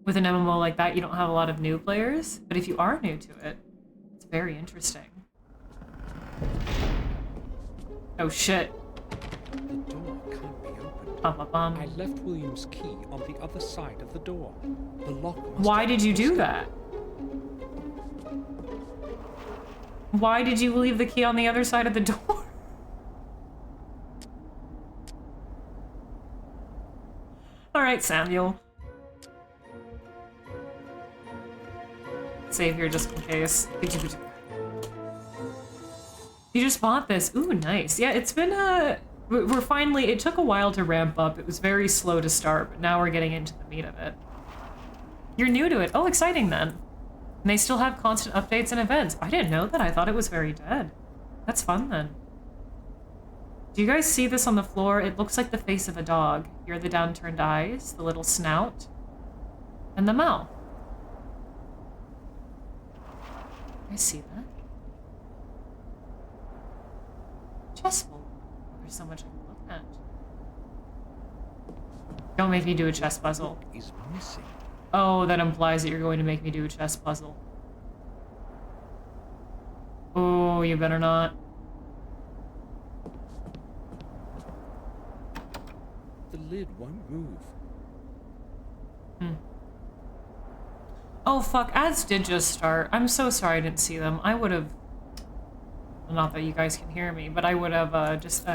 with an MMO like that, you don't have a lot of new players, but if you are new to it, it's very interesting. Oh shit. The door can't be opened. Bum. I left William's key on the other side of the door. The lock must Why have did you do that? Why did you leave the key on the other side of the door? Alright, Samuel. Save here just in case. You just bought this. Ooh, nice. Yeah, it's been we're finally, it took a while to ramp up. It was very slow to start, but now we're getting into the meat of it. You're new to it. Oh, exciting then. And they still have constant updates and events. I didn't know that. I thought it was very dead. That's fun then. Do you guys see this on the floor? It looks like the face of a dog. Here are the downturned eyes, the little snout, and the mouth. I see that. Chessboard. There's so much I can look at. Don't make me do a chess puzzle. Is missing. Oh, that implies that you're going to make me do a chess puzzle. Oh, you better not. The lid won't move. Oh fuck, ads did just start. I'm so sorry I didn't see them. I would have... Well, not that you guys can hear me, but I would have just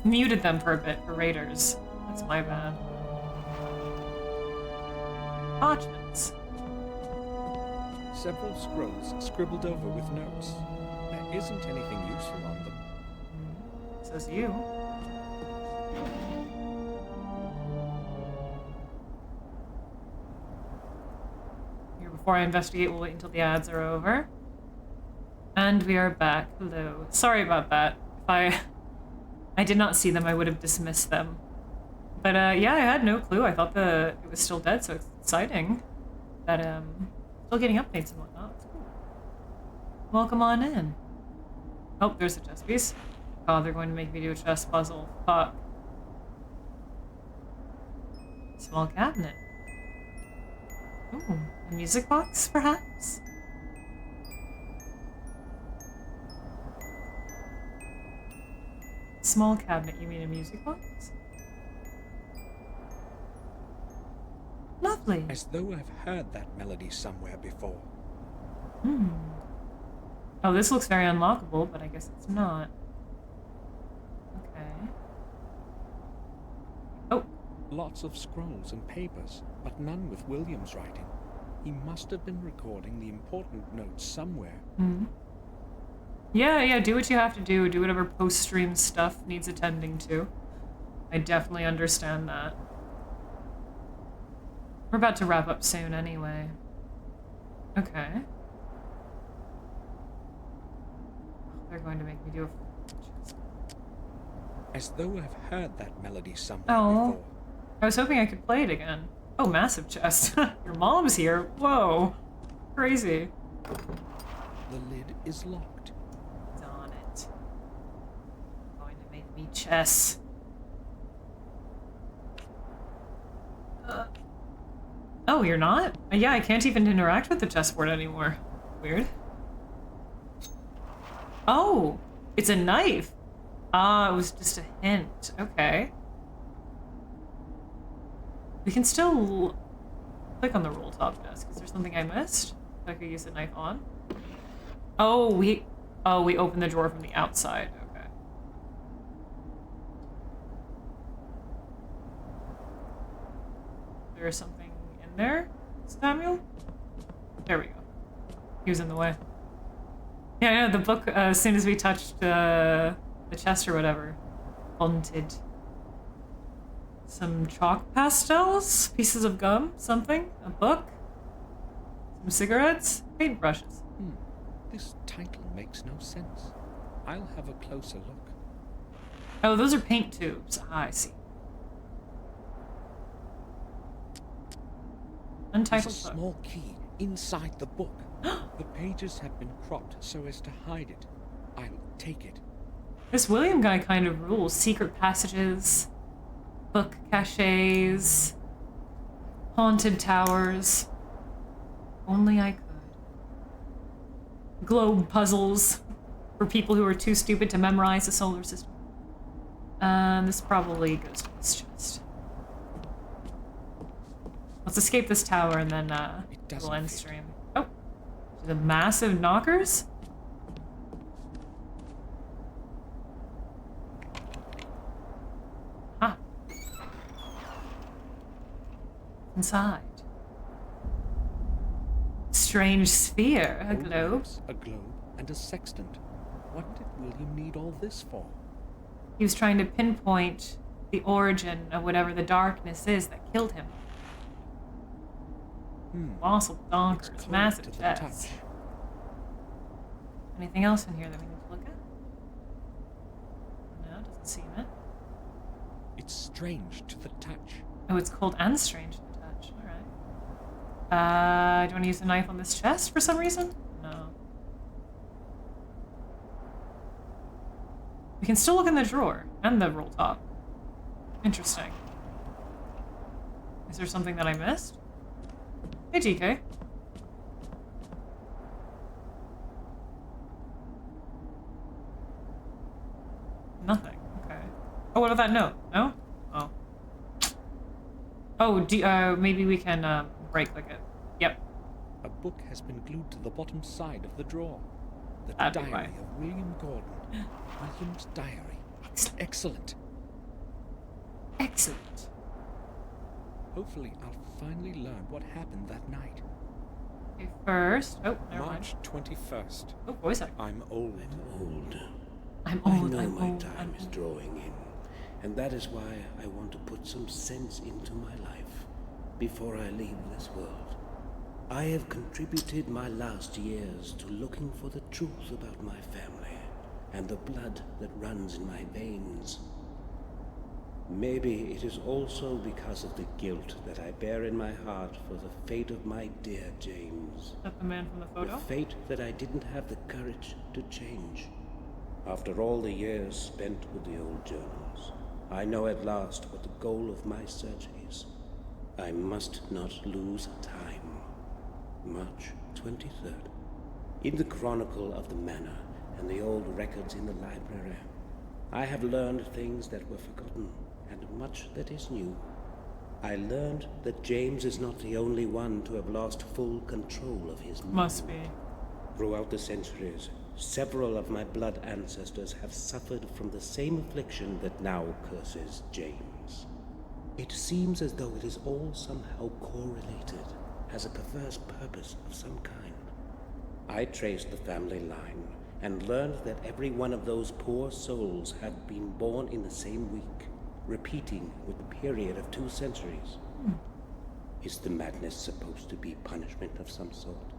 muted them for a bit for raiders. That's my bad. Parchments. Several scrolls scribbled over with notes. There isn't anything useful on them. Says you. Here, before I investigate, we'll wait until the ads are over. And we are back. Hello. Sorry about that. If I did not see them, I would have dismissed them. But yeah, I had no clue. I thought it was still dead, so it's exciting that still getting updates and whatnot. It's cool. Welcome on in. Oh, there's a chess piece. Oh, they're going to make me do a chess puzzle. Fuck. Small cabinet. Ooh, a music box, perhaps? Small cabinet, you mean a music box? Lovely. As though I've heard that melody somewhere before. Oh, this looks very unlockable, but I guess it's not. Okay. Oh. Lots of scrolls and papers, but none with William's writing. He must have been recording the important notes somewhere. Yeah, do what you have to do. Do whatever post-stream stuff needs attending to. I definitely understand that. We're about to wrap up soon anyway. Okay. They're going to make me do a... As though I've heard that melody somewhere before. I was hoping I could play it again. Oh, massive chest. Your mom's here. Whoa. Crazy. The lid is locked. Darn it. Going to make me chess. Oh, Oh, you're not? Yeah, I can't even interact with the chessboard anymore. Weird. Oh, it's a knife. Ah, it was just a hint. Okay. We can still click on the roll top desk. Is there something I missed that I could use the knife on? Oh, we opened the drawer from the outside. Okay. There's something in there, Samuel? There we go. He was in the way. Yeah, I know, the book, as soon as we touched the chest or whatever, haunted. Some chalk pastels, pieces of gum, something, a book, some cigarettes, paintbrushes. This title makes no sense. I'll have a closer look. Oh, those are paint tubes. Ah, I see. Untitled There's a book. small key inside the book. The pages have been cropped so as to hide it. I'll take it. This William guy kind of rules. Secret passages, book caches, haunted towers. Only I could. Globe puzzles for people who are too stupid to memorize the solar system. This probably goes to this chest. Let's escape this tower and then we'll end stream. Oh, the massive knockers? Huh. Inside. Strange sphere, a globe. A globe and a sextant. What did William need all this for? He was trying to pinpoint the origin of whatever the darkness is that killed him. Colossal donkers, massive chests. Anything else in here that we need to look at? No, doesn't seem it. It's strange to the touch. Oh, it's cold and strange to the touch. Alright. Do you want to use the knife on this chest for some reason? No. We can still look in the drawer and the roll top. Interesting. Is there something that I missed? Hey, GK. Nothing. Okay. Oh, what about that note? No? Oh. Oh, maybe we can right-click it. Yep. A book has been glued to the bottom side of the drawer. The That'd be diary why. of William Gordon. William's diary. Excellent. Excellent. Hopefully, I'll finally learn what happened that night. Okay, first. Oh, never mind. March 21st. Oh, voice acting. I'm old. I'm I old, know I'm my old, time I'm is old. drawing in, and that is why I want to put some sense into my life before I leave this world. I have contributed my last years to looking for the truth about my family and the blood that runs in my veins. Maybe it is also because of the guilt that I bear in my heart for the fate of my dear James. Is that the man from the photo? The fate that I didn't have the courage to change. After all the years spent with the old journals, I know at last what the goal of my search is. I must not lose time. March 23rd. In the chronicle of the manor and the old records in the library, I have learned things that were forgotten and much that is new. I learned that James is not the only one to have lost full control of his mind. Must be. Throughout the centuries, several of my blood ancestors have suffered from the same affliction that now curses James. It seems as though it is all somehow correlated, has a perverse purpose of some kind. I traced the family line and learned that every one of those poor souls had been born in the same week, repeating with a period of 2 centuries. Is the madness supposed to be punishment of some sort?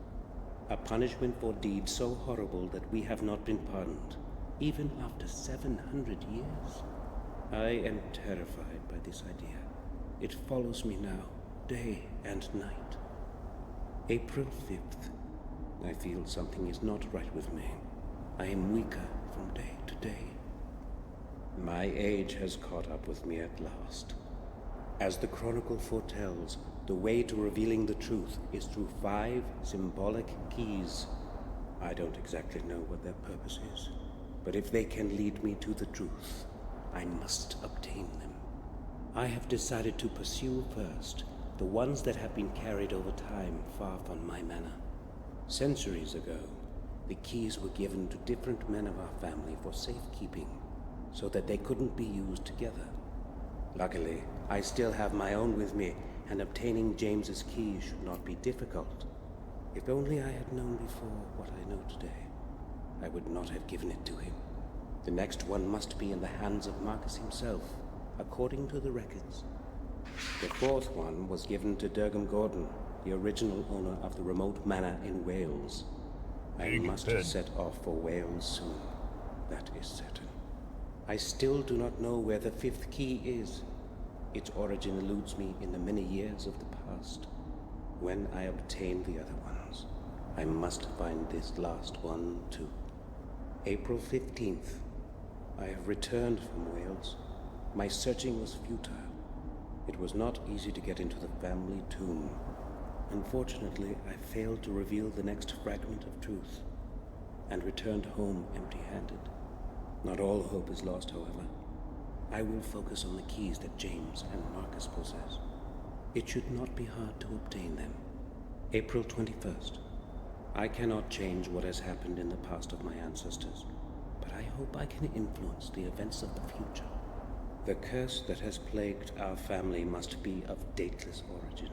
A punishment for deeds so horrible that we have not been pardoned, even after 700 years? I am terrified by this idea. It follows me now, day and night. April 5th. I feel something is not right with me. I am weaker from day to day. My age has caught up with me at last. As the chronicle foretells, The way to revealing the truth is through 5 symbolic keys. I don't exactly know what their purpose is, but if they can lead me to the truth, I must obtain them. I have decided to pursue first the ones that have been carried over time far from my manor. Centuries ago, the keys were given to different men of our family for safekeeping, so that they couldn't be used together. Luckily, I still have my own with me, and obtaining James's key should not be difficult. If only I had known before what I know today, I would not have given it to him. The next one must be in the hands of Marcus himself, according to the records. The 4th one was given to Durham Gordon, the original owner of the remote manor in Wales. I must set off for Wales soon. That is certain. I still do not know where the 5th key is. Its origin eludes me in the many years of the past. When I obtain the other ones, I must find this last one too. April 15th. I have returned from Wales. My searching was futile. It was not easy to get into the family tomb. Unfortunately, I failed to reveal the next fragment of truth, and returned home empty-handed. Not all hope is lost, however. I will focus on the keys that James and Marcus possess. It should not be hard to obtain them. April 21st. I cannot change what has happened in the past of my ancestors, but I hope I can influence the events of the future. The curse that has plagued our family must be of dateless origin.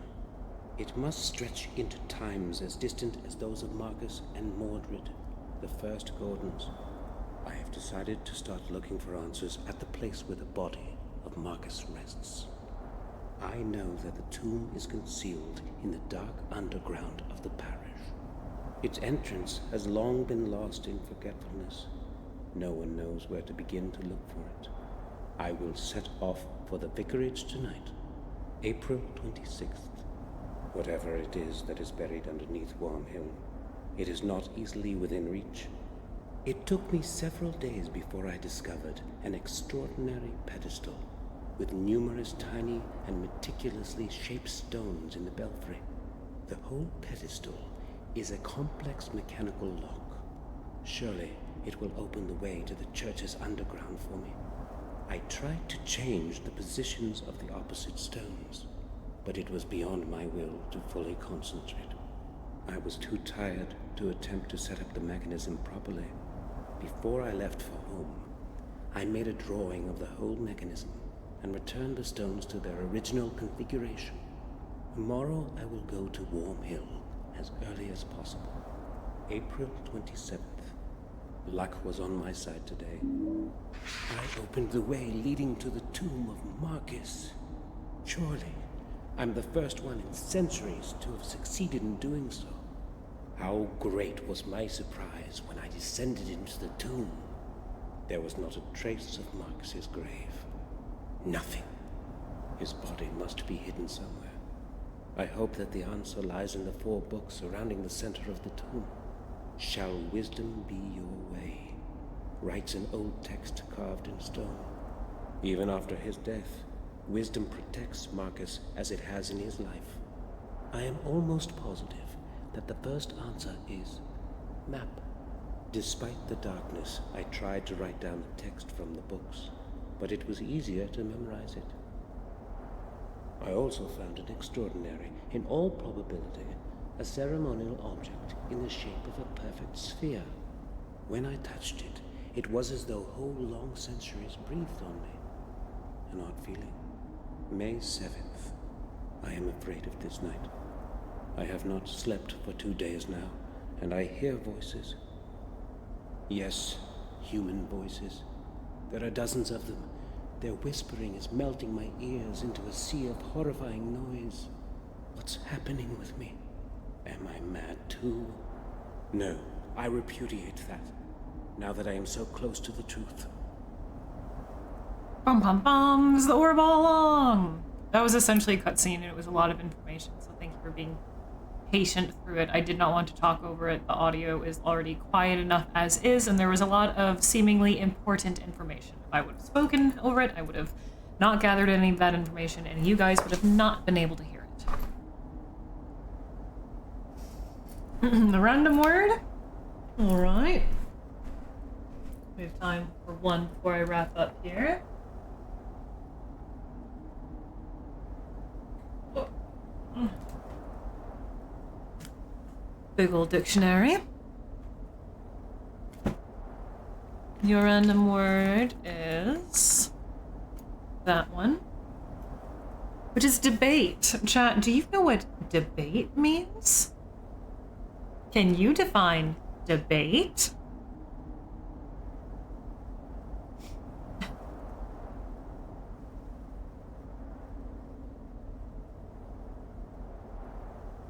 It must stretch into times as distant as those of Marcus and Mordred, the first Gordons. I have decided to start looking for answers at the place where the body of Marcus rests. I know that the tomb is concealed in the dark underground of the parish. Its entrance has long been lost in forgetfulness. No one knows where to begin to look for it. I will set off for the vicarage tonight, April 26th. Whatever it is that is buried underneath Worm Hill, it is not easily within reach. It took me several days before I discovered an extraordinary pedestal with numerous tiny and meticulously shaped stones in the belfry. The whole pedestal is a complex mechanical lock. Surely it will open the way to the church's underground for me. I tried to change the positions of the opposite stones, but it was beyond my will to fully concentrate. I was too tired to attempt to set up the mechanism properly. Before I left for home, I made a drawing of the whole mechanism and returned the stones to their original configuration. Tomorrow I will go to Worm Hill as early as possible. April 27th. Luck was on my side today. I opened the way leading to the tomb of Marcus. Surely, I'm the first one in centuries to have succeeded in doing so. How great was my surprise when I descended into the tomb. There was not a trace of Marcus's grave. Nothing. His body must be hidden somewhere. I hope that the answer lies in the 4 books surrounding the center of the tomb. Shall wisdom be your way? Writes an old text carved in stone. Even after his death, wisdom protects Marcus as it has in his life. I am almost positive that the first answer is map. Despite the darkness, I tried to write down the text from the books, but it was easier to memorize it. I also found it extraordinary, in all probability, a ceremonial object in the shape of a perfect sphere. When I touched it, it was as though whole long centuries breathed on me. An odd feeling. May 7th. I am afraid of this night. I have not slept for 2 days now, and I hear voices. Yes, human voices. There are dozens of them. Their whispering is melting my ears into a sea of horrifying noise. What's happening with me? Am I mad too? No, I repudiate that, now that I am so close to the truth. Bum bum bum, this is the orb all along! That was essentially a cutscene and it was a lot of information, so thank you for being patient through it. I did not want to talk over it. The audio is already quiet enough as is, and there was a lot of seemingly important information. If I would have spoken over it, I would have not gathered any of that information, and you guys would have not been able to hear it. The random word? Alright. We have time for one before I wrap up here. Big old dictionary. Your random word is that one, which is debate. Chat, do you know what debate means? Can you define debate?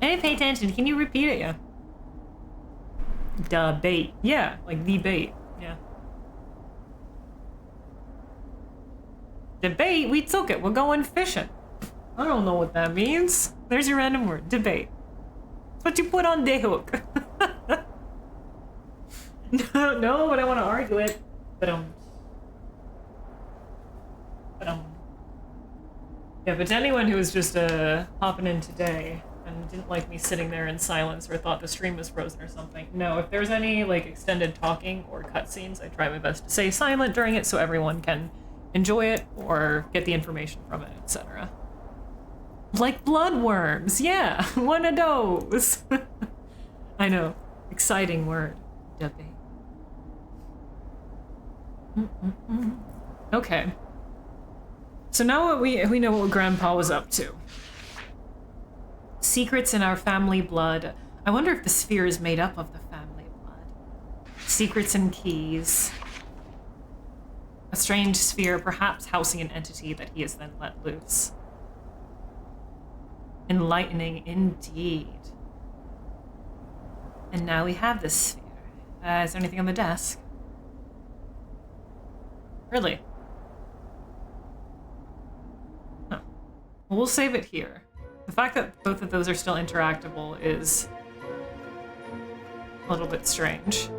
I didn't pay attention. Can you repeat it? Yeah. Debate. Yeah, like the bait. Yeah. Debate? We took it. We're going fishing. I don't know what that means. There's your random word. Debate. It's what you put on the hook. No, but I want to argue it. Yeah, but to anyone who was just hopping in today and didn't like me sitting there in silence or thought the stream was frozen or something, no, if there's any like extended talking or cutscenes, I try my best to stay silent during it so everyone can enjoy it or get the information from it, etc. Like bloodworms, yeah, one of those. I know, exciting word. Debate. Okay. So now we know what Grandpa was up to. Secrets in our family blood. I wonder if the sphere is made up of the family blood. Secrets and keys. A strange sphere, perhaps housing an entity that he has then let loose. Enlightening indeed. And now we have this sphere. Is there anything on the desk? Really? Huh. Well, we'll save it here. The fact that both of those are still interactable is a little bit strange.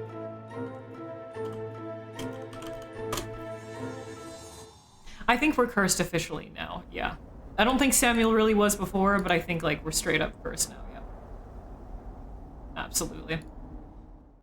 I think we're cursed officially now, yeah. I don't think Samuel really was before, but I think like we're straight up cursed now, yeah. Absolutely.